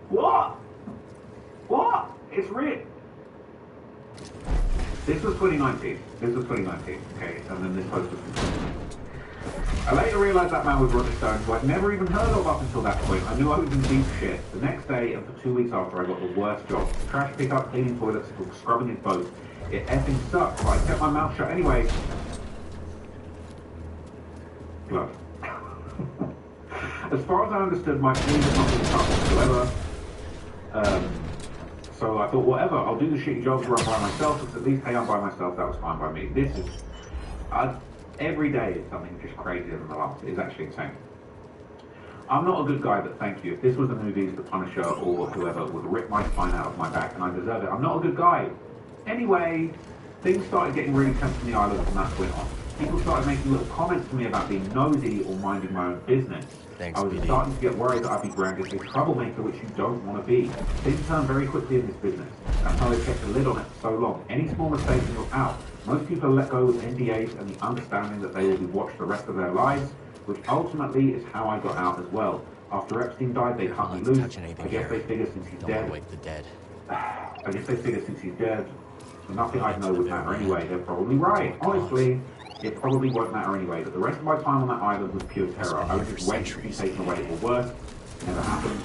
Speaker 18: What? What? It's real. This was 2019. Okay, and then this post was from 2019. I later realised that man was Roger Stone, who I'd never even heard of up until that point. I knew I was in deep shit. The next day, and for 2 weeks after, I got the worst job. Trash pickup, cleaning toilets, scrubbing his boat. It effing sucked, but I kept my mouth shut anyway. Blood. As far as I understood, my feelings had not been touched whatsoever. So I thought, whatever, I'll do the shitty jobs where I'm by myself, because at least, hey, I'm by myself, that was fine by me. This is... every day is something just crazier than the last. It's actually insane. I'm not a good guy, but thank you. If this was the movies, The Punisher, or whoever would rip my spine out of my back, and I deserve it. I'm not a good guy. Anyway, things started getting really tense on the island from that point on. people started making little comments to me about being nosy or minding my own business.
Speaker 16: Thanks,
Speaker 18: I was
Speaker 16: BD.
Speaker 18: starting to get worried that I'd be branded a troublemaker, which you don't want to be. Things turn very quickly in this business. That's how they kept a lid on it for so long. Any small mistake and you're out. Most people let go with NDAs and the understanding that they will be watched the rest of their lives, which ultimately is how I got out as well. After Epstein died, they cut me loose. I guess they figure since he's dead.
Speaker 16: Wake the dead.
Speaker 18: I guess they figure since he's dead, nothing I'd know would matter anyway. They're probably right. Honestly, it probably won't matter anyway. But the rest of my time on that island was pure terror. I was just waiting to be taken away or worse. Never happened.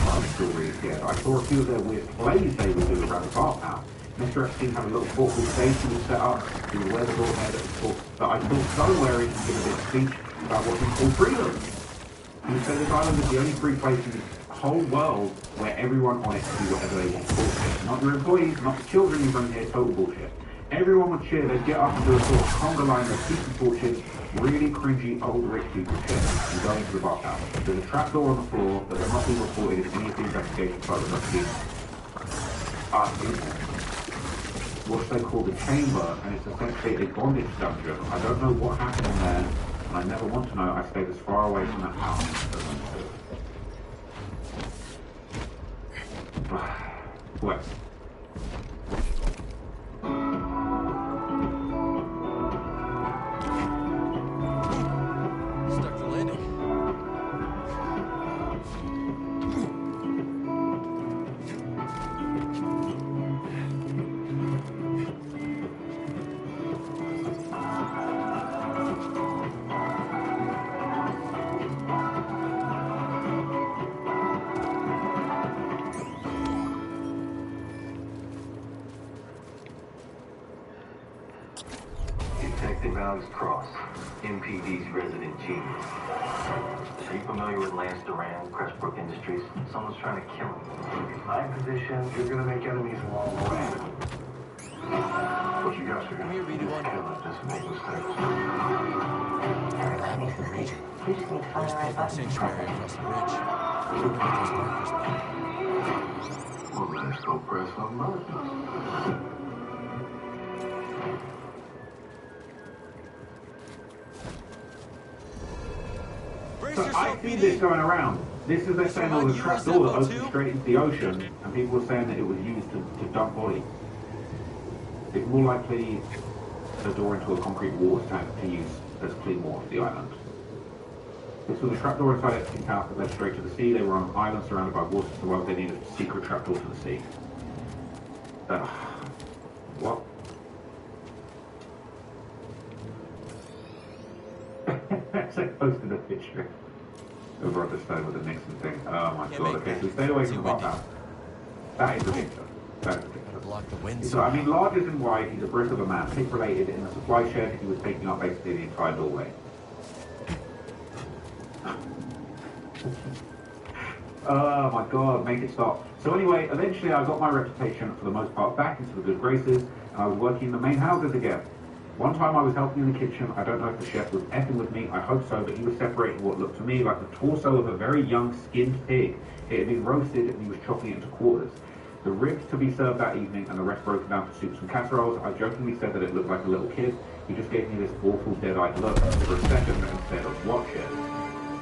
Speaker 18: But I'm still really scared. I saw a few of their weird plays they would do around the bathhouse. Mr. Epstein had a little thoughtful stage he would set up. He would wear the bald head that I thought so wary and give a big speech about what he called freedom. He said this island is the only free place in the whole world where everyone on it can do whatever they want. Bullshit. Not your employees, not the children you bring here, total bullshit. Everyone would cheer, they'd get up and do a sort of conga line of teaching torches, really cringy old rich people shit, and go into the bathhouse. There's a trapdoor on the floor that has not been reported in any of the investigations by the Russians. What they call the chamber, and it's essentially a bondage dungeon. I don't know what happened in there, and I never want to know. I stayed as far away from that house as I could. What?
Speaker 16: Stuck the landing.
Speaker 20: Detective Alex Cross, MPD's resident genius. Are you familiar with Lance Duran, Crestbrook Industries? Someone's trying to kill him. My position, you're gonna make enemies along the way. What you guys are gonna do is kill it, just make mistakes.
Speaker 16: Map of the region.
Speaker 11: We just need to find the right button.
Speaker 16: Sanctuary across the bridge. Look at those markers, man.
Speaker 20: Well, let's go press some buttons.
Speaker 18: So I see this going around. This is, they're saying there was a trapdoor that opened straight into the ocean, and people were saying that it was used to dump bodies. It's more likely a door into a concrete water tank to use as clean water for the island. This was a trapdoor inside Epstein's house that led straight to the sea. They were on an island surrounded by water, so why would they need a secret trapdoor to the sea? What? So I posted a picture over at the stone with the Nixon thing. Oh my god, okay, so we stayed away from the bathhouse. That is ridiculous. That is ridiculous.
Speaker 16: Block the wind.
Speaker 18: So, I mean, large as in wide, he's a brick of a man. Pig related in the supply shed, he was taking up basically the entire doorway. Oh my god, make it stop. So anyway, eventually I got my reputation for the most part back into the good graces, and I was working in the main houses again. One time I was helping in the kitchen. I don't know if the chef was effing with me, I hope so, but he was separating what looked to me like the torso of a very young skinned pig. It had been roasted and he was chopping it into quarters. The ribs to be served that evening and the rest broken down to soups and casseroles. I jokingly said that it looked like a little kid. He just gave me this awful dead-eyed look for a second and said, watch it.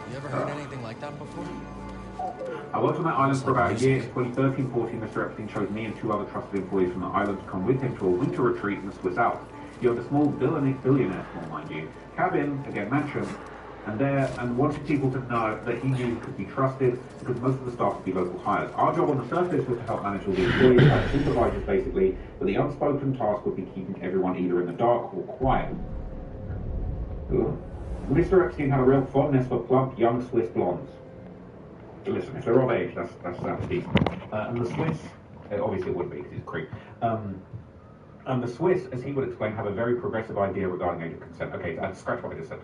Speaker 16: You ever heard anything like that before?
Speaker 18: I worked on that island for about a year. In 2013-14, Mr. Epstein chose me and 2 other trusted employees from the island to come with him to a winter retreat in the Swiss Alps. He owned a small billionaire, small mind you, cabin, again mansion, and wanted people to know that he knew could be trusted because most of the staff would be local hires. Our job on the surface was to help manage all the employees, like supervisors basically, but the unspoken task would be keeping everyone either in the dark or quiet. Ugh. Mr. Epstein had a real fondness for plump, young Swiss blondes. Listen, if they're of age, that's decent. And the Swiss, obviously it wouldn't be because he's a creep. And the Swiss, as he would explain, have a very progressive idea regarding age of consent. Okay, I'd scratch what I just said.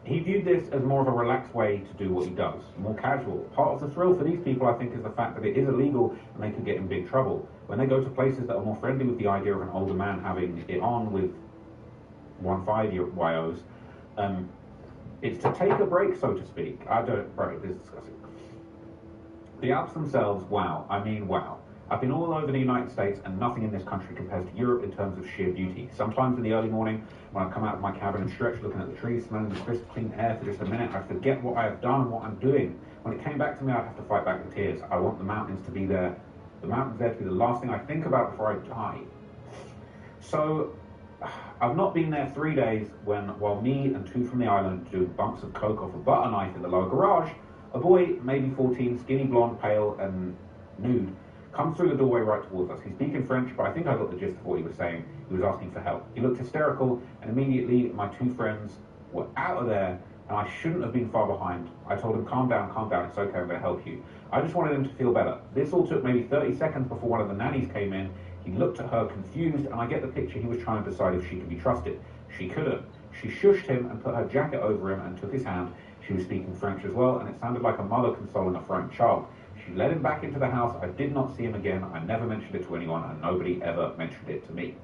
Speaker 18: He viewed this as more of a relaxed way to do what he does, more casual. Part of the thrill for these people, I think, is the fact that it is illegal and they could get in big trouble. When they go to places that are more friendly with the idea of an older man having it on with 1 5-year-olds, it's to take a break, so to speak. Right, this is disgusting. The Alps themselves, wow. I mean, wow. I've been all over the United States, and nothing in this country compares to Europe in terms of sheer beauty. Sometimes in the early morning, when I come out of my cabin and stretch looking at the trees, smelling the crisp, clean air for just a minute, I forget what I have done and what I'm doing. When it came back to me, I'd have to fight back the tears. I want the mountains to be there. The mountains there to be the last thing I think about before I die. So, I've not been there 3 days when, while me and two from the island doing bumps of coke off a butter knife in the lower garage, a boy, maybe 14, skinny, blonde, pale, and nude, comes through the doorway right towards us. He's speaking French, but I think I got the gist of what he was saying. He was asking for help. He looked hysterical, and immediately my two friends were out of there, and I shouldn't have been far behind. I told him, calm down, it's okay, I'm going to help you. I just wanted him to feel better. This all took maybe 30 seconds before one of the nannies came in. He looked at her confused, and I get the picture. He was trying to decide if she could be trusted. She couldn't. She shushed him and put her jacket over him and took his hand. She was speaking French as well, and it sounded like a mother consoling a frightened child. She led him back into the house. I did not see him again. I never mentioned it to anyone, and nobody ever mentioned it to me.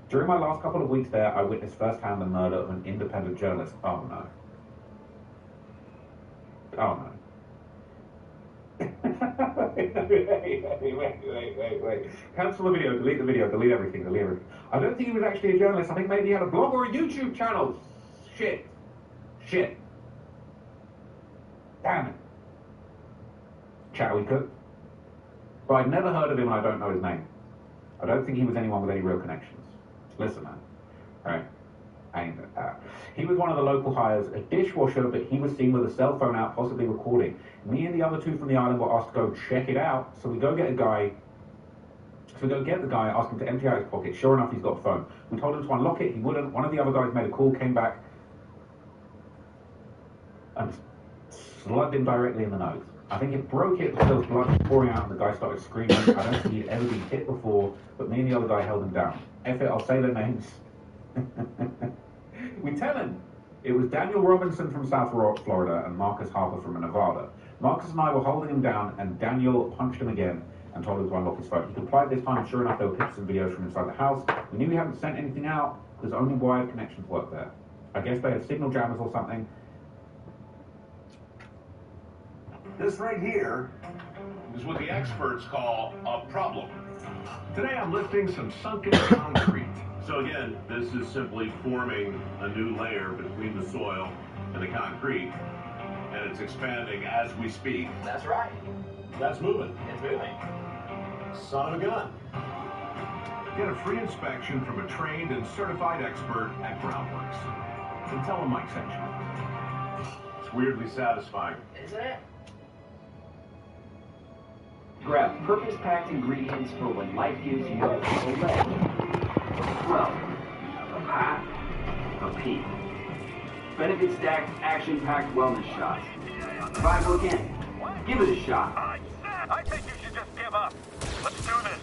Speaker 18: During my last couple of weeks there, I witnessed firsthand the murder of an independent journalist. Oh no. Oh no. wait. Cancel the video, delete the video, delete everything. I don't think he was actually a journalist. I think maybe he had a blog or a YouTube channel. Shit. Damn it. Chowie Cook. But I'd never heard of him and I don't know his name. I don't think he was anyone with any real connections. Listen, man. Right? He was one of the local hires, a dishwasher, but he was seen with a cell phone out, possibly recording. Me and the other two from the island were asked to go check it out, so we go get the guy, ask him to empty out his pocket. Sure enough, he's got a phone. We told him to unlock it, he wouldn't. One of the other guys made a call, came back, and slugged him directly in the nose. I think it broke it because there was blood pouring out and the guy started screaming. I don't think he'd ever been hit before, but me and the other guy held him down. F it, I'll say their names. We tell him. It was Daniel Robinson from South Florida and Marcus Harper from Nevada. Marcus and I were holding him down, and Daniel punched him again and told him to unlock his phone. He complied this time, and sure enough, there were pictures and videos from inside the house. We knew we hadn't sent anything out because only wired connections worked there. I guess they had signal jammers or something.
Speaker 14: This right here is what the experts call a problem. Today I'm lifting some sunken concrete. So again, this is simply forming a new layer between the soil and the concrete, and it's expanding as we speak.
Speaker 20: That's right.
Speaker 14: That's moving.
Speaker 20: It's moving.
Speaker 14: Son of a gun. Get a free inspection from a trained and certified expert at Groundworks. And tell them Mike sent you. It's weirdly satisfying.
Speaker 20: Isn't it?
Speaker 21: Grab purpose-packed ingredients for when life gives you a leg. Well, a pat, a pee. Benefit-stacked, action-packed wellness shots. 5 look in. Give it a shot.
Speaker 8: I think you should just give up. Let's do this.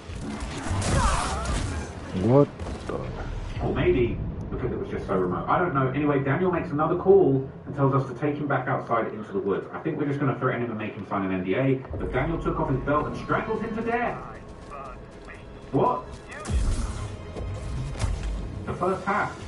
Speaker 4: What the?
Speaker 18: Or maybe because it was just so remote. I don't know. Anyway, Daniel makes another call and tells us to take him back outside into the woods. I think we're just going to threaten him and make him sign an NDA, but Daniel took off his belt and strangles him to death. What? The first half.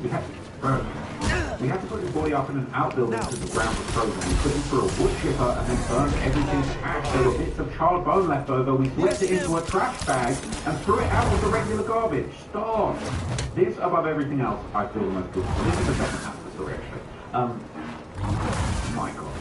Speaker 18: We had to put his body up in an outbuilding because the ground was frozen. We put him through a wood chipper and then burned everything to ash. There were bits of charred bone left over. We swept it into a trash bag and threw it out with the regular garbage. Stop! This, above everything else, I feel the most good. This is the second half of the story, actually. My God.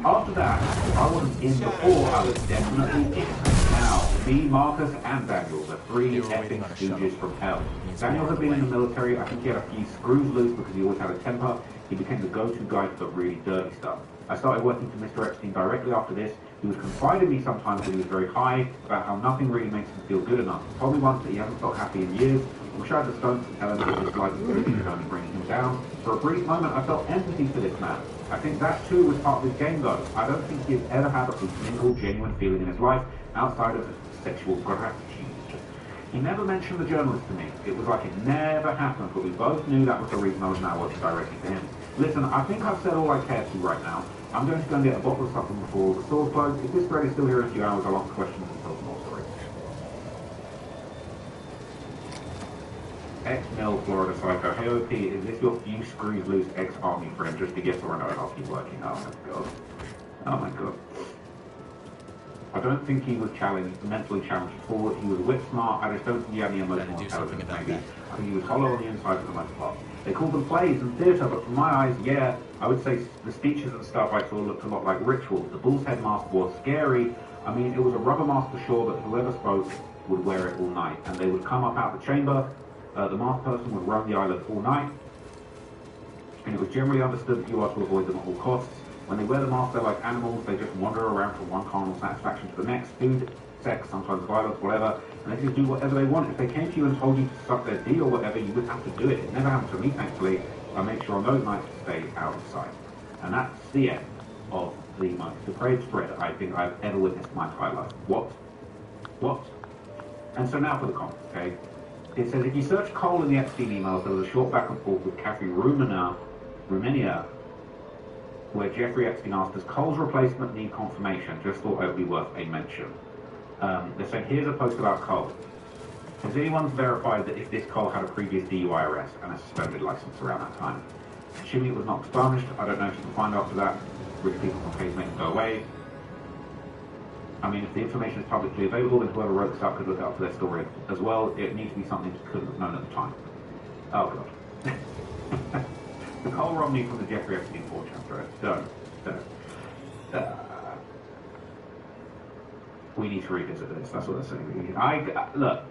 Speaker 18: After that, if I wasn't in before, I was definitely in now. Me, Marcus, and Daniel, the three effing stooges from hell. Daniel had been in the military. I think he had a few screws loose because he always had a temper. He became the go-to guy for the really dirty stuff. I started working for Mr. Epstein directly after this. He would confide in me sometimes when he was very high about how nothing really makes him feel good enough. He told me once that he hasn't felt happy in years. I wish I had the stones to tell him that his life was only bringing him down. For a brief moment, I felt empathy for this man. I think that too was part of his game though. I don't think he has ever had a single genuine feeling in his life outside of sexual gratitude. He never mentioned the journalist to me. It was like it never happened, but we both knew that was the reason I was now working directly for him. Listen, I think I've said all I care to right now. I'm going to go and get a bottle of something before the store's closed. If this thread is still here in a few hours, I'll answer questions and tell some more stories. Ex-Mill, Florida Psycho. Hey OP, is this your few screws loose ex-army friend? Just a yes or a no and I'll keep working. Oh my God. Oh my God. I don't think he was mentally challenged at all. He was whip smart. I just don't think he had any emotional intelligence, maybe. I think he was hollow on the inside for the most part. They called them plays and theatre, but from my eyes, yeah, I would say the speeches and stuff I saw looked a lot like rituals. The bull's head mask was scary. I mean, it was a rubber mask for sure, but whoever spoke would wear it all night. And they would come up out the chamber. The masked person would roam the island all night. And it was generally understood that you are to avoid them at all costs. When they wear the mask, they're like animals. They just wander around from one carnal satisfaction to the next. Food, sex, sometimes violence, whatever. And they just do whatever they want. If they came to you and told you to suck their D or whatever, you would have to do it. It never happened to me, thankfully. I make sure on those nights to stay out of sight. And that's the end of the most depraved thread I think I've ever witnessed in my entire life. What? And so now for the comments, okay? It says, if you search Cole in the Epstein emails, there was a short back and forth with Kathy Rumenia, where Jeffrey Epstein asked, does Cole's replacement need confirmation? Just thought it would be worth a mention. They said, here's a post about Cole. Has anyone verified that if this Cole had a previous DUI arrest and a suspended license around that time? Assuming it was not expunged, I don't know if you can find after that which people from case make it go away. I mean, if the information is publicly available, then whoever wrote this up could look up for their story as well. It needs to be something he couldn't have known at the time. Oh, God. The Cole Romney from the Jeffrey Epstein fortune thread. Don't. We need to revisit this. That's what they're saying. Look,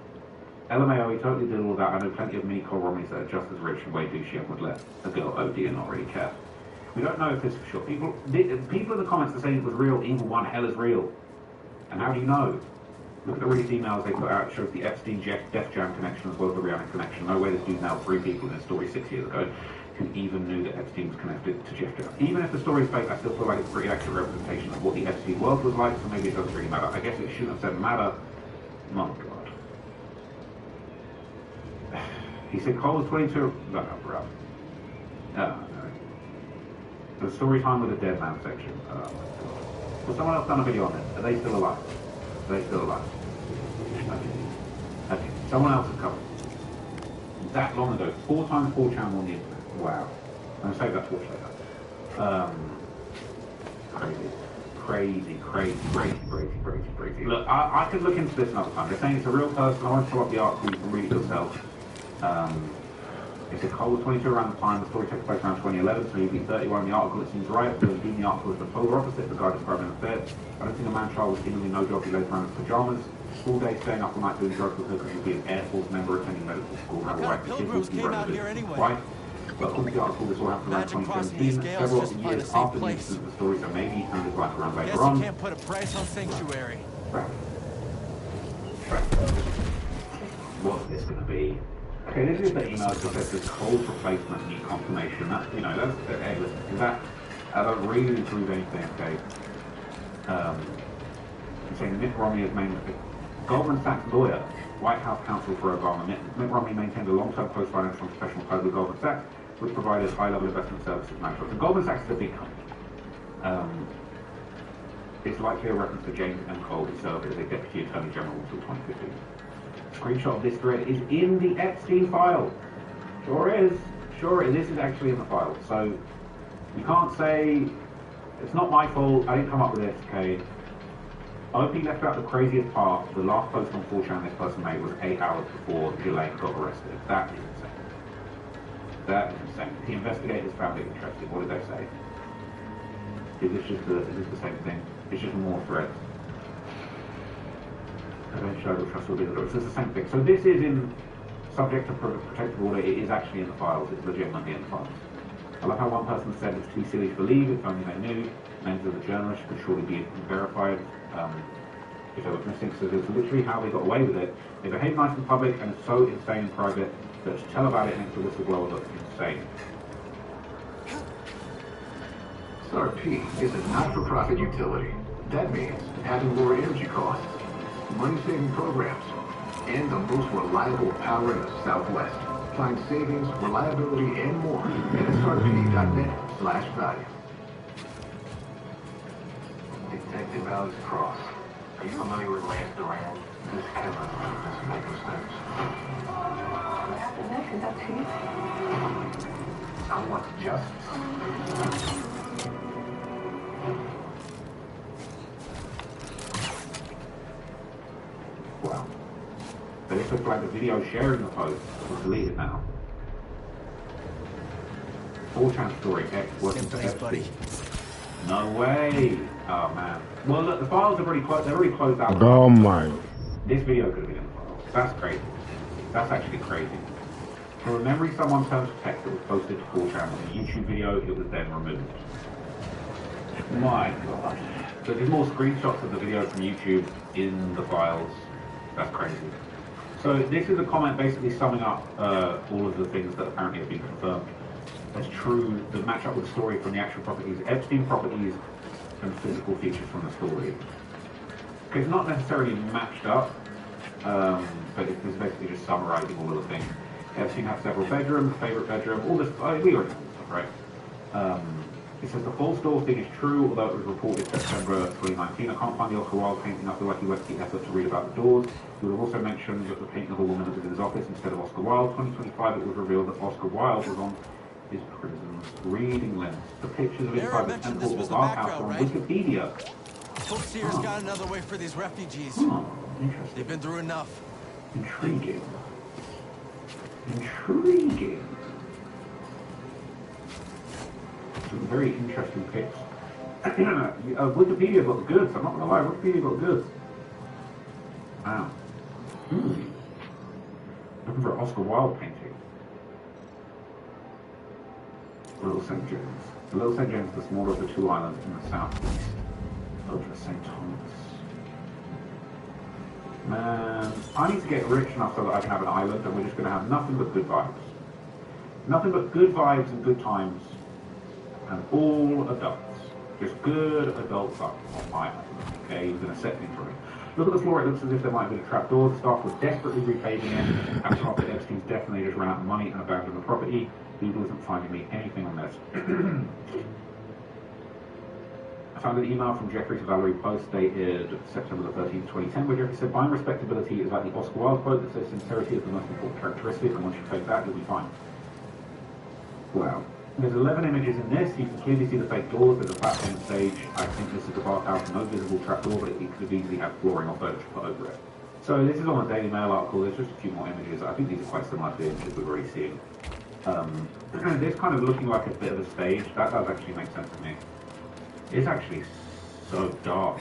Speaker 18: LMAO, he totally did all of that. I know plenty of mini Cole Romneys that are just as rich and way douchey and would let a girl OD and not really care. We don't know if this is for sure. People in the comments are saying it was real. Evil One, hell is real. And how do you know? Look at the recent emails they put out. It shows the Epstein Def Jam connection as well as the Rihanna connection. No way this dude nailed 3 people in a story 6 years ago who even knew that Epstein was connected to Jeff Jam. Even if the story is fake, I still feel like it's a pretty accurate representation of what the Epstein world was like, so maybe it doesn't really matter. I guess it shouldn't have said matter. My God. He said Cole was 22. No, bro. No. The story time with the dead man section. Oh my God. Well, someone else done a video on this. Are they still alive? Are they still alive? Okay. Someone else has covered. That long ago, 4 times 4 channel on the internet. Wow. I'm gonna save that to watch later. Crazy. Look, I could look into this another time. They're saying it's a real person. I want to pull up the article. You can read it yourself. It said Cole was 22 around the time. The story takes place around 2011, so he'd be 31 in the article. It seems right. But in the article is the polar opposite. The guy described in the bed. I don't think a man-child was seemingly no job. He lays around in pajamas. All day staying up all night doing drugs with her because he'd be an Air Force member attending medical school. What kind of pilgrims came out here anyway? Right? But according to the article, this all happened around 2017. Several of the years after the incident of the story, so maybe he turned his life around later on.
Speaker 16: You can't put a price on sanctuary.
Speaker 18: Right. What's this going to be? Okay, this is the email that says this Cole's replacement need confirmation. That's, you know, that's, hey, listen, because that don't really prove anything, okay? I'm saying Mitt Romney is Goldman Sachs lawyer, White House counsel for Obama. Mitt Romney maintained a long-term close financial and professional ties with Goldman Sachs, which provided high-level investment services management. So Goldman Sachs is a big company. It's likely a reference to James M. Cole, who served as a deputy attorney general until 2015. Screenshot of this thread is in the Epstein file. Sure is. This is actually in the file. So you can't say it's not my fault. I didn't come up with this. Okay. OP left out the craziest part. The last post on 4chan this person made was 8 hours before Ghislaine got arrested. That is insane. The investigators found it interesting. What did they say? Is this the same thing? It's just more threats. It's the same thing. So this is in subject to protective order. It is actually in the files. It's legitimately in the files. I love how one person said it's too silly to believe. If only they knew. Names of the journalists could surely be verified. If they were missing, so it's literally how they got away with it. They behave nice in public and it's so insane in private that to tell about it makes the whistleblower look insane.
Speaker 15: SRP is a not-for-profit utility. That means having lower energy costs, money-saving programs, and the most reliable power in the Southwest. Find savings, reliability, and more at srp.net/value.
Speaker 20: Detective Alex Cross. Are you familiar with Lance Duran? This killer doesn't make mistakes.
Speaker 15: Someone's justice.
Speaker 18: But it looks like the video sharing the post was deleted now. 4chan story, X working for Epstein. No way! Oh man. Well look, the files have already closed, they've already closed out.
Speaker 4: Oh my.
Speaker 18: This video could have been in the files. That's crazy. That's actually crazy. For remembering someone's terms of text that was posted to 4chan on a YouTube video, it was then removed. My god. So there's more screenshots of the video from YouTube in the files. That's crazy. So this is a comment basically summing up all of the things that apparently have been confirmed as true, that match up with the story from the actual properties, Epstein properties, and physical features from the story. It's not necessarily matched up, but it's basically just summarizing all of the things. Epstein had several bedrooms, favorite bedroom, all this, we already know stuff, right? It says the full story thing is true, although it was reported September 2019. I can't find the Oscar Wilde painting. I feel like he went to the effort to read about the doors. He would have also mentioned that the painting of a woman that was in his office instead of Oscar Wilde. 2025, it was revealed that Oscar Wilde was on his prison's reading list. The pictures of inside the temple of our house on Wikipedia.
Speaker 16: Folks here's got another way for these refugees.
Speaker 18: Interesting.
Speaker 16: They've been through enough.
Speaker 18: Intriguing. Intriguing. Some very interesting pics. Wikipedia got the goods. I'm not gonna lie, Wikipedia got the goods. Wow. Looking for an Oscar Wilde painting. Little St. James. The Little St. James is the smaller of the two islands in the southeast over St. Thomas. Man, I need to get rich enough so that I can have an island and we're just going to have nothing but good vibes. Nothing but good vibes and good times. And all adults. Just good adult fun on my island. Okay, you're going to set me through. Look at the floor, it looks as if there might have been a trapdoor. The staff was desperately repaving it. After Epstein's definitely just ran out of money and abandoned the property. Google isn't finding me anything on this. I found an email from Jeffrey to Valerie Post dated September the 13th, 2010, where Jeffrey said, buying respectability is like the Oscar Wilde quote that says sincerity is the most important characteristic, and once you fake that, you'll be fine. Wow. There's 11 images in this. You can clearly see the fake doors. There's a platform stage. I think this is the bathhouse, no visible trapdoor, but it could have easily had flooring or furniture put over it. So this is on a Daily Mail article. There's just a few more images. I think these are quite similar to the images we've already seen. This kind of looking like a bit of a stage. That does actually make sense to me. It's actually so dark.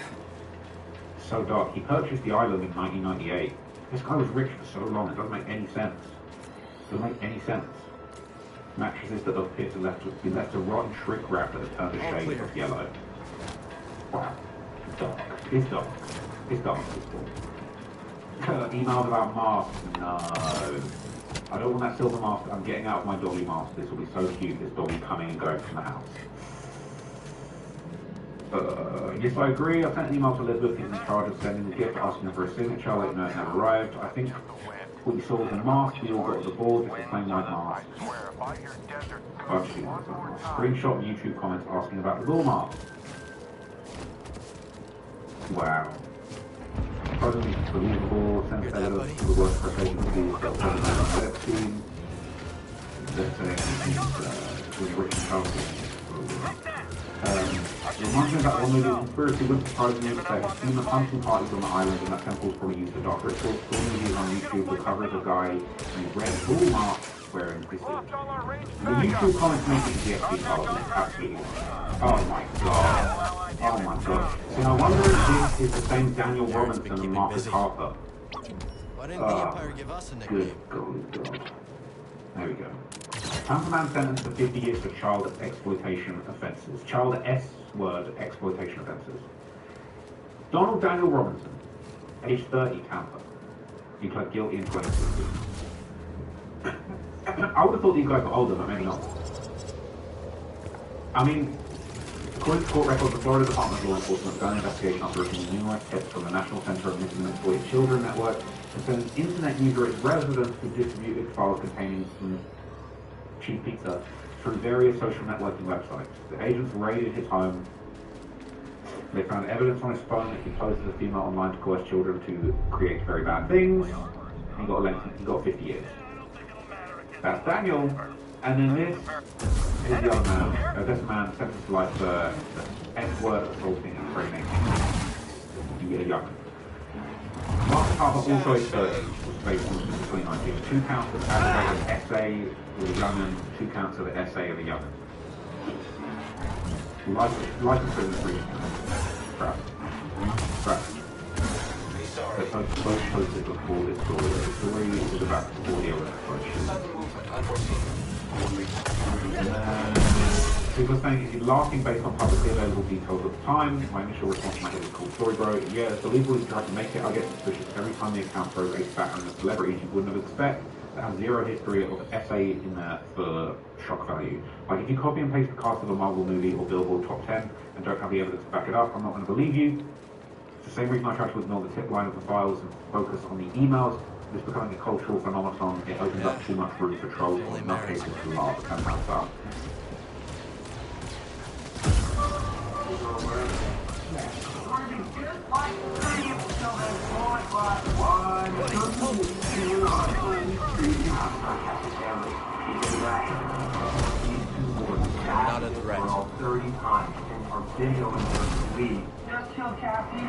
Speaker 18: So dark. He purchased the island in 1998. This guy was rich for so long. It doesn't make any sense. It doesn't make any sense. Mattresses that appear to be left to rot and shrink wrap that have turned a shade of yellow. Wow. It's dark. It's dark. It's dark. It's dark. Emails about masks. No. I don't want that silver mask. I'm getting out of my dolly mask. This will be so cute. This dolly coming and going from the house. Yes, I agree. I sent an email to Elizabeth in charge of sending the gift, asking her for a signature. I'll let you know it never arrived. I think what we saw was a mask. We all got the board. It's the plain white mask. Screenshot and YouTube comments asking about the door mask. Wow. Totally believable. Sends evidence to the worst frustration of these that was Epstein. That's really rich and powerful. Reminds me of that one movie, Conspiracy, wouldn't surprise me if they've seen the hunting parties on the island and that temple's probably used the dark rituals. Full movies on YouTube, the cover is a guy in a red bull mark wearing this suit. The YouTube comments make it the XP party, absolutely. Oh my god. Oh my god. So I wonder if this is the same Daniel Robinson and Marcus Harper.
Speaker 16: Why didn't the Empire give us a nickname?
Speaker 18: Good god. There we go. Tampa man sentenced to 50 years for child exploitation offences. Child S-word exploitation offences. Donald Daniel Robinson, age 30, Tampa. He pled guilty in 2016. I would have thought these guys were older, but maybe not. I mean, according to court records, the Florida Department of Law Enforcement began an investigation after receiving numerous tips from the National Center of Missing and Exploited Children Network concerning internet user residents who distributed files containing some cheap pizza through various social networking websites. The agents raided his home. They found evidence on his phone that he posed as a female online to coerce children to create very bad things. He got 50 years. That's Daniel. And then this is the other man. This man sentenced to life for S-word assaulting and training. You get a young. Marcus Harper, also age 30, was based on the 2019. 2 counts of aggravated SA with a young'un, 2 counts of the SA of a young'un. Life in prison, 3 counts. Crap. They both posted before this story. The story is about 4 years people are saying, is he laughing based on publicly available details at the time? My initial response to my head is called Story Bro. Yeah, it's believable he's tried to make it. I get suspicious every time the account throws a spat on a celebrity you wouldn't have expected. That has zero history of SA in there for shock value. Like, if you copy and paste the cast of a Marvel movie or Billboard Top 10 and don't have the evidence to back it up, I'm not going to believe you. It's the same reason I try to ignore the tip line of the files and focus on the emails. This becoming a cultural phenomenon. It opens up too much room for trolls or in not cases to laugh and that's up.
Speaker 16: Not a threat.
Speaker 20: 30 times in our video lead.
Speaker 19: Just chill, Cassie. You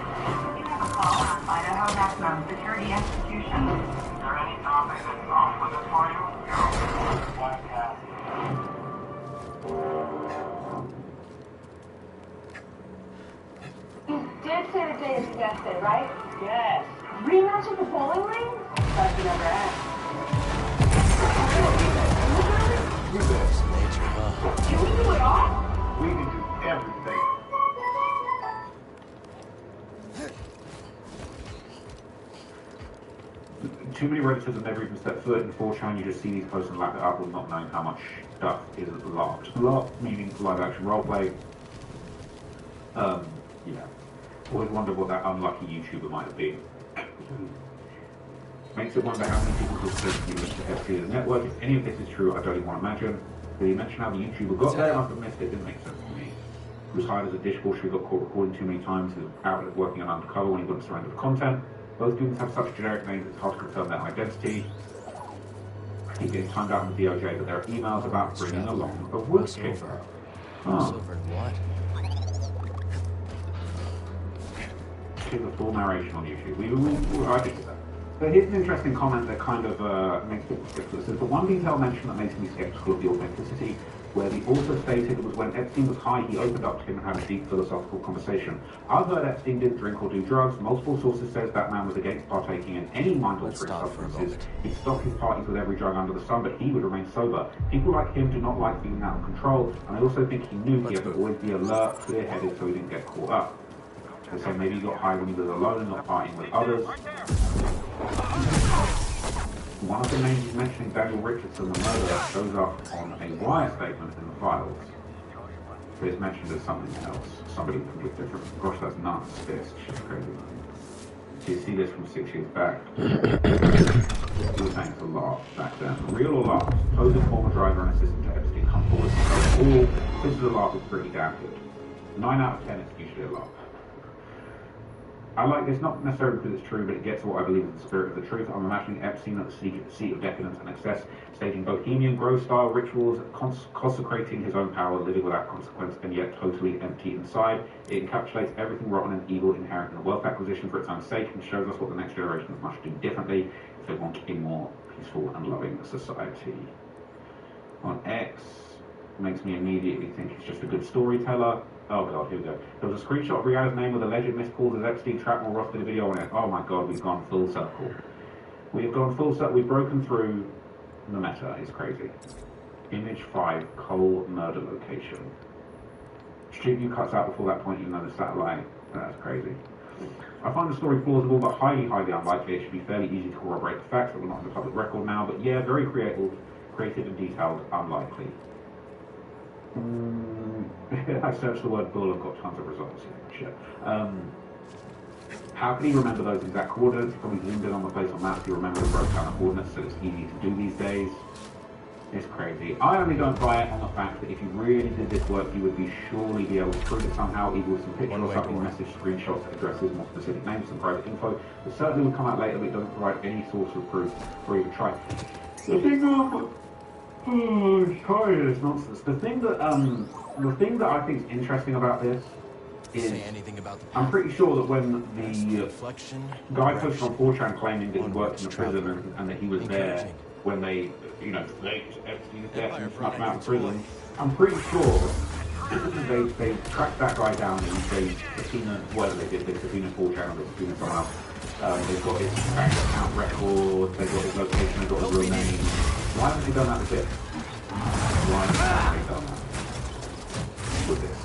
Speaker 19: have a call on Idaho Maximum Security Institution.
Speaker 8: Is there any topic that's off limits for you? Go. Black Cassie.
Speaker 11: You did say the day is suggested, right?
Speaker 19: Yes.
Speaker 11: Rematch at the bowling ring?
Speaker 19: Thought you never asked.
Speaker 16: It's nature, huh?
Speaker 11: Can we do it all?
Speaker 14: We can do everything.
Speaker 18: Too many Redditors have never even stepped foot in 4chan. You just see these posts and lap it up with not knowing how much stuff is locked. Locked meaning live action roleplay. Yeah. Always wonder what that unlucky YouTuber might have been. Makes it wonder how many people could potentially link to FC as a network. If any of this is true, I don't even want to imagine. Did he mention how the YouTuber got there? I must have missed it. It didn't make sense to me. He was hired as a dishwasher. He got caught recording too many times. He was out working on undercover when he wouldn't surrender the content. Both students have such generic names, it's hard to confirm their identity. He's getting timed out in the DOJ, but there are emails about bringing along a woodchipper.
Speaker 16: Crossover what?
Speaker 18: Here's the full narration on YouTube. I did that. So here's an interesting comment that kind of makes it ridiculous. There's the one detail mentioned that makes me skeptical of the authenticity, where the author stated it was when Epstein was high, he opened up to him and had a deep philosophical conversation. I've heard Epstein didn't drink or do drugs. Multiple sources says that man was against partaking in any mind-altering substances. He'd stop his parties with every drug under the sun, but he would remain sober. People like him do not like being out of control, and I also think he knew he had to always be alert, clear-headed, so he didn't get caught up. They say maybe he got high when he was alone and not partying with others. One of the names he's mentioning, Daniel Richardson, the murderer, shows up on a wire statement in the files. But it's mentioned as something else. Somebody completely different. Gosh, that's nuts. It's just crazy. So you see this from 6 years back. He was saying it's a laugh back then. Real or laugh? Supposed former driver and assistant to Epstein come forward and say, all this is a laugh is pretty damn good. 9 out of 10 is usually a laugh. I like this, not necessarily because it's true, but it gets to what I believe is the spirit of the truth. I'm imagining Epstein at the seat of decadence and excess, staging bohemian grove-style rituals, consecrating his own power, living without consequence, and yet totally empty inside. It encapsulates everything rotten and evil inherent in the wealth acquisition for its own sake, and shows us what the next generation must do differently if they want a more peaceful and loving society. On X, makes me immediately think it's just a good storyteller. Oh god, here we go. There was a screenshot of Rihanna's name with alleged missed calls as Epstein tracked more did a video on it. Oh my god, we've gone full circle. We've gone full circle. We've broken through the meta. It's crazy. Image 5, Cole murder location. Street view cuts out before that point, even though the satellite. That's crazy. I find the story plausible, but highly, highly unlikely. It should be fairly easy to corroborate the facts that we're not in the public record now. But yeah, very creative and detailed. Unlikely. I searched the word bull and got tons of results. Shit. How can he remember those exact coordinates? He probably zoomed in on the place on maps. He remembered and broke down the coordinates, so it's easy to do these days. It's crazy. I only don't buy it on the fact that if you really did this work, you would surely be able to prove it somehow, either with some pictures or something, message, screenshots, addresses, more specific names, some private info. It certainly would come out later, but it doesn't provide any source of proof or even try. The thing I'm tired of this nonsense. The thing that I think is interesting about this is
Speaker 16: say anything about the
Speaker 18: I'm pretty sure that when the
Speaker 16: reflection,
Speaker 18: guy posted on 4chan claiming that he worked in the prison and that he was there when they, you know, faked Epstein's death and snuck him out of prison, I'm pretty sure they tracked that guy down and they subpoenaed, whether they did, they subpoenaed 4chan or they subpoenaed someone else. They've got his bank account records, they've got his location, they've got his real name. Why haven't they done that with this? Why haven't they done that with this?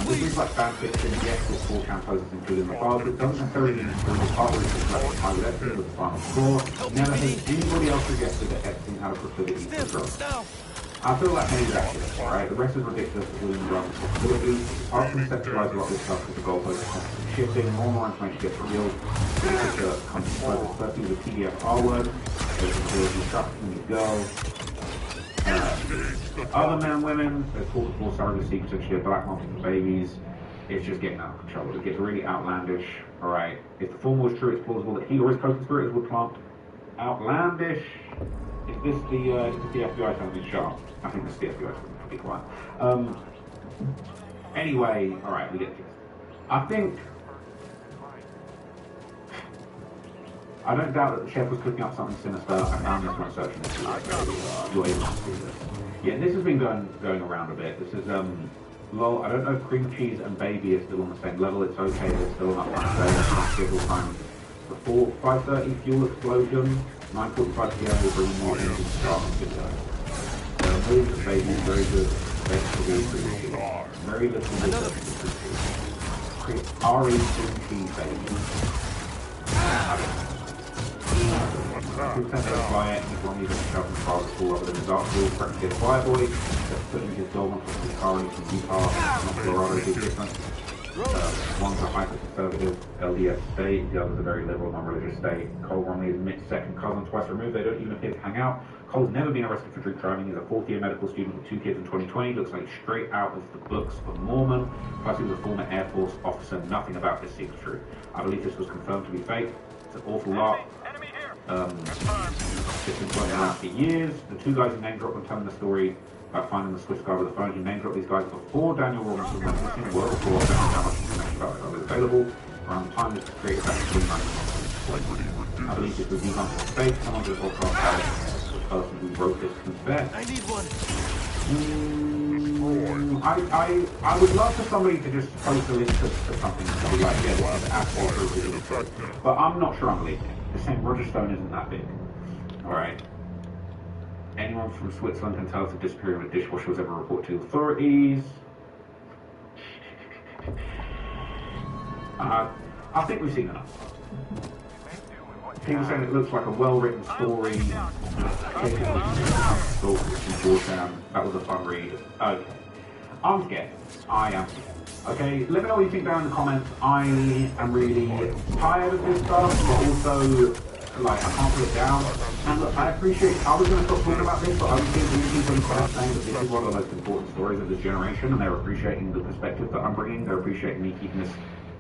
Speaker 18: This is like fan fiction, yes, with 4chan posters included in the files, but it doesn't necessarily mean it's the part where it's like I would Epstein with the final score. Never has anybody else suggested that Epstein had a proclivity for drugs. I feel like maybe that's it, right? The rest is ridiculous with William Grant's possibility. I often conceptualize a lot of this stuff because the goalposts are constantly shifting, more and more information gets revealed. Literature comes to focus, firstly with the PDF R word, there's the ability to trafficking these girls. Other men and women, there's called for surrogacy, potentially a black market for babies. It's just getting out of control. It gets really outlandish, alright? If the former was true, it's plausible that he or his co-conspirators would plant outlandish. Is this the FBI trying to be sharp? I think this is the FBI trying to be quiet. Anyway, alright, we get this. I don't doubt that the chef was cooking up something sinister. I found this when searching this video. You're able to see this. Yeah, this has been going around a bit. This is, lol, I don't know if cream cheese and baby is still on the same level. It's okay, but it's still not much there. Schedule time before 5:30 fuel explosion. 9:45 p.m. will bring more into the start of the video. Millions of babies, very good. Very little cream cheese baby. Who sent us by it, he's one even shoving cars at all other than his article, practically a fireboy, that's putting his dog on top of his car and from Utah, not Colorado, big difference. One's a hyper-conservative LDS state, the other's a very liberal, non-religious state. Cole Romney is Mitt's second cousin, twice removed, they don't even appear to hang out. Cole's never been arrested for drink driving, he's a fourth-year medical student with 2 kids in 2020, looks like straight out of the books of Mormon, plus he was a former Air Force officer, nothing about this seems true. I believe this was confirmed to be fake, it's an awful lot. It's been going around for years. The 2 guys who name dropped when telling the story about finding the Swiss guy with the phone, he name dropped these guys before Daniel Robinson went missing, well before I don't know how much information about it was available. Around the time this was created back in 2019. I believe this was debunked as fake. Someone did a podcast about it. The person who wrote this confessed. I need one. I would love for somebody to just post a link to something and be like, yeah, this is absolutely true. But I'm not sure I'm believing it. The same Roger Stone isn't that big. Alright. Anyone from Switzerland can tell us if disappearing of a dishwasher was ever reported to authorities. I think we've seen enough. People saying it looks like a well-written story. That was a fun read. Okay. I'm scared. I am scared. Okay, let me know what you think down in the comments. I am really tired of this stuff, but also, like, I can't put it down. And look, I appreciate, I was going to stop talking about this, but I was getting really people in the comments saying that this is one of the most important stories of this generation, and they're appreciating the perspective that I'm bringing. They're appreciating me keeping this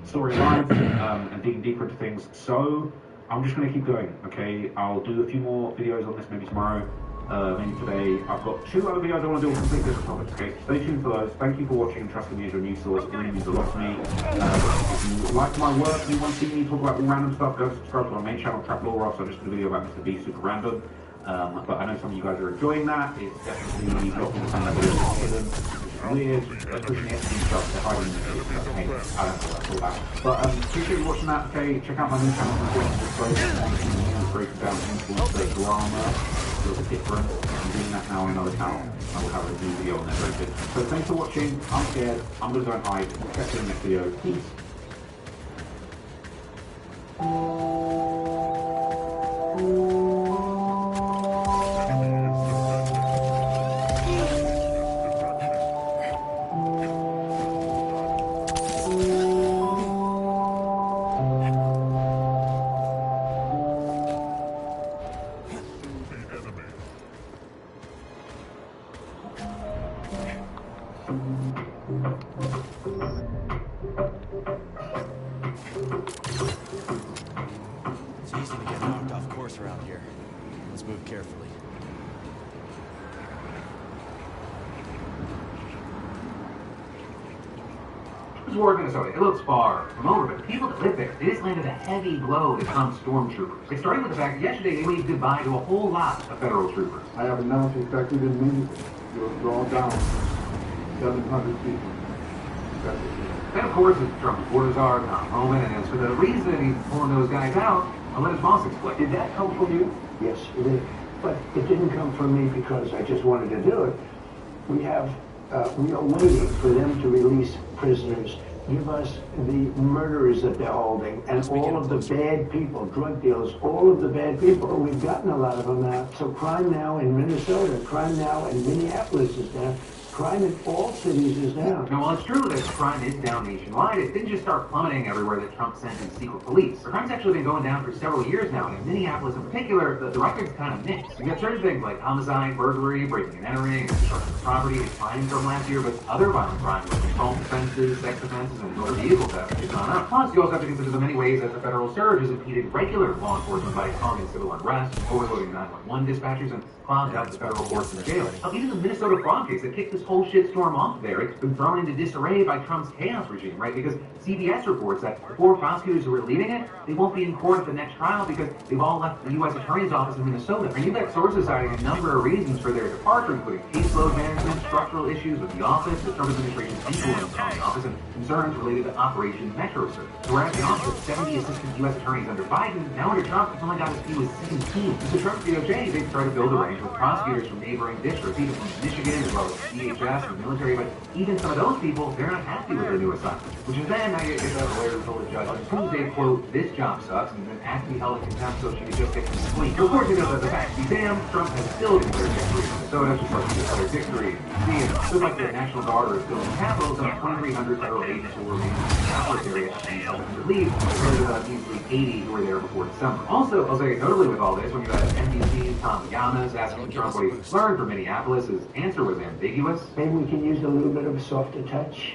Speaker 18: story alive and digging deeper into things. So, I'm just going to keep going, okay? I'll do a few more videos on this maybe tomorrow. Maybe today. I've got 2 other videos I want to do on completely different topics, okay? Stay tuned for those. Thank you for watching and trusting me as your news source. It really means a lot to me. If you like my work and you want to see me talk about all random stuff, go subscribe to my main channel, Trap Law Ross. I just did a video about Mr. B, super random. But I know some of you guys are enjoying that. It's definitely not going to sound like it's hidden. It's weird. They're pushing Epstein stuff. They're hiding it. Okay, I don't know what that's all about. But appreciate you watching that, okay? Check out my new channel. Breaking down influencer drama. A little bit different. I'm doing that now on another channel. I will have a new video on there very soon. So thanks for watching. I'm scared. I'm going to go and hide. Catch you in the next video. Peace.
Speaker 16: It's easy to get knocked off course around here. Let's move carefully.
Speaker 18: war in Minnesota, it looks far from over, but the people that live there, they just landed a heavy blow to Trump's stormtroopers. Like, starting with the fact that yesterday they waved goodbye to a whole lot of federal troopers.
Speaker 5: I have announced effective immediately. You'll draw down 700 people.
Speaker 18: And of course, as Trump's supporters are not Roman, and as for the reason he's pulling those guys out, I'll let his boss explain.
Speaker 22: Did that come from you? Yes, it did. But it didn't come from me because I just wanted to do it. We are waiting for them to release prisoners, give us the murderers that they're holding, and all of the bad people, drug dealers, all of the bad people. We've gotten a lot of them out. So crime now in Minnesota, crime now in Minneapolis is down. Crime in all cities is down.
Speaker 18: Now, while it's true that crime is down nationwide, it didn't just start plummeting everywhere that Trump sent in secret police. The crime's actually been going down for several years now, and in Minneapolis in particular, the record's kind of mixed. You've got certain things like homicide, burglary, breaking and entering, destruction of property, declining from last year, but other violent crimes like assault offenses, sex offenses, and motor vehicle theft have gone up. Plus, you also have to consider the many ways that the federal surge has impeded regular law enforcement by causing civil unrest, overloading 911 dispatchers, and clogged up the federal courts and jails. Even the Minnesota fraud case that kicked this whole shitstorm off there, it's been thrown into disarray by Trump's chaos regime, right? Because CBS reports that the 4 prosecutors who are leading it, they won't be in court at the next trial because they've all left the U.S. Attorney's Office in Minnesota. And you've got sources citing a number of reasons for their departure, including caseload management, structural issues with the office, the Trump administration's influence on the office, and concerns related to Operation Metro Search. So whereas the office of 70 assistant U.S. attorneys under Biden, now under Trump, it's only got as few as 17. So Trump's DOJ, they've tried to build a range with prosecutors from neighboring districts, even from Michigan, as well as DHS and military, but even some of those people, they're not happy with their new assignment. Which is then, now you get that lawyer told the judge, as soon as they quote, this job sucks, and then ask to be held in contempt so she could just get complete. So of course, you know that the facts be damned, Trump has still declared victory. So that's just like declared victory. See, it's just like the National Guard is still in the Capitol, some 2,300 federal agents will remain in the Capitol area and to leave, compared to the measly 80 who were there before December. Also, I'll say notably with all this, when you had NBC's Tom Yamas asking Trump what he learned from Minneapolis, his answer was ambiguous.
Speaker 22: Maybe we can use a little bit of a softer touch,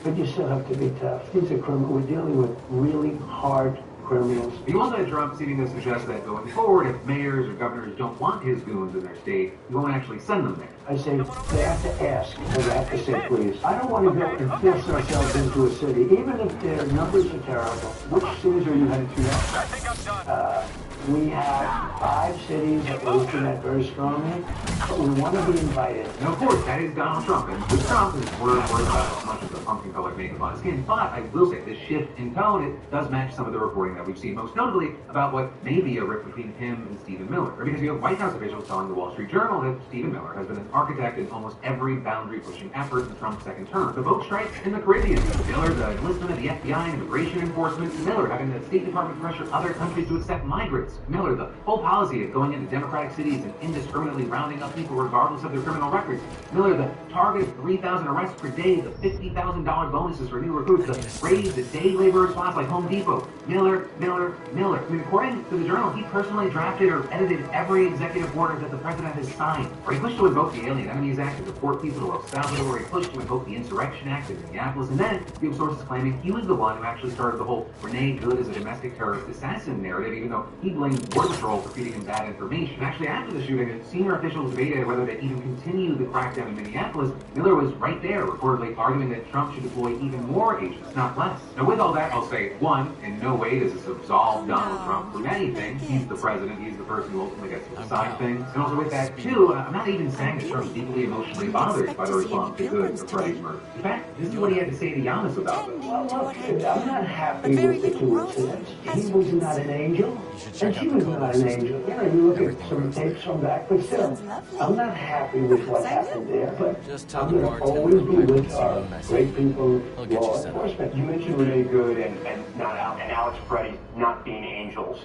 Speaker 22: but you still have to be tough. These are criminals. We're dealing with really hard criminals.
Speaker 18: You also had Trump seeming to suggest that going forward, if mayors or governors don't want his goons in their state, he won't actually send them there.
Speaker 22: I say they have to ask, and they have to say please. I don't want to go and force ourselves into a city, even if their numbers are terrible. Which cities are you headed to now? We have 5 cities that we're looking at very strongly, but we want to be invited.
Speaker 18: And of course, that is Donald Trump, and with Trump, his word about as much as the pumpkin colored makeup on his skin. But I will say, this shift in tone, it does match some of the reporting that we've seen, most notably about what may be a rift between him and Stephen Miller. Or because you have White House officials telling the Wall Street Journal that Stephen Miller has been an architect in almost every boundary-pushing effort in Trump's second term. The boat strikes in the Caribbean, Miller, the enlistment of the FBI and immigration enforcement, Miller having the State Department pressure other countries to accept migrants, Miller, the whole policy of going into Democratic cities and indiscriminately rounding up people regardless of their criminal records, Miller, the target of 3,000 arrests per day, the $50,000 bonuses for new recruits, the raise the day labor spots like Home Depot, Miller. I mean, according to the Journal, he personally drafted or edited every executive order that the president has signed. Or he pushed to invoke the Alien Enemies Act to deport people to El Salvador, he pushed to invoke the Insurrection Act in Minneapolis, and then you have sources claiming he was the one who actually started the whole Renee Good as a domestic terrorist assassin narrative, even though he blamed Border Patrol for feeding him bad information. Actually, after the shooting, senior officials debated whether to even continue the crackdown in Minneapolis. Miller was right there, reportedly arguing that Trump should deploy even more agents, not less. Now, with all that, I'll say, one, in no way does this absolve Donald Trump from anything. He's the president. He's the person who ultimately gets to decide things. And also with that, two, I'm not even saying that Trump's deeply emotionally bothered by the response to Good or Freddie's murder. In fact, this is what he had to say to Yamas about it.
Speaker 22: Well, look, I'm not happy with the 2 incidents. He was not an angel, and she was not an angel. You know, you look at some tapes from back, but still, I'm not happy with what happened there, but I'm going to always be with our great people, law enforcement.
Speaker 23: You mentioned Renee Good and Alex Freddie not being angels.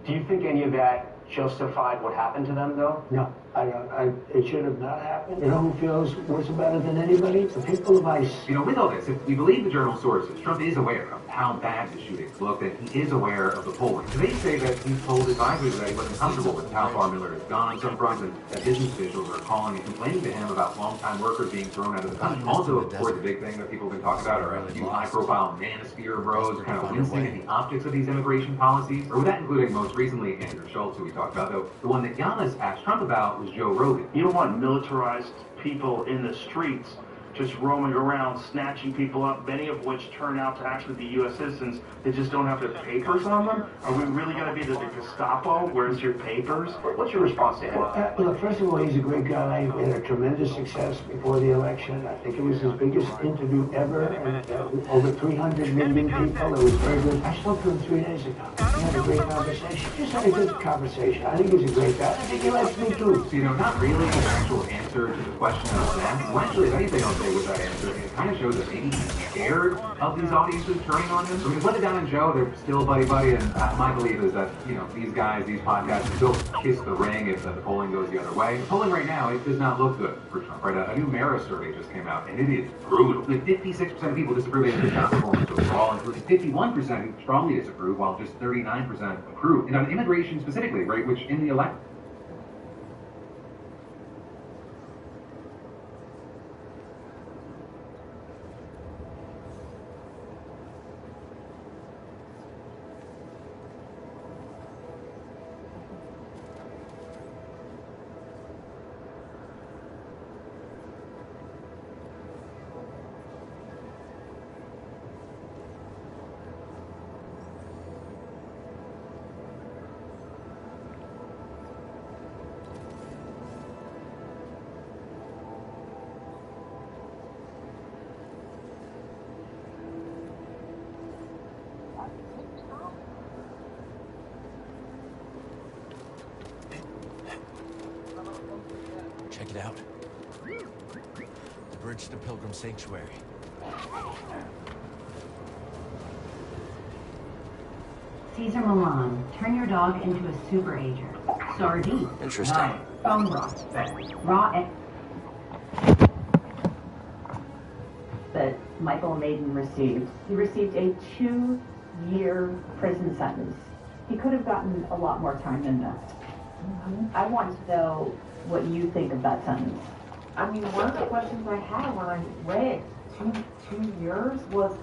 Speaker 23: Do you think any of that justified what happened to them, though?
Speaker 22: No, I don't. It should have not happened. You know who feels worse about it than anybody? The people of ICE.
Speaker 18: You know, with all this, if we believe the Journal sources, Trump is aware of how bad the shootings looked, and he is aware of the polling. So they say that he's told advisors that he wasn't comfortable with how far Miller has gone on some fronts, and that business officials are calling and complaining to him about longtime workers being thrown out of the country. Also, of course, the big thing that people have been talking about are a few high-profile manosphere bros kind of wincing at the optics of these immigration policies, or with that including most recently Andrew Schultz, who we talked about, though the one that Yamas asked Trump about was Joe Rogan.
Speaker 23: You don't want militarized people in the streets
Speaker 8: just roaming around, snatching people up, many of which turn out to actually be U.S. citizens. They just don't have their papers on them? Are we really going to be the Gestapo? Where's your papers? What's your response to him?
Speaker 22: Look, first of all, he's a great guy. He had a tremendous success before the election. I think it was his biggest interview ever, and over 300 million people. It was very good. I spoke to him 3 days ago. We had a great conversation. Just had a good conversation. I think he's a great guy. I think he likes me too.
Speaker 18: So, not really an actual answer to the question of them. Well, actually, if anything I'll say with that answer, it kind of shows that maybe he's scared of these audiences turning on him. So we put it down and Joe, they're still buddy-buddy, and my belief is that, these guys, these podcasts, still kiss the ring if the polling goes the other way. The polling right now, it does not look good for Trump, right? A new Marist survey just came out, and it is brutal. Like 56% of people disapproving of his performance overall, including 51% who strongly disapprove, while just 39% approve. And on immigration specifically, right, which in the election,
Speaker 16: Check it out. The bridge to Pilgrim Sanctuary.
Speaker 3: Caesar Milan, turn your dog into a super ager. Sardine.
Speaker 16: Interesting.
Speaker 3: Right. Bone broth. Raw egg.
Speaker 12: That Michael Maiden received. He received a 2-year prison sentence. He could have gotten a lot more time than that. I want to know what you think of that sentence.
Speaker 13: I mean, one of the questions I had when I read 2 years was,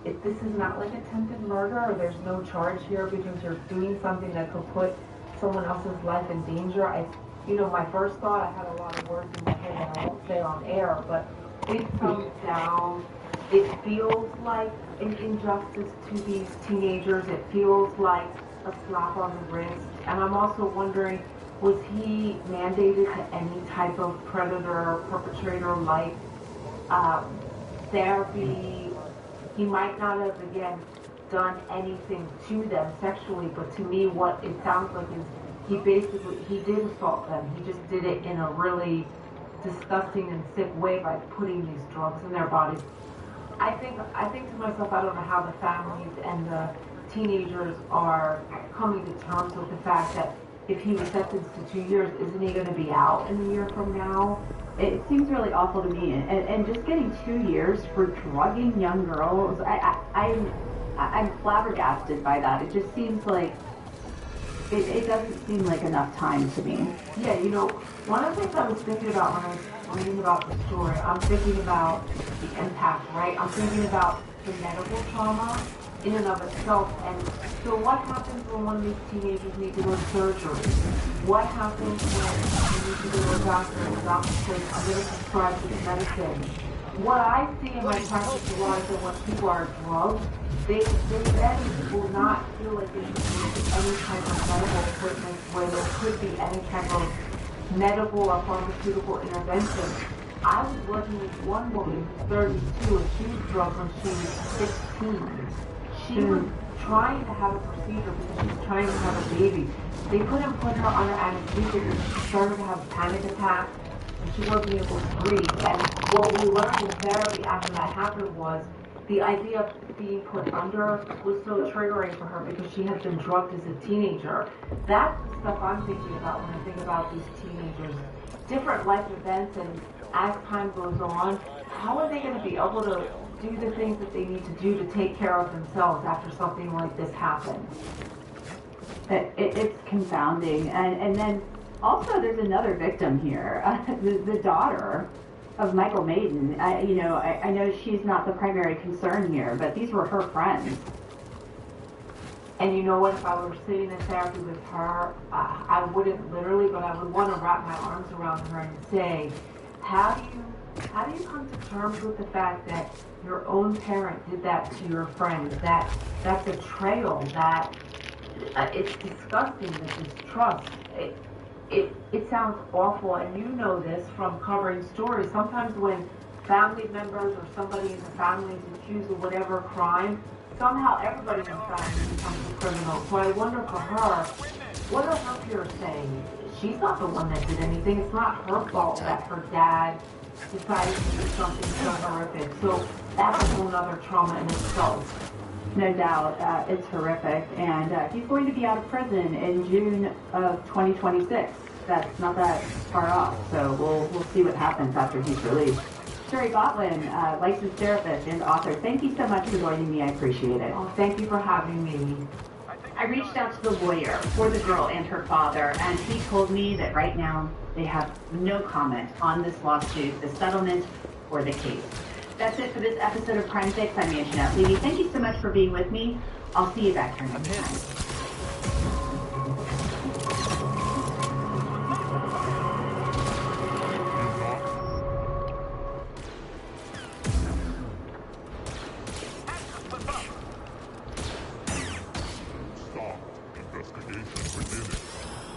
Speaker 13: if this is not like attempted murder, or there's no charge here because you're doing something that could put someone else's life in danger. My first thought, I had a lot of words in my head that I won't say on air, but it comes down, it feels like an injustice to these teenagers. It feels like a slap on the wrist. And I'm also wondering, was he mandated to any type of predator, perpetrator, like therapy? He might not have, again, done anything to them sexually, but to me what it sounds like is he did assault them. He just did it in a really disgusting and sick way by putting these drugs in their bodies. I think to myself, I don't know how the families and the teenagers are coming to terms with the fact that if he was sentenced to 2 years, isn't he going to be out in a year from now?
Speaker 12: It seems really awful to me, and just getting 2 years for drugging young girls, I'm flabbergasted by that. It just seems like it doesn't seem like enough time to me.
Speaker 13: Yeah, one of the things I was thinking about when I was reading about the story, I'm thinking about the impact, right? I'm thinking about the medical trauma in and of itself. And so what happens when one of these teenagers need to go to surgery? What happens when you need to go to a doctor and the doctor says, I'm going to prescribe this medicine? What I see in my practice a lot is that when people are drugged, they then will not feel like they should use any type of medical equipment where there could be any type of medical or pharmaceutical intervention. I was working with one woman who's 32 and she was drugged when she was 16. She was trying to have a procedure because she was trying to have a baby. They couldn't put her under anesthesia because she started to have panic attacks and she wasn't able to breathe. And what we learned in therapy after that happened was the idea of being put under was so triggering for her because she had been drugged as a teenager. That's the stuff I'm thinking about when I think about these teenagers. Different life events, and as time goes on, how are they going to be able to do the things that they need to do to take care of themselves after something like this happens?
Speaker 12: It's confounding. And then also there's another victim here, the daughter of Michael Maiden. I know she's not the primary concern here, but these were her friends.
Speaker 13: And you know what, if I were sitting in therapy with her, I wouldn't literally, but I would want to wrap my arms around her and say, have you How do you come to terms with the fact that your own parent did that to your friend? That betrayal, that it's disgusting, the distrust. It sounds awful, and you know this from covering stories. Sometimes when family members or somebody in the family is accused of whatever crime, somehow everybody in the family becomes a criminal. So I wonder for her, what are her peers saying? She's not the one that did anything. It's not her fault that her dad decided to do something so horrific. So that's a whole other trauma in itself.
Speaker 12: No doubt, it's horrific, and he's going to be out of prison in June of 2026. That's not that far off, so we'll see what happens after he's released. Sherry Gotlin, licensed therapist and author, thank you so much for joining me. I appreciate it.
Speaker 13: Oh, thank you for having me.
Speaker 3: I reached out to the lawyer for the girl and her father, and he told me that right now they have no comment on this lawsuit, the settlement, or the case. That's it for this episode of Crime Fix. I'm Anjanette Levy. Thank you so much for being with me. I'll see you back here next time.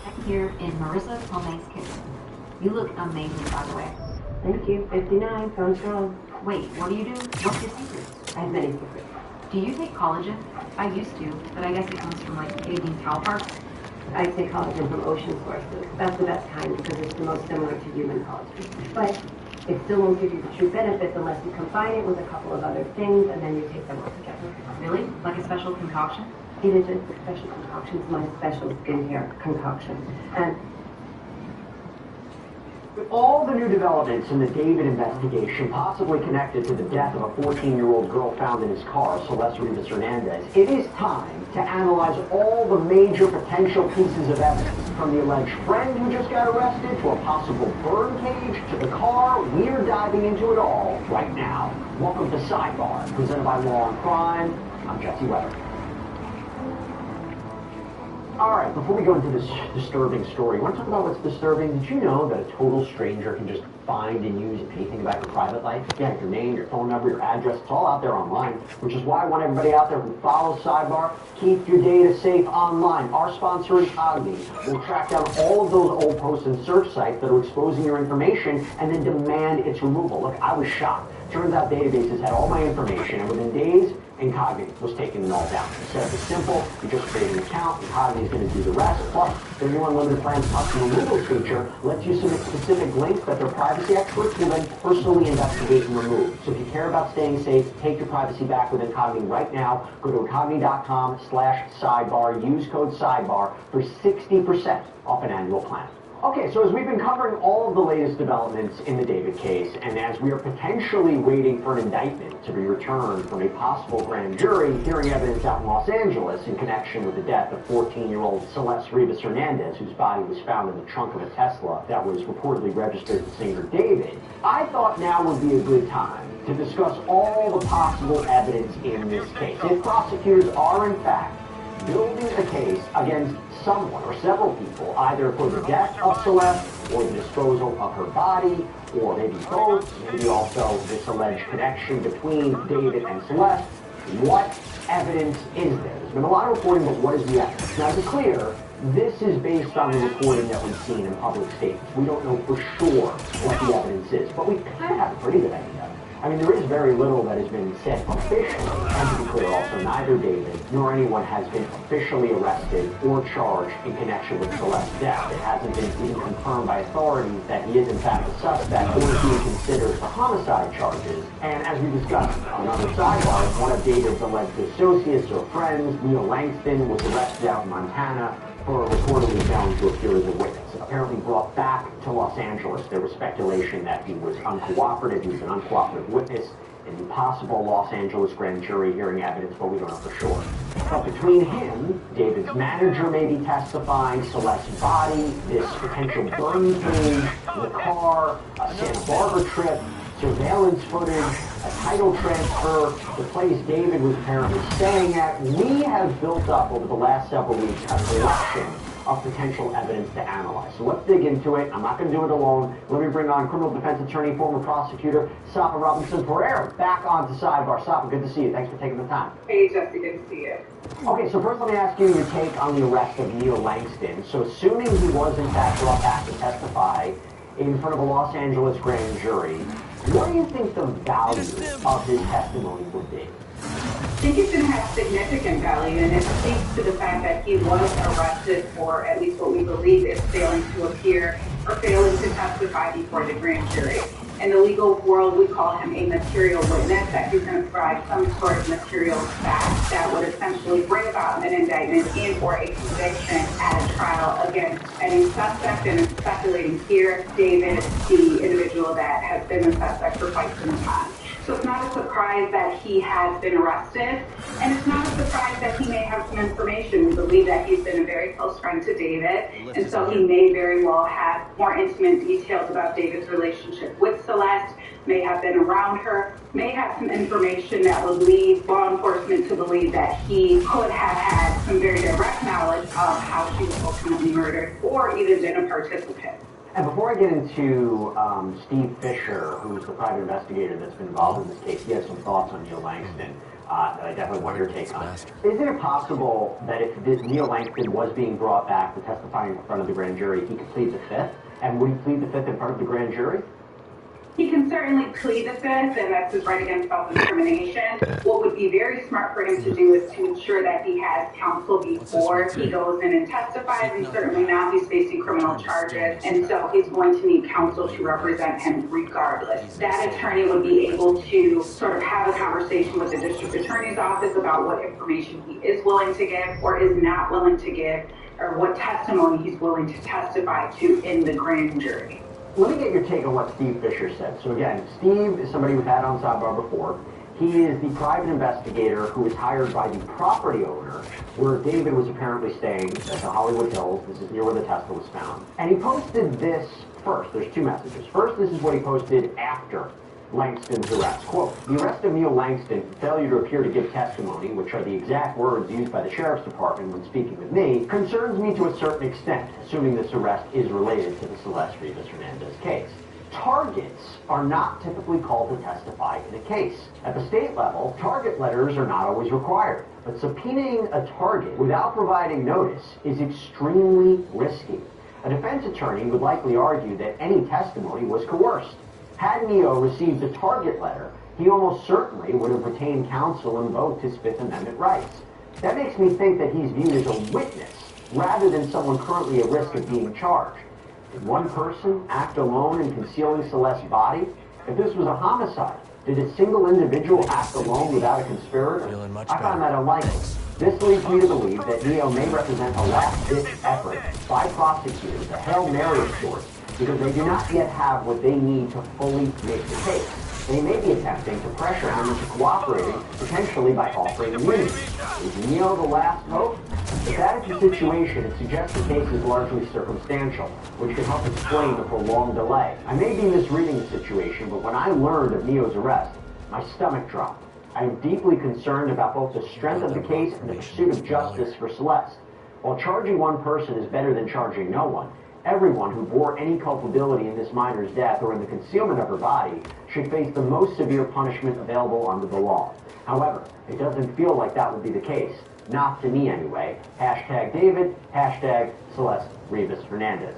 Speaker 6: I'm here in Marissa Tomei's kitchen. You look amazing, by the way.
Speaker 10: Thank you. 59, phone strong.
Speaker 6: Wait, what do you do? What's your secret?
Speaker 10: I have many secrets.
Speaker 6: Do you take collagen? I used to, but I guess it comes from like aging cow parts.
Speaker 10: I take collagen from ocean sources. That's the best kind because it's the most similar to human collagen. But it still won't give you the true benefits unless you combine it with a couple of other things and then you take them all together.
Speaker 6: Really? Like a special concoction?
Speaker 10: It isn't a special concoction. It's my special skincare concoction. And
Speaker 2: with all the new developments in the David investigation, possibly connected to the death of a 14-year-old girl found in his car, Celeste Rivas Hernandez, it is time to analyze all the major potential pieces of evidence, from the alleged friend who just got arrested, to a possible burn cage, to the car. We're diving into it all right now. Welcome to Sidebar, presented by Law and Crime. I'm Jesse Weber. All right, before we go into this disturbing story, you want to talk about what's disturbing? Did you know that a total stranger can just find and use anything about your private life? Yeah, your name, your phone number, your address, it's all out there online, which is why I want everybody out there who follows Sidebar, keep your data safe online. Our sponsor, Incogni, will track down all of those old posts and search sites that are exposing your information and then demand its removal. Look, I was shocked. Turns out databases had all my information, and within days, Incogni was taking it all down. Instead of it's simple, you just create an account, Incogni is going to do the rest. Plus, the new unlimited plan's custom removals feature lets you submit specific links that their privacy experts will then personally investigate and remove. So if you care about staying safe, take your privacy back with Incogni right now. Go to incogni.com/sidebar. Use code SIDEBAR for 60% off an annual plan. Okay, so as we've been covering all of the latest developments in the David case, and as we are potentially waiting for an indictment to be returned from a possible grand jury hearing evidence out in Los Angeles in connection with the death of 14-year-old Celeste Rivas Hernandez, whose body was found in the trunk of a Tesla that was reportedly registered to singer David, I thought now would be a good time to discuss all the possible evidence in this case. If prosecutors are, in fact, building a case against someone or several people, either for the death of Celeste or the disposal of her body, or maybe both, maybe also this alleged connection between David and Celeste, what evidence is there? There's been a lot of reporting, but what is the evidence? Now, to be clear, this is based on the reporting that we've seen in public statements. We don't know for sure what the evidence is, but we kind of have a pretty good idea. I mean, there is very little that has been said officially, and to be clear also, neither David nor anyone has been officially arrested or charged in connection with Celeste's death. It hasn't been even confirmed by authorities that he is in fact a suspect or is being considered for homicide charges. And as we discussed on other sidebars, one of David's alleged associates or friends, Neil Langston, was arrested out in Montana for reportedly failing to appear as a witness. Apparently brought back to Los Angeles. There was speculation that he was uncooperative. He was an uncooperative witness in the possible Los Angeles grand jury hearing evidence, but we don't know for sure. But between him, David's manager may be testifying, Celeste's body, this potential burn cage, the car, a Santa Barbara trip, surveillance footage, a title transfer, the place David was apparently staying at, we have built up over the last several weeks a collection of potential evidence to analyze. So let's dig into it. I'm not going to do it alone. Let me bring on criminal defense attorney, former prosecutor, Sapa Robinson-Pereira, back onto Sidebar. Sapa, good to see you. Thanks for taking the time.
Speaker 7: Hey, Jesse, good to see you.
Speaker 2: Okay, so first let me ask you your take on the arrest of Neil Langston. So assuming he was in fact brought back to testify in front of a Los Angeles grand jury, what do you think the value of his testimony would be?
Speaker 7: I think it's going to have significant value, and it speaks to the fact that he was arrested for at least what we believe is failing to appear or failing to testify before the grand jury. In the legal world, we call him a material witness, that he's going to provide some sort of material fact that would essentially bring about an indictment and or a conviction at a trial against any suspect. And it's speculating here, David, the individual that has been the suspect for quite some time. So it's not a surprise that he has been arrested, and it's not a surprise that he may have some information. We believe that he's been a very close friend to David, and so he may very well have more intimate details about David's relationship with Celeste, may have been around her, may have some information that would lead law enforcement to believe that he could have had some very direct knowledge of how she was ultimately murdered, or even been a participant.
Speaker 2: And before I get into Steve Fisher, who's the private investigator that's been involved in this case, he has some thoughts on Neil Langston that I definitely want your take on. Isn't it possible that if Neil Langston was being brought back to testify in front of the grand jury, he could plead the fifth? And would he plead the fifth in front of the grand jury?
Speaker 7: He can certainly plead the fifth, and that's his right against self-incrimination. What would be very smart for him to do is to ensure that he has counsel before he goes in and testifies, and certainly now he's facing criminal charges, and so he's going to need counsel to represent him regardless. That attorney would be able to sort of have a conversation with the district attorney's office about what information he is willing to give or is not willing to give, or what testimony he's willing to testify to in the grand jury.
Speaker 2: Let me get your take on what Steve Fisher said. So again, Steve is somebody we've had on Sidebar before. He is the private investigator who was hired by the property owner where David was apparently staying at the Hollywood Hills. This is near where the Tesla was found. And he posted this first. There's two messages. First, this is what he posted after Langston's arrest. Quote, the arrest of Neil Langston for failure to appear to give testimony, which are the exact words used by the Sheriff's Department when speaking with me, concerns me to a certain extent, assuming this arrest is related to the Celeste Rivas-Hernandez case. Targets are not typically called to testify in a case. At the state level, target letters are not always required, but subpoenaing a target without providing notice is extremely risky. A defense attorney would likely argue that any testimony was coerced. Had Neo received a target letter, he almost certainly would have retained counsel and invoked his Fifth Amendment rights. That makes me think that he's viewed as a witness rather than someone currently at risk of being charged. Did one person act alone in concealing Celeste's body? If this was a homicide, did a single individual act alone without a conspirator? I find that unlikely. This leads me to believe that Neo may represent a last-ditch effort by prosecutors, a Hail Mary of sorts, because they do not yet have what they need to fully make the case. They may be attempting to pressure him into cooperating, potentially by offering immunity. Is Neo the last hope? If that is the situation, it suggests the case is largely circumstantial, which can help explain the prolonged delay. I may be misreading the situation, but when I learned of Neo's arrest, my stomach dropped. I am deeply concerned about both the strength of the case and the pursuit of justice for Celeste. While charging one person is better than charging no one, everyone who bore any culpability in this minor's death or in the concealment of her body should face the most severe punishment available under the law. However, it doesn't feel like that would be the case. Not to me anyway. Hashtag David, hashtag Celeste Rivas-Hernandez.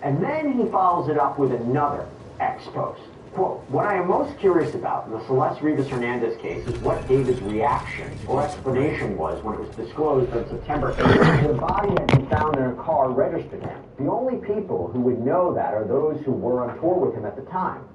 Speaker 2: And then he follows it up with another X post. Quote, what I am most curious about in the Celeste Rivas-Hernandez case is what David's reaction or explanation was when it was disclosed on September 8th. The body had been found in a car registered to him. The only people who would know that are those who were on tour with him at the time.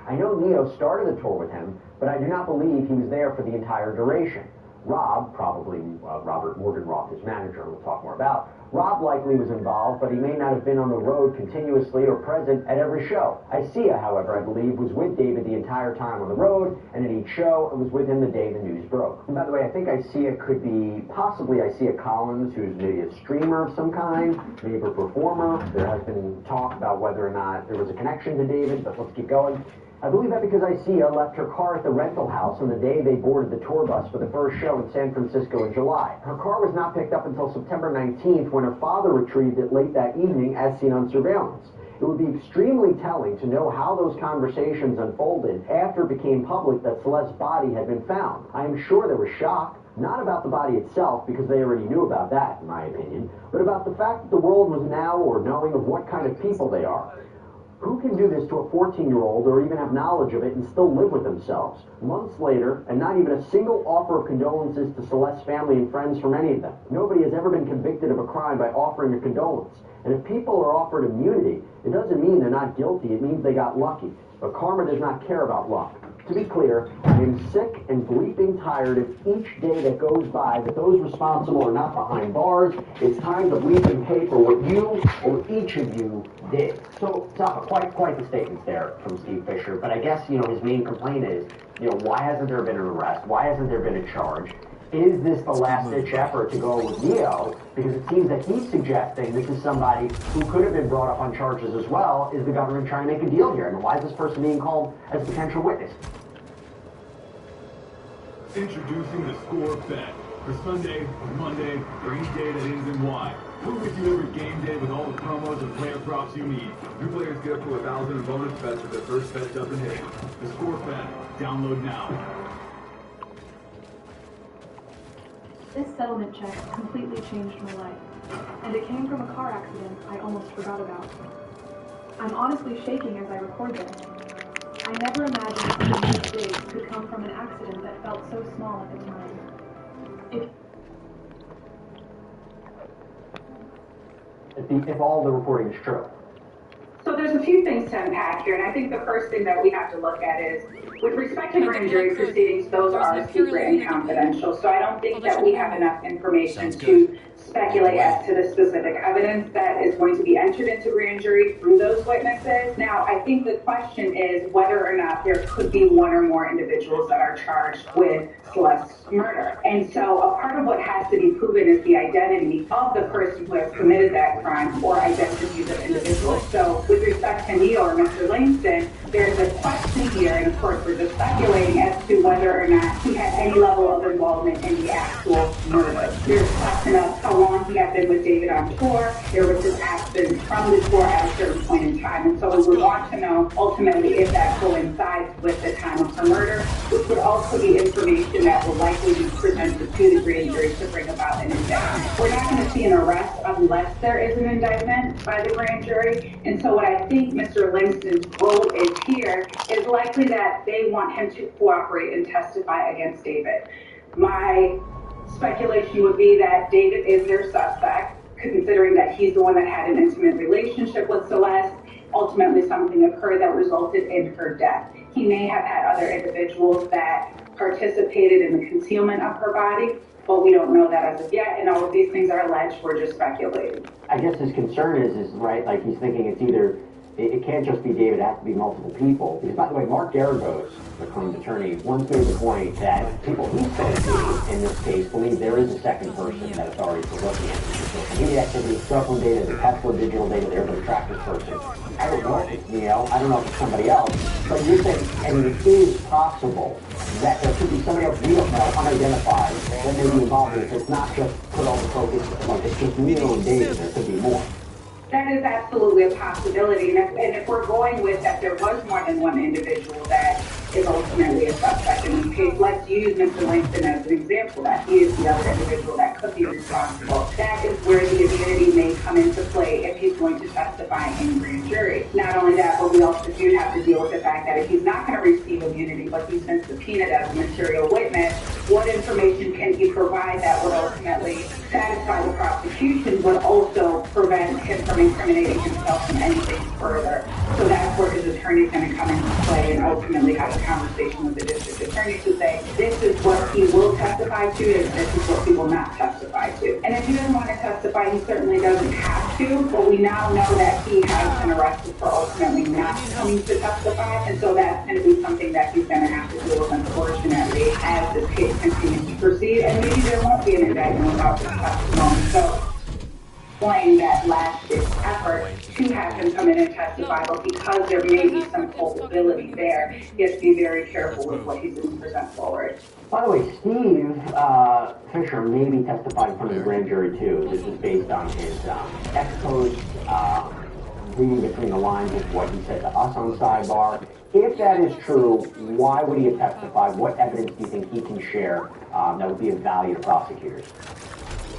Speaker 2: I know Neo started the tour with him, but I do not believe he was there for the entire duration. Rob, probably Robert Morgenroth, his manager, we'll talk more about, Rob likely was involved, but he may not have been on the road continuously or present at every show. Isia, however, I believe, was with David the entire time on the road, and at each show, it was with him the day the news broke. And by the way, I think Isia could be possibly Isia Collins, who's maybe a streamer of some kind, maybe a performer. There has been talk about whether or not there was a connection to David, but let's keep going. I believe that because Isia left her car at the rental house on the day they boarded the tour bus for the first show in San Francisco in July. Her car was not picked up until September 19th, when when her father retrieved it late that evening as seen on surveillance. It would be extremely telling to know how those conversations unfolded after it became public that Celeste's body had been found. I am sure there was shock, not about the body itself, because they already knew about that, in my opinion, but about the fact that the world was now or knowing of what kind of people they are. Who can do this to a 14-year-old or even have knowledge of it and still live with themselves? Months later, and not even a single offer of condolences to Celeste's family and friends from any of them. Nobody has ever been convicted of a crime by offering a condolence. And if people are offered immunity, it doesn't mean they're not guilty. It means they got lucky. But karma does not care about luck. To be clear, I am sick and bleeping tired of each day that goes by that those responsible are not behind bars. It's time to bleep and pay for what you or each of you did. So, quite the statements there from Steve Fisher. But I guess, his main complaint is, why hasn't there been an arrest? Why hasn't there been a charge? Is this the last-ditch effort to go with Neo? Because it seems that he's suggesting this is somebody who could have been brought up on charges as well. Is the government trying to make a deal here? And why is this person being called as a potential witness?
Speaker 1: Introducing the Score Bet. For Sunday, Monday, or any day that ends in Y. We're with you every game day with all the promos and player props you need. New players get up to 1,000 in bonus bets if their first bet doesn't hit. The Score Bet. Download now.
Speaker 9: This settlement check completely changed my life, and it came from a car accident I almost forgot about. I'm honestly shaking as I record this. I never imagined something this big could come from an accident that felt so small at the time.
Speaker 2: If all the reporting is true.
Speaker 7: So there's a few things to unpack here, and I think the first thing that we have to look at is, with respect to grand jury proceedings, those are secret and confidential. So I don't think that we have enough information to speculate as to the specific evidence that is going to be entered into grand jury through those witnesses. Now, I think the question is whether or not there could be one or more individuals that are charged with Celeste's murder. And so a part of what has to be proven is the identity of the person who has committed that crime or identities of individuals. So with respect to Neil or Mr. Langston, there's a question here, and of course we're just speculating as to whether or not he had any level of involvement in the actual murder. There's a question of how long he had been with David on tour. There was his absence from the tour at a certain point in time. And so we would want to know ultimately if that coincides with the time of her murder, which would also be information that will likely be presented to the grand jury to bring about an indictment. We're not going to see an arrest unless there is an indictment by the grand jury. And so what I think Mr. Langston's role is here is likely that they want him to cooperate and testify against David. My speculation would be that David is their suspect, considering that he's the one that had an intimate relationship with Celeste. Ultimately, something occurred that resulted in her death. He may have had other individuals that participated in the concealment of her body, but we don't know that as of yet, and all of these things are alleged. We're just speculating.
Speaker 2: I guess his concern is right, like he's thinking it's either, it can't just be David, it has to be multiple people. Because, by the way, Mark Garagos, the claimed attorney, once made the point that people he spoke to in this case believe there is a second person that authorities are looking at. Social media activity, cell phone data, the Tesla digital data, they're going to track this person. I don't know if it's Neo, I don't know if it's somebody else, but you're saying, and it is possible that there could be somebody else we don't know, unidentified, that may be involved in it. It's not just put all the focus, like it's just Neo and David, there could be more.
Speaker 7: That is absolutely a possibility. And if we're going with that there was more than one individual that is ultimately a suspect in this case, let's use Mr. Langston as an example, that he is the other individual that could be responsible. That is where the immunity may come into play if he's going to testify in grand jury. Not only that, but we also do have to deal with the fact that if he's not going to receive immunity, but he's been subpoenaed as a material witness, what information can he provide that would ultimately satisfy the prosecution, but also prevent him from incriminating himself in anything further? So that's where his attorney is going to come into play and ultimately have a conversation with the district attorney to say, this is what he will testify to and this is what he will not testify to. And if he doesn't want to testify, he certainly doesn't have to, but we now know that he has been arrested for ultimately not coming to testify, and so that's going to be something that he's going to have to deal with, unfortunately, as this case continues to proceed, and maybe there won't be an indictment without this testimony. So playing that last-ditch effort to have him come in and testify, but because there may be some culpability there, he has to be very careful with what he's going to present forward.
Speaker 2: By the way, Steve Fisher may be testifying in front of the grand jury too. This is based on his ex-post, reading between the lines of what he said to us on sidebar. If that is true, why would he have testified? What evidence do you think he can share that would be of value to prosecutors?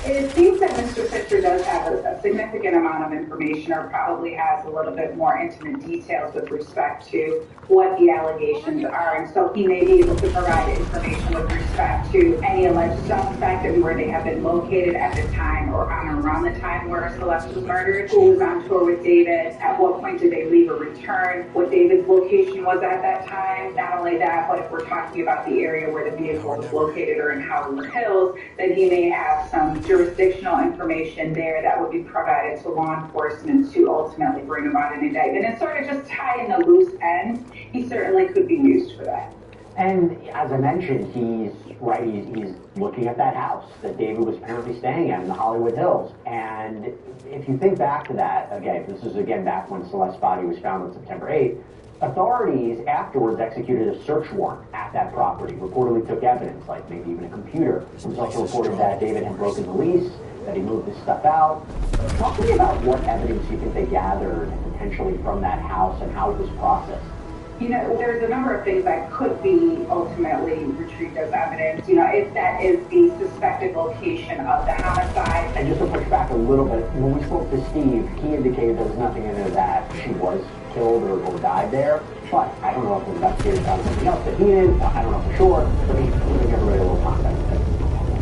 Speaker 7: It seems that Mr. Fisher does have a significant amount of information, or probably has a little bit more intimate details with respect to what the allegations are. And so he may be able to provide information with respect to any alleged suspect and where they have been located at the time or on or around the time where Celeste was murdered, who was on tour with David, at what point did they leave or return, what David's location was at that time. Not only that, but if we're talking about the area where the vehicle was located or in Howard Hills, then he may have some jurisdictional information there that would be provided to law enforcement to ultimately bring about an indictment and sort of just tie in the loose ends. He certainly could be used for that.
Speaker 2: And as I mentioned, he's looking at that house that David was apparently staying at in the Hollywood Hills. And if you think back to that, again, this is again back when Celeste's body was found on September 8th, authorities afterwards executed a search warrant at that property, reportedly took evidence, like maybe even a computer. It was also reported that David had broken the lease, that he moved his stuff out. Talk to me about what evidence you think they gathered potentially from that house and how it was processed.
Speaker 7: You know, there's a number of things that could be ultimately retrieved as evidence. You know, if that is the suspected location of the homicide.
Speaker 2: And just to push back a little bit, when we spoke to Steve, he indicated there was nothing in there that she was killed or died there. But I don't know if the investigators found something else that he did. I don't know for sure. But he give everybody a little context.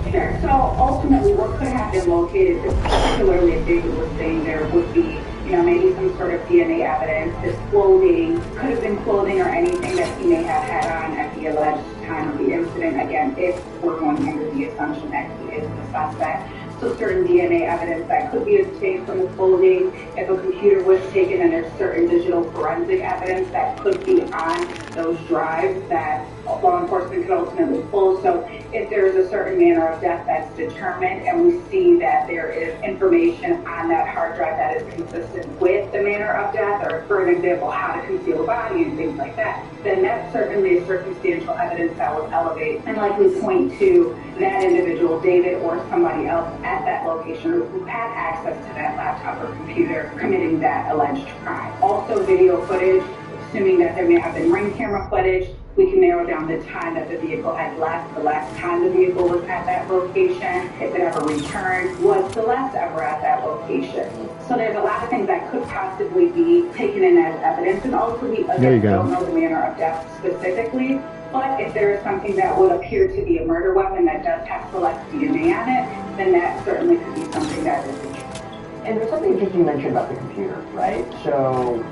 Speaker 7: Sure. So ultimately, what could have been located, particularly if David was staying there, would be, you know, maybe some sort of DNA evidence. His clothing could have been clothing or anything that he may have had on at the alleged time of the incident. Again, if we're going under the assumption that he is the suspect. So certain DNA evidence that could be obtained from the clothing. If a computer was taken, and there's certain digital forensic evidence that could be on those drives that law enforcement could ultimately pull. So if there's a certain manner of death that's determined, and we see that there is information on that hard drive that is consistent with the manner of death, or for an example, how to conceal a body and things like that, then that's certainly a circumstantial evidence that would elevate and likely point to that individual, David, or somebody else at that location who had access to that laptop or computer committing that alleged crime. Also, video footage, assuming that there may have been ring camera footage, we can narrow down the time that the vehicle had left, the last time the vehicle was at that location, if it ever returned, was Celeste ever at that location. So there's a lot of things that could possibly be taken in as evidence, and also we again don't know the manner of death specifically. But if there is something that would appear to be a murder weapon that does have Celeste DNA on it, then that certainly could be something that is interesting.
Speaker 2: And there's something interesting you mentioned about the computer, right? So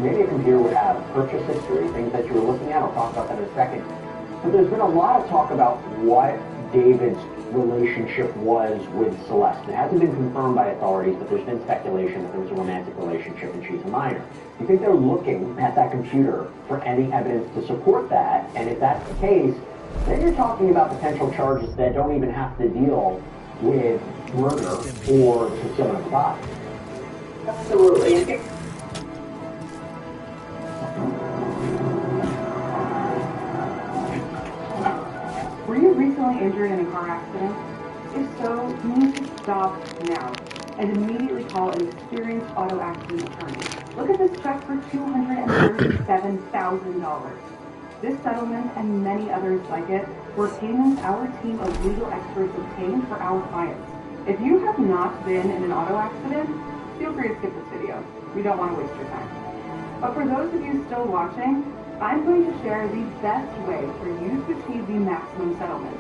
Speaker 2: maybe a computer would have purchase history, things that you were looking at. I'll talk about that in a second. But there's been a lot of talk about what David's relationship was with Celeste. It hasn't been confirmed by authorities, but there's been speculation that there was a romantic relationship and she's a minor. Do you think they're looking at that computer for any evidence to support that? And if that's the case, then you're talking about potential charges that don't even have to deal with murder or the concealment of the body.
Speaker 7: Absolutely.
Speaker 9: Were you recently injured in a car accident? If so, you need to stop now and immediately call an experienced auto accident attorney. Look at this check for $237,000. This settlement and many others like it were payments our team of legal experts obtained for our clients. If you have not been in an auto accident, feel free to skip this video. We don't want to waste your time. But for those of you still watching, I'm going to share the best way for you to achieve the maximum settlement.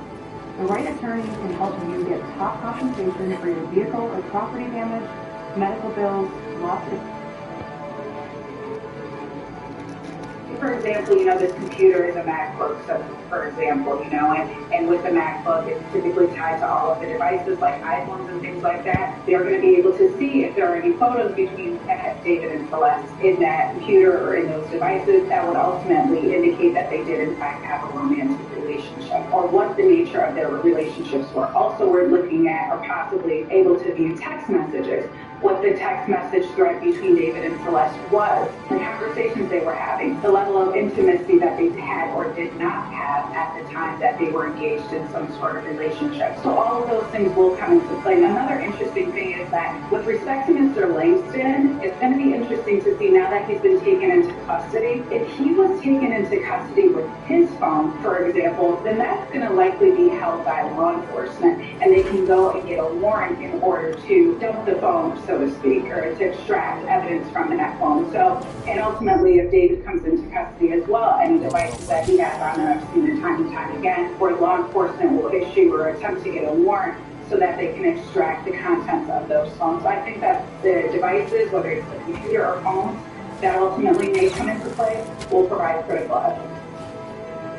Speaker 9: The right attorney can help you get top compensation for your vehicle or property damage, medical bills, losses.
Speaker 7: For example, you know, this computer is a MacBook, so for example, you know, and with the MacBook, it's typically tied to all of the devices like iPhones and things like that. They're going to be able to see if there are any photos between David and Celeste in that computer or in those devices that would ultimately indicate that they did in fact have a romantic relationship, or what the nature of their relationships were. Also, we're looking at or possibly able to view text messages. what the text message thread between David and Celeste was, the conversations they were having, the level of intimacy that they had or did not have at the time that they were engaged in some sort of relationship. So all of those things will come into play. And another interesting thing is that with respect to Mr. Langston, it's going to be interesting to see now that he's been taken into custody. If he was taken into custody with his phone, for example, then that's going to likely be held by law enforcement, and they can go and get a warrant in order to dump the phone, so to speak, or to extract evidence from that phone. So, and ultimately, if David comes into custody as well, any devices that he has on, and I've seen it time and time again, where law enforcement will issue or attempt to get a warrant so that they can extract the contents of those phones. So I think that the devices, whether it's the computer or phones, that ultimately may come into play, will provide critical evidence.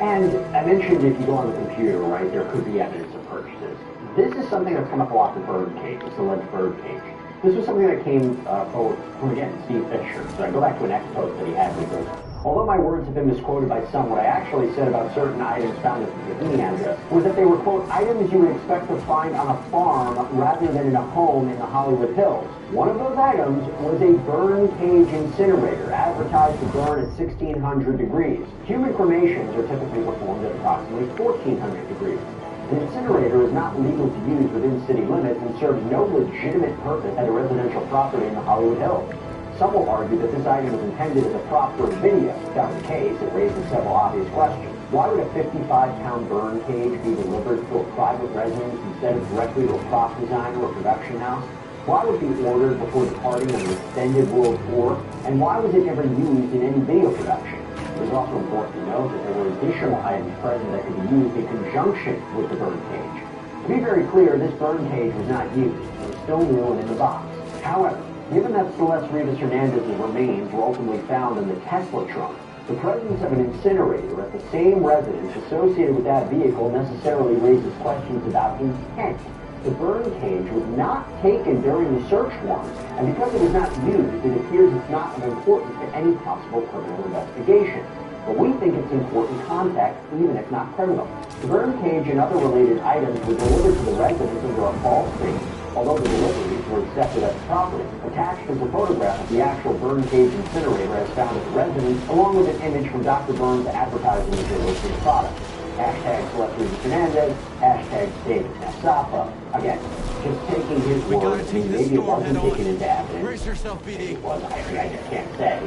Speaker 2: And I mentioned if you go on the computer, right, there could be evidence of purchases. This is something that's come up a lot in the birdcage, this alleged birdcage. This was something that came forward from, again, Steve Fisher. So I go back to an ex-post that he had where he goes, although my words have been misquoted by some, what I actually said about certain items found at the email address was that they were, quote, items you would expect to find on a farm rather than in a home in the Hollywood Hills. One of those items was a burn cage incinerator, advertised to burn at 1600 degrees. Human cremations are typically performed at approximately 1400 degrees. An incinerator is not legal to use within city limits and serves no legitimate purpose at a residential property in the Hollywood Hills. Some will argue that this item is intended as a prop for a video. If that were the case, it raises several obvious questions. Why would a 55-pound burn cage be delivered to a private residence instead of directly to a prop designer or production house? Why would it be ordered before departing on an extended world tour? And why was it never used in any video production? It is also important to note that there were additional items present that could be used in conjunction with the burn cage. To be very clear, this burn cage was not used. It was still new and in the box. However, given that Celeste Rivas Hernandez's remains were ultimately found in the Tesla trunk, the presence of an incinerator at the same residence associated with that vehicle necessarily raises questions about intent. The burn cage was not taken during the search warrant, and because it was not used, it appears it's not of importance to any possible criminal investigation. But we think it's important context, even if not criminal. The burn cage and other related items were delivered to the residence under a false name, although the deliveries were accepted as property. Attached is a photograph of the actual burn cage incinerator as found at the residence, along with an image from Dr. Burns' advertising materials for the product. Hashtag Celeste Rivas Hernandez, hashtag David Nassapa. Again, just taking his word, maybe it wasn't taken into evidence.
Speaker 16: Brace yourself, BD.
Speaker 2: It was, I just can't say.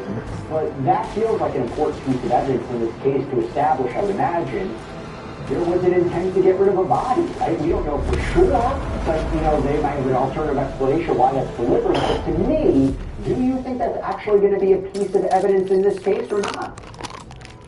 Speaker 2: But that feels like an important piece of evidence in this case to establish, I would imagine, there was an intent to get rid of a body, right? We don't know for sure, but, you know, they might have an alternative explanation why that's delivered. But to me, do you think that's actually going to be a piece of evidence in this case or not?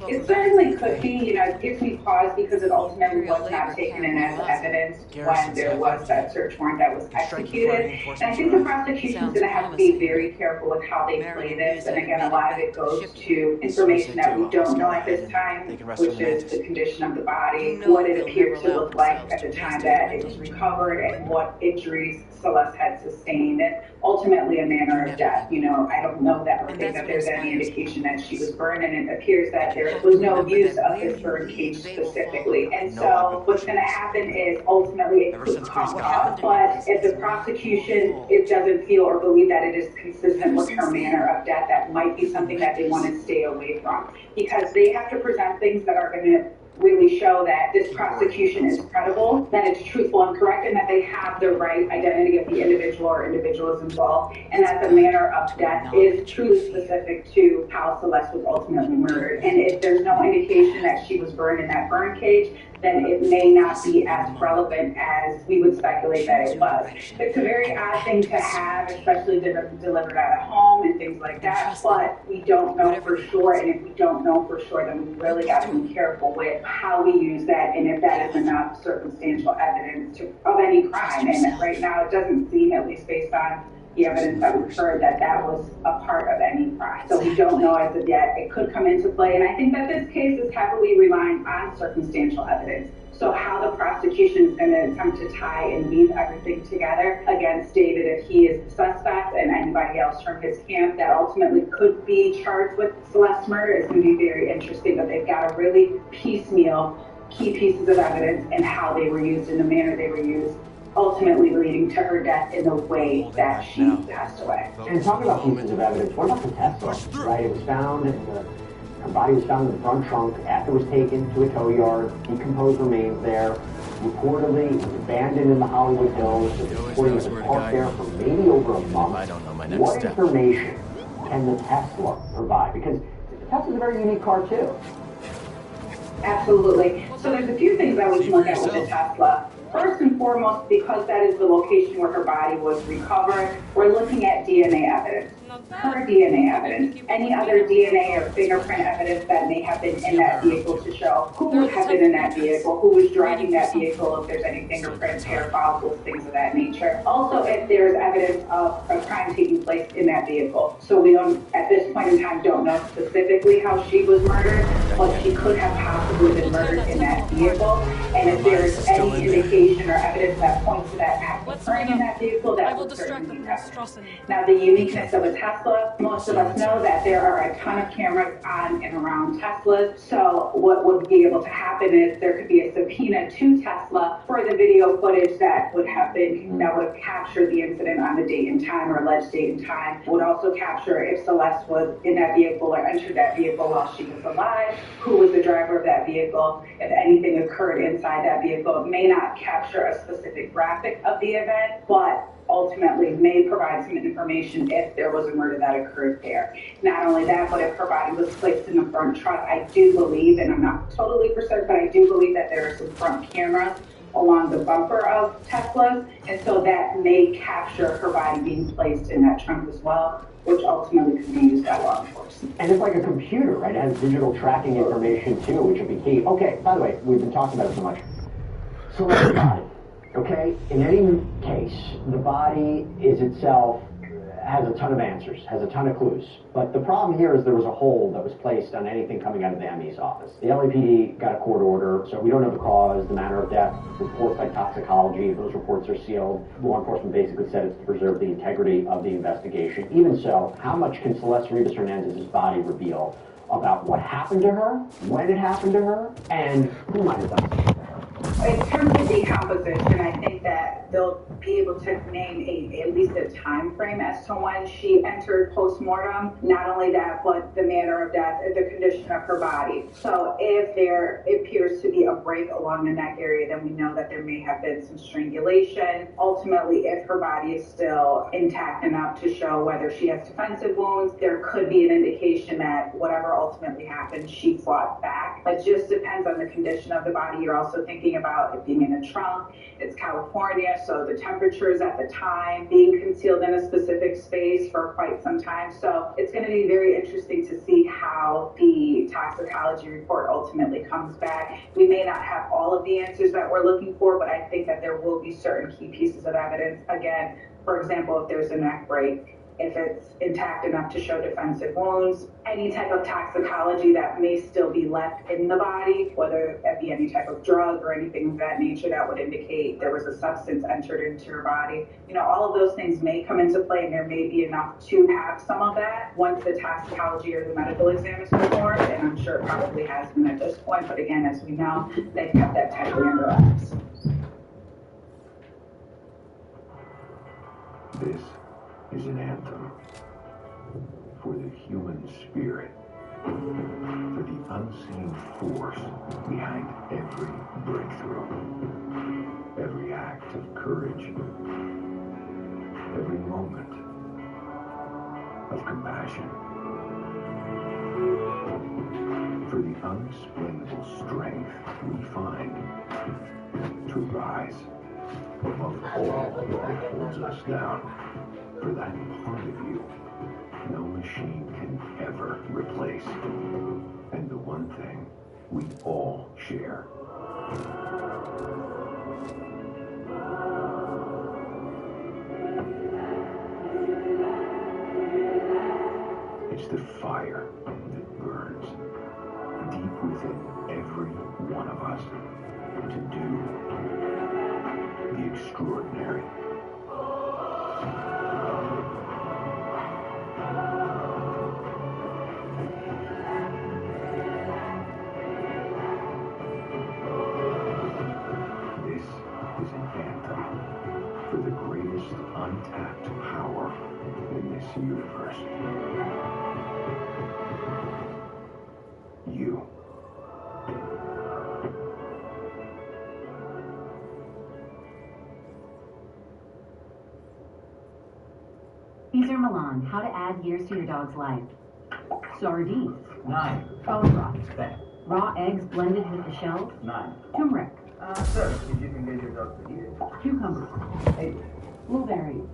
Speaker 7: It certainly could be, you know, it gives me pause because it ultimately was not taken in as evidence when there was that search warrant that was executed. And I think the prosecution's going to have to be very careful with how they play this. And again, a lot of it goes to information that we don't know at this time, which is the condition of the body, what it appeared to look like at the time that it was recovered, and what injuries Celeste had sustained, and ultimately a manner of death. You know, I don't know that or think that there's any indication that she was burned, and it appears that there was no use of this burn cage specifically. And so what's going to happen is ultimately it could come up, but if the prosecution doesn't feel or believe that it is consistent with her manner of death, that might be something that they want to stay away from, because they have to present things that are going to really show that this prosecution is credible, that it's truthful and correct, and that they have the right identity of the individual or individuals involved, and that the manner of death is truly specific to how Celeste was ultimately murdered. And if there's no indication that she was burned in that burn cage, then it may not be as relevant as we would speculate that it was. It's a very odd thing to have, especially delivered at a home and things like that, but we don't know for sure, and if we don't know for sure, then we really got to be careful with how we use that, and if that is enough circumstantial evidence of any crime. And right now, it doesn't seem, at least based on the evidence that we've heard, that that was a part of any crime. So we don't know as of yet. It could come into play, and I think that this case is heavily relying on circumstantial evidence. So how the prosecution is going to attempt to tie and weave everything together against David, if he is the suspect, and anybody else from his camp that ultimately could be charged with Celeste's murder, is going to be very interesting. But they've got to really piecemeal key pieces of evidence and how they were used and the manner they were used ultimately leading to her death in the way that she passed away.
Speaker 2: And talking about pieces of evidence, what about the Tesla? Right, it was found in the, her body was found in the front trunk after it was taken to a tow yard, decomposed remains there. Reportedly, it was abandoned in the Hollywood Hills. It was reported it was parked there for maybe over a month.
Speaker 16: I don't know my next
Speaker 2: What
Speaker 16: step.
Speaker 2: information can the Tesla provide? Because the Tesla's a very unique car too.
Speaker 7: Absolutely. So there's a few things that we can look at with the Tesla. First and foremost, because that is the location where her body was recovered, we're looking at DNA evidence. Her DNA evidence, any other DNA or fingerprint evidence that may have been in that vehicle to show who would have been in that vehicle, who was driving that vehicle, if there's any fingerprints, hair fossils, things of that nature. Also, if there's evidence of a crime taking place in that vehicle. So we don't, at this point in time, don't know specifically how she was murdered, but she could have possibly been murdered in that vehicle. And if there's any indication or evidence that points to that act occurring in that vehicle, that would certainly be evidence. Now, the uniqueness of a Tesla, most of us know that there are a ton of cameras on and around Teslas. So what would be able to happen is there could be a subpoena to Tesla for the video footage that would have captured the incident on the date and time, or alleged date and time. Would also capture if Celeste was in that vehicle or entered that vehicle while she was alive, who was the driver of that vehicle, if anything occurred inside that vehicle. It may not capture a specific graphic of the event, but ultimately may provide some information if there was a murder that occurred there. Not only that, but if her body was placed in the front trunk, I do believe, and I'm not totally for certain, but I do believe that there are some front cameras along the bumper of Teslas, and so that may capture her body being placed in that trunk as well, which ultimately could be used by law enforcement.
Speaker 2: And it's like a computer, right? It has digital tracking information too, which would be key. Okay, by the way, we've been talking about it so much. So let's the body. Okay, in any case, the body is itself has a ton of answers, has a ton of clues. But the problem here is there was a hold that was placed on anything coming out of the ME's office. The LAPD got a court order, so we don't know the cause, the manner of death, reports like toxicology. Those reports are sealed. Law enforcement basically said it's to preserve the integrity of the investigation. Even so, how much can Celeste Rivas Hernandez's body reveal about what happened to her, when it happened to her, and who might have done it?
Speaker 7: In terms of decomposition, I think that they'll be able to name at least a time frame as to when she entered postmortem. Not only that, but the manner of death and the condition of her body. So if there appears to be a break along the neck area, then we know that there may have been some strangulation. Ultimately, if her body is still intact enough to show whether she has defensive wounds, there could be an indication that whatever ultimately happened, she fought back. It just depends on the condition of the body. You're also thinking about it being in a trunk. It's California, so the temperatures at the time, being concealed in a specific space for quite some time. So it's going to be very interesting to see how the toxicology report ultimately comes back. We may not have all of the answers that we're looking for, but I think that there will be certain key pieces of evidence. Again, for example, if there's a neck break, if it's intact enough to show defensive wounds, any type of toxicology that may still be left in the body, whether that be any type of drug or anything of that nature that would indicate there was a substance entered into your body. You know, all of those things may come into play, and there may be enough to have some of that once the toxicology or the medical exam is performed, and I'm sure it probably has been at this point, but again, as we know, they've kept that tightly under wraps.
Speaker 15: This is an anthem for the human spirit, for the unseen force behind every breakthrough, every act of courage, every moment of compassion, for the unexplainable strength we find to rise above all that holds us down. For that part of you, no machine can ever replace. And the one thing we all share. It's the fire that burns deep within every one of us to do the extraordinary. This is an anthem
Speaker 3: Teaser Milan, how to add years to your dog's life. Sardines.
Speaker 4: 9.
Speaker 3: Bone broth.
Speaker 4: 10.
Speaker 3: Raw eggs blended with the shells.
Speaker 4: 9.
Speaker 3: Turmeric.
Speaker 4: Sir, if you can get your dog to eat it.
Speaker 3: Cucumbers.
Speaker 4: 8.
Speaker 3: Blueberries.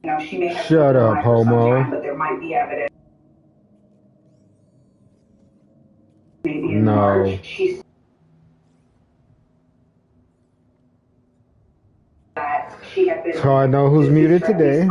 Speaker 7: You know, she may have
Speaker 17: Shut
Speaker 7: been
Speaker 17: up,
Speaker 7: alive for some
Speaker 17: homo.
Speaker 7: time, but there might be evidence. Maybe in
Speaker 17: No.
Speaker 7: March, she that she had been.
Speaker 17: That's how I know who's muted today.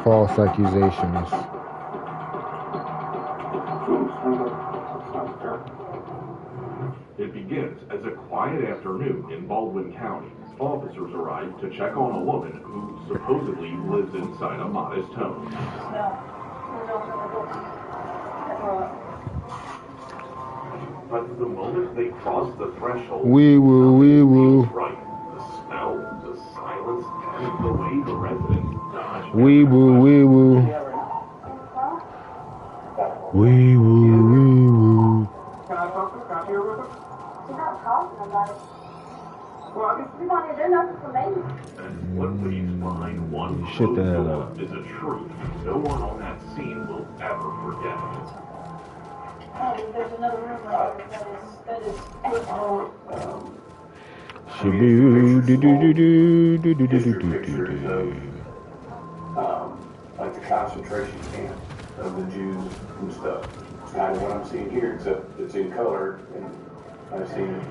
Speaker 17: false accusations.
Speaker 14: It begins as a quiet afternoon in Baldwin County. Officers arrive to check on a woman who supposedly lives inside a modest home. But the moment they cross the threshold,
Speaker 17: Wee woo, wee woo.
Speaker 14: Right. The smell, the silence, and the way the residents dodge.
Speaker 17: Wee woo, wee woo. Wee woo, wee woo.
Speaker 4: Can I talk to her? Can I hear real quick?
Speaker 11: She's not talking about it.
Speaker 4: Well, I guess
Speaker 11: She's not here doing nothing for me.
Speaker 14: And what leaves behind one
Speaker 17: Shut the hell
Speaker 14: door
Speaker 17: up.
Speaker 14: is a truth no one on that scene will ever forget.
Speaker 11: Oh, there's another room right there. That is.
Speaker 17: Shiboo, do do do do do do do do do
Speaker 15: Pictures
Speaker 17: do.
Speaker 15: of, like the concentration camp of the Jews and stuff. It's kind of what I'm seeing here, except it's in color, and I've seen it.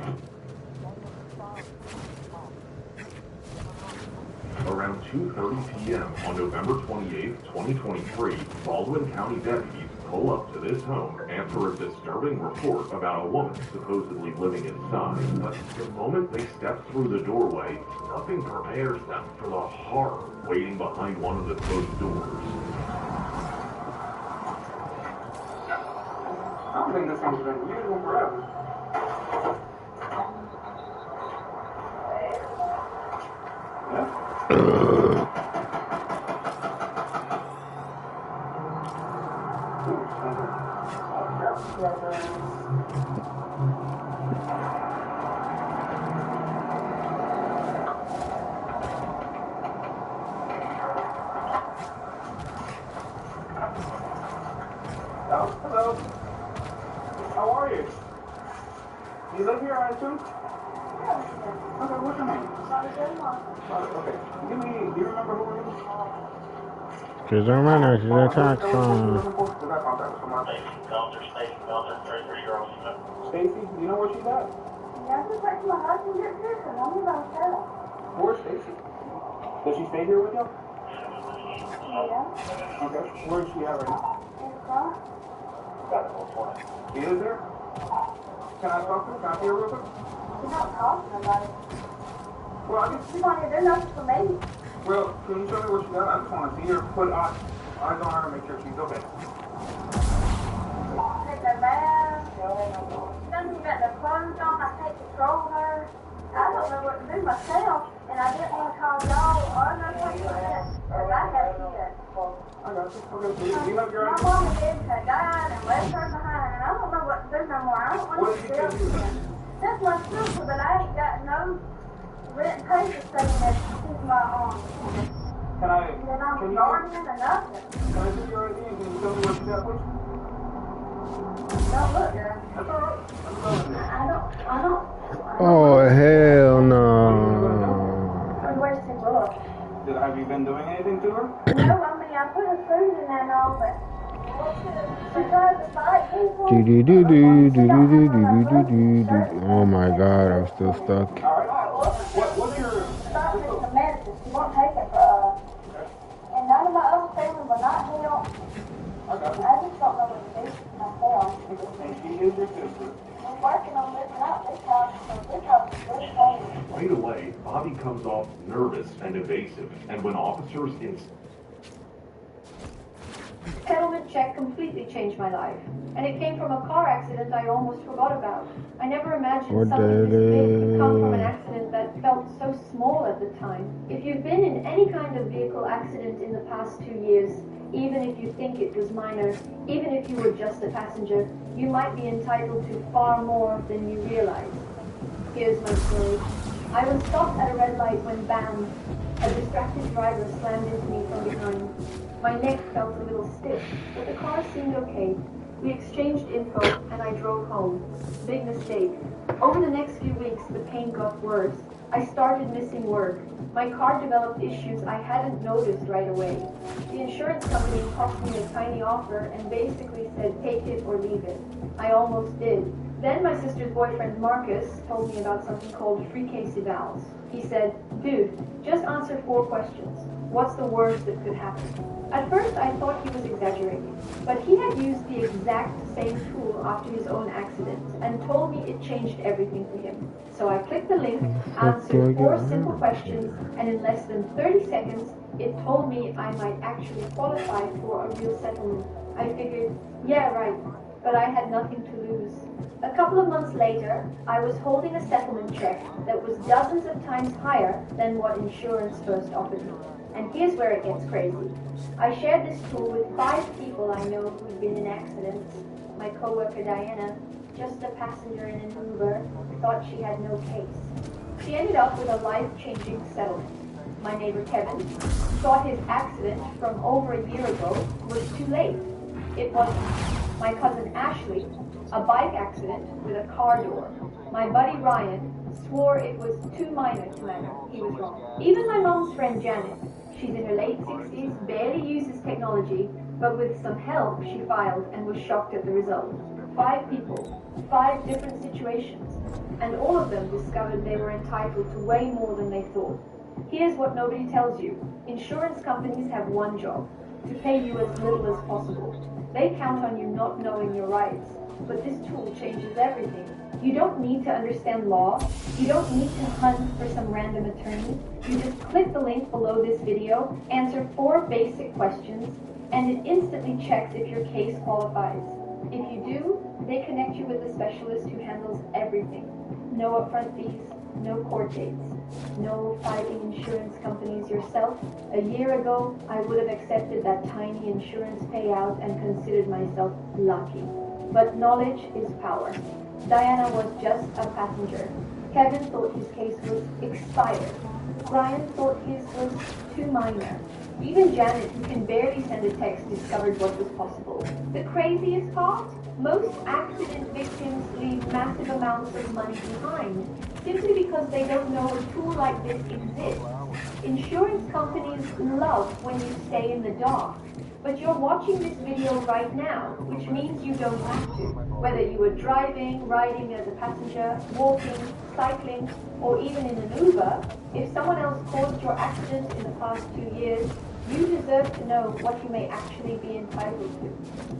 Speaker 14: Around 2:30 p.m. on November 28, 2023, Baldwin County deputies pull up to this home after a disturbing report about a woman supposedly living inside. But the moment they step through the doorway, nothing prepares them for the horror waiting behind one of the closed doors.
Speaker 4: I don't think this thing's been usable forever. Hello. How are you? You live here, I assume? Okay, what's your name? Okay. Do you remember who it is?
Speaker 17: Cause don't matter, cause I talk from.
Speaker 4: Stacy, do you know where she's at?
Speaker 11: Yeah, just like my husband gets here, so I'm about to tell.
Speaker 4: Where's Stacy? Does she stay here with you?
Speaker 11: Yeah.
Speaker 4: Okay. Where is she at right now?
Speaker 11: In the car.
Speaker 4: She is there? Can I talk to her? Can I see her real quick?
Speaker 11: She's not talking about it.
Speaker 4: Well, I guess.
Speaker 11: She's not here doing nothing for me.
Speaker 4: Well, can you show me where she's at? I just want to see her, put eyes on her and make sure she's okay.
Speaker 11: Take her bath. She doesn't even got the clothes on. I take control of her. I don't know what to do myself, and I didn't want to call y'all or nothing like that, because I have to do that.
Speaker 4: I got you. Okay, so you have your
Speaker 11: My
Speaker 4: ID?
Speaker 11: mama did, had died and left her behind, and I don't know what to do no more. I don't want
Speaker 4: What
Speaker 11: to
Speaker 4: did you
Speaker 11: still
Speaker 4: do?
Speaker 11: That's my sister, but I ain't got no written paper saying that she's my
Speaker 4: Can I,
Speaker 11: that I'm
Speaker 4: can you,
Speaker 11: guardian or nothing.
Speaker 4: can I see your ID and can you tell me where she's at, please?
Speaker 11: Don't look, girl.
Speaker 4: That's all right. I'm telling you.
Speaker 11: I don't.
Speaker 17: Oh hell no.
Speaker 11: Where's she look?
Speaker 4: Have you been doing anything to her?
Speaker 11: No, I mean, I put her food in there and all, but she tries to fight people.
Speaker 17: Do do do do do do do do do do do. Oh my god, I'm still stuck.
Speaker 4: What's your...
Speaker 11: Stop me some medicine. She won't take it for us. And none of my other family will not help. I just don't know what to do myself.
Speaker 4: And she is your sister.
Speaker 11: I'm working on this out. This house is really pain.
Speaker 14: Right away, Bobby comes off nervous and evasive, and when officers
Speaker 19: Settlement check completely changed my life, and it came from a car accident I almost forgot about. I never imagined something this big could come from an accident that felt so small at the time. If you've been in any kind of vehicle accident in the past 2 years, even if you think it was minor, even if you were just a passenger, you might be entitled to far more than you realize. Here's my story. I was stopped at a red light when bam, a distracted driver slammed into me from behind. My neck felt a little stiff, but the car seemed okay. We exchanged info, and I drove home. Big mistake. Over the next few weeks, the pain got worse. I started missing work. My car developed issues I hadn't noticed right away. The insurance company tossed me a tiny offer and basically said, take it or leave it. I almost did. Then my sister's boyfriend, Marcus, told me about something called free case evals. He said, dude, just answer 4 questions. What's the worst that could happen? At first, I thought he was exaggerating, but he had used the exact same tool after his own accident and told me it changed everything for him. So I clicked the link, answered 4 simple questions, and in less than 30 seconds, it told me I might actually qualify for a real settlement. I figured, yeah, right, but I had nothing to lose. A couple of months later, I was holding a settlement check that was dozens of times higher than what insurance first offered me. And here's where it gets crazy. I shared this tool with 5 people I know who'd been in accidents. My coworker Diana, just a passenger in an Uber, thought she had no case. She ended up with a life-changing settlement. My neighbor Kevin thought his accident from over a year ago was too late. It wasn't. My cousin Ashley, a bike accident with a car door. My buddy Ryan swore it was too minor to matter. He was wrong. Even my mom's friend Janet, she's in her late 60s, barely uses technology, but with some help she filed and was shocked at the result. 5 people, 5 different situations, and all of them discovered they were entitled to way more than they thought. Here's what nobody tells you. Insurance companies have one job, to pay you as little as possible. They count on you not knowing your rights, but this tool changes everything. You don't need to understand law. You don't need to hunt for some random attorney. You just click the link below this video, answer 4 basic questions, and it instantly checks if your case qualifies. If you do, they connect you with a specialist who handles everything. No upfront fees, no court dates, no fighting insurance companies yourself. A year ago, I would have accepted that tiny insurance payout and considered myself lucky. But knowledge is power. Diana was just a passenger. Kevin thought his case was expired. Brian thought his was too minor. Even Janet, who can barely send a text, discovered what was possible. The craziest part? Most accident victims leave massive amounts of money behind, simply because they don't know a tool like this exists. Insurance companies love when you stay in the dark. But you're watching this video right now, which means you don't have to. Whether you were driving, riding as a passenger, walking, cycling, or even in an Uber, if someone else caused your accident in the past 2 years, you deserve to know what you may actually be entitled to.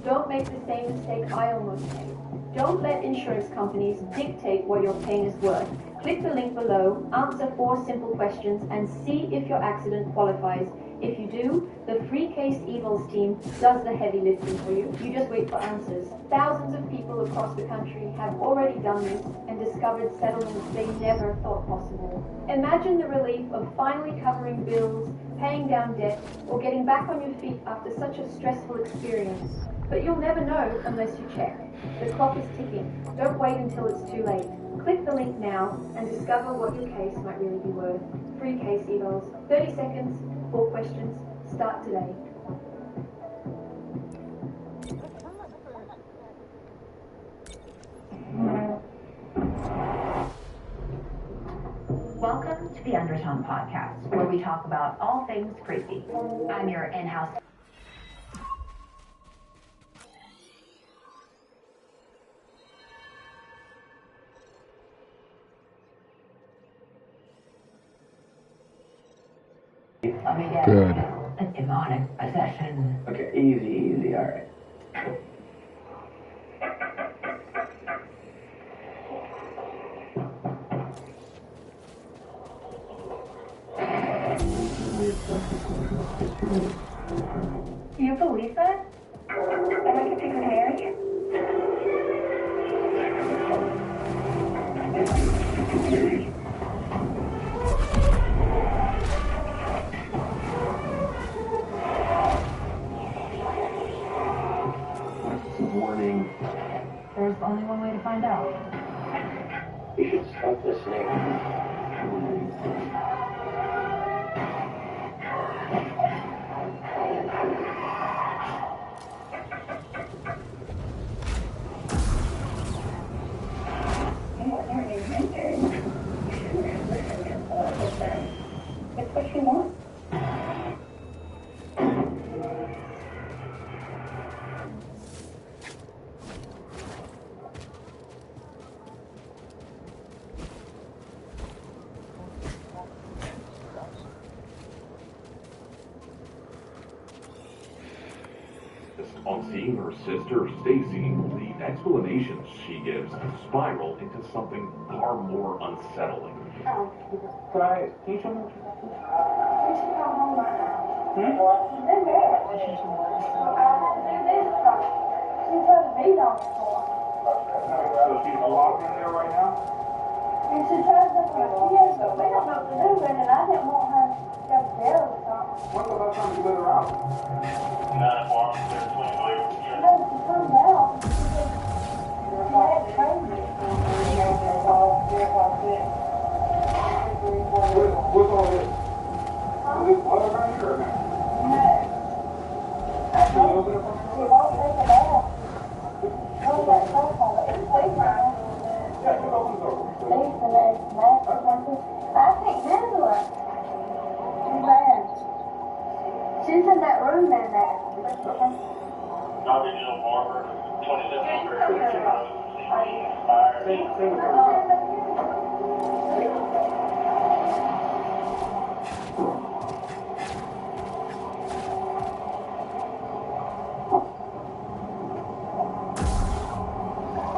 Speaker 19: Don't make the same mistake I almost made. Don't let insurance companies dictate what your pain is worth. Click the link below, answer 4 simple questions, and see if your accident qualifies. If you do, the Free Case Evils team does the heavy lifting for you. You just wait for answers. Thousands of people across the country have already done this and discovered settlements they never thought possible. Imagine the relief of finally covering bills, paying down debt, or getting back on your feet after such a stressful experience. But you'll never know unless you check. The clock is ticking. Don't wait until it's too late. Click the link now and discover what your case might really be worth. Free Case Evils. 30 seconds, 4 questions. Start today.
Speaker 3: Welcome to the Undertone Podcast, where we talk about all things creepy. I'm your in-house. Let me get
Speaker 17: Good.
Speaker 3: a demonic possession.
Speaker 4: Okay, easy, alright.
Speaker 3: You believe that? That I could take her hair?
Speaker 4: Warning.
Speaker 3: There's only one way to find out.
Speaker 4: You should start listening.
Speaker 3: It's what you want.
Speaker 14: On seeing her sister, Stacy, the explanations she gives spiral into something far more unsettling.
Speaker 4: Can I teach him? So she's locked in there right now?
Speaker 19: And she tries to put yes, but we don't know what to do with it. I didn't want her to go to jail or something.
Speaker 4: When's the last time you let her out?
Speaker 19: 9 o'clock, no, she comes out. She had crazy.
Speaker 4: What's all this? Is this blood around here or not?
Speaker 19: No.
Speaker 4: Can you open it for me?
Speaker 19: She won't take it out. Oh, that phone call. It's safe right.
Speaker 4: Yeah, just open the door.
Speaker 19: I can't handle it. Too bad. She's in that room in there.
Speaker 5: Original Barber, 27.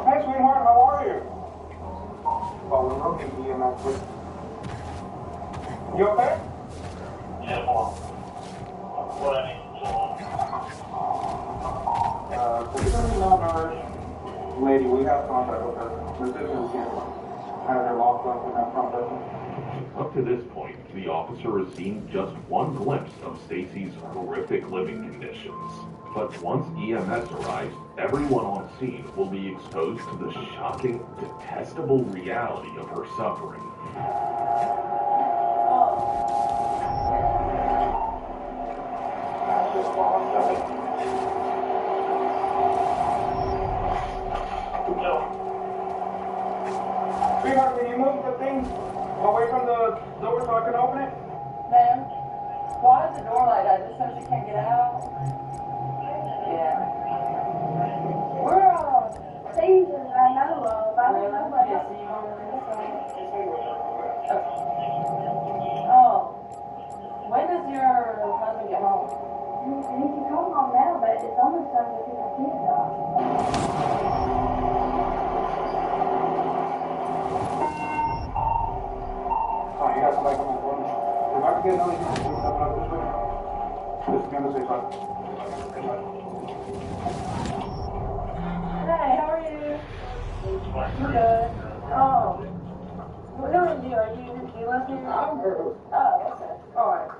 Speaker 4: Hey, sweetheart, how are you? Oh, we're looking at EMS, please. You okay?
Speaker 5: Yeah, Mom. What I need
Speaker 4: So we're going to malnourished lady, we have contact with her. Physicians can have her locked up in that front bedroom.
Speaker 14: Up to this point, the officer has seen just one glimpse of Stacy's horrific living conditions. But once EMS arrives, everyone on scene will be exposed to the shocking, detestable reality of her suffering.
Speaker 4: Sweetheart, can you move the thing away from the door so I can open it?
Speaker 20: Ma'am, why is the door like that? Just so she can't get out? Yeah.
Speaker 19: We're seasons I know of. I don't know what else.
Speaker 20: Oh. When does your husband get home?
Speaker 19: He can come home now, but it's almost time to pick our kids up.
Speaker 4: Oh, you got somebody coming for me. If I could get another one, please step up this way. Just be on the safe side.
Speaker 20: Hey, how are you? Good. Who are you? Are you live here? I'm Bruce. Oh, okay. Alright.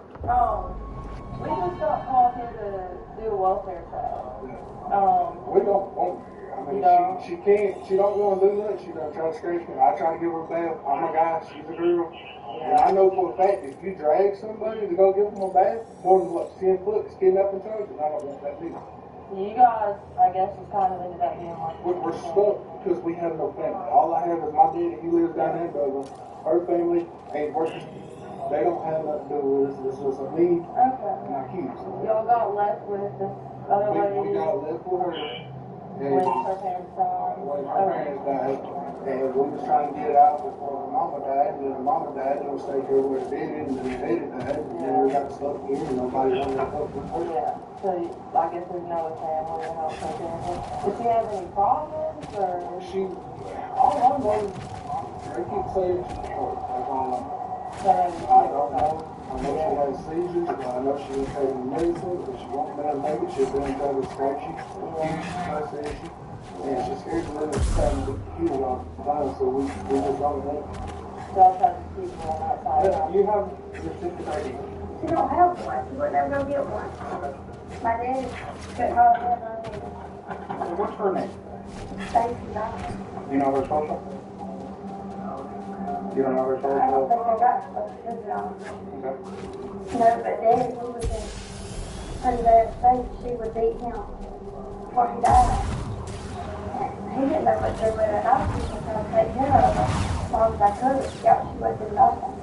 Speaker 20: We just got called here to do a welfare check.
Speaker 4: We don't want her. I mean, she don't want to do nothing. She don't try to scratch me. I try to give her a bath. I'm a guy, she's a girl. And I know for a fact if you drag somebody to go give them a bath, more than what, 10 foot is kidnapping charge, and I don't want that either.
Speaker 20: You guys, I guess, just kind of ended up being like...
Speaker 4: We're stuck because we have no family. All I have is my daddy. He lives down there in Douglas. Her family ain't working. They don't have nothing to do with this. This was a me and my kids.
Speaker 20: Y'all got left with this other lady?
Speaker 4: We got left with her.
Speaker 20: When her parents died?
Speaker 4: When her parents died. And we was trying to get it out before her mama died. And then her mama died. And we stayed here with her daddy. And then her daddy died. And then we got stuck here. And nobody wanted to help with her.
Speaker 20: Yeah. So I guess there's no family to help take care of her. Does she have any problems? Or?
Speaker 4: All I know is they keep saying she's short. That's all I know. I don't know. I know she has seizures, but I know she was taking medicine, but she won't let her take it. She's been trying to scratch you. That's the issue. And she's scared to let her trying to heal all the time, so we just don't know.
Speaker 20: Y'all try to keep her on that side?
Speaker 4: Yeah, you have your sister's ID.
Speaker 19: She don't have one. She would never go get one. My daddy couldn't hardly have her either.
Speaker 4: So what's her name?
Speaker 19: Stacy Dawson.
Speaker 4: Do you know her social? You don't know her
Speaker 19: I don't
Speaker 4: social?
Speaker 19: think I got supposed to visit on.
Speaker 4: Okay.
Speaker 19: No, but Daddy, he was in pretty bad state. She would beat him before he died. And he didn't know what to do with it. I was just trying to take care of her as long as I could. She wasn't doing nothing.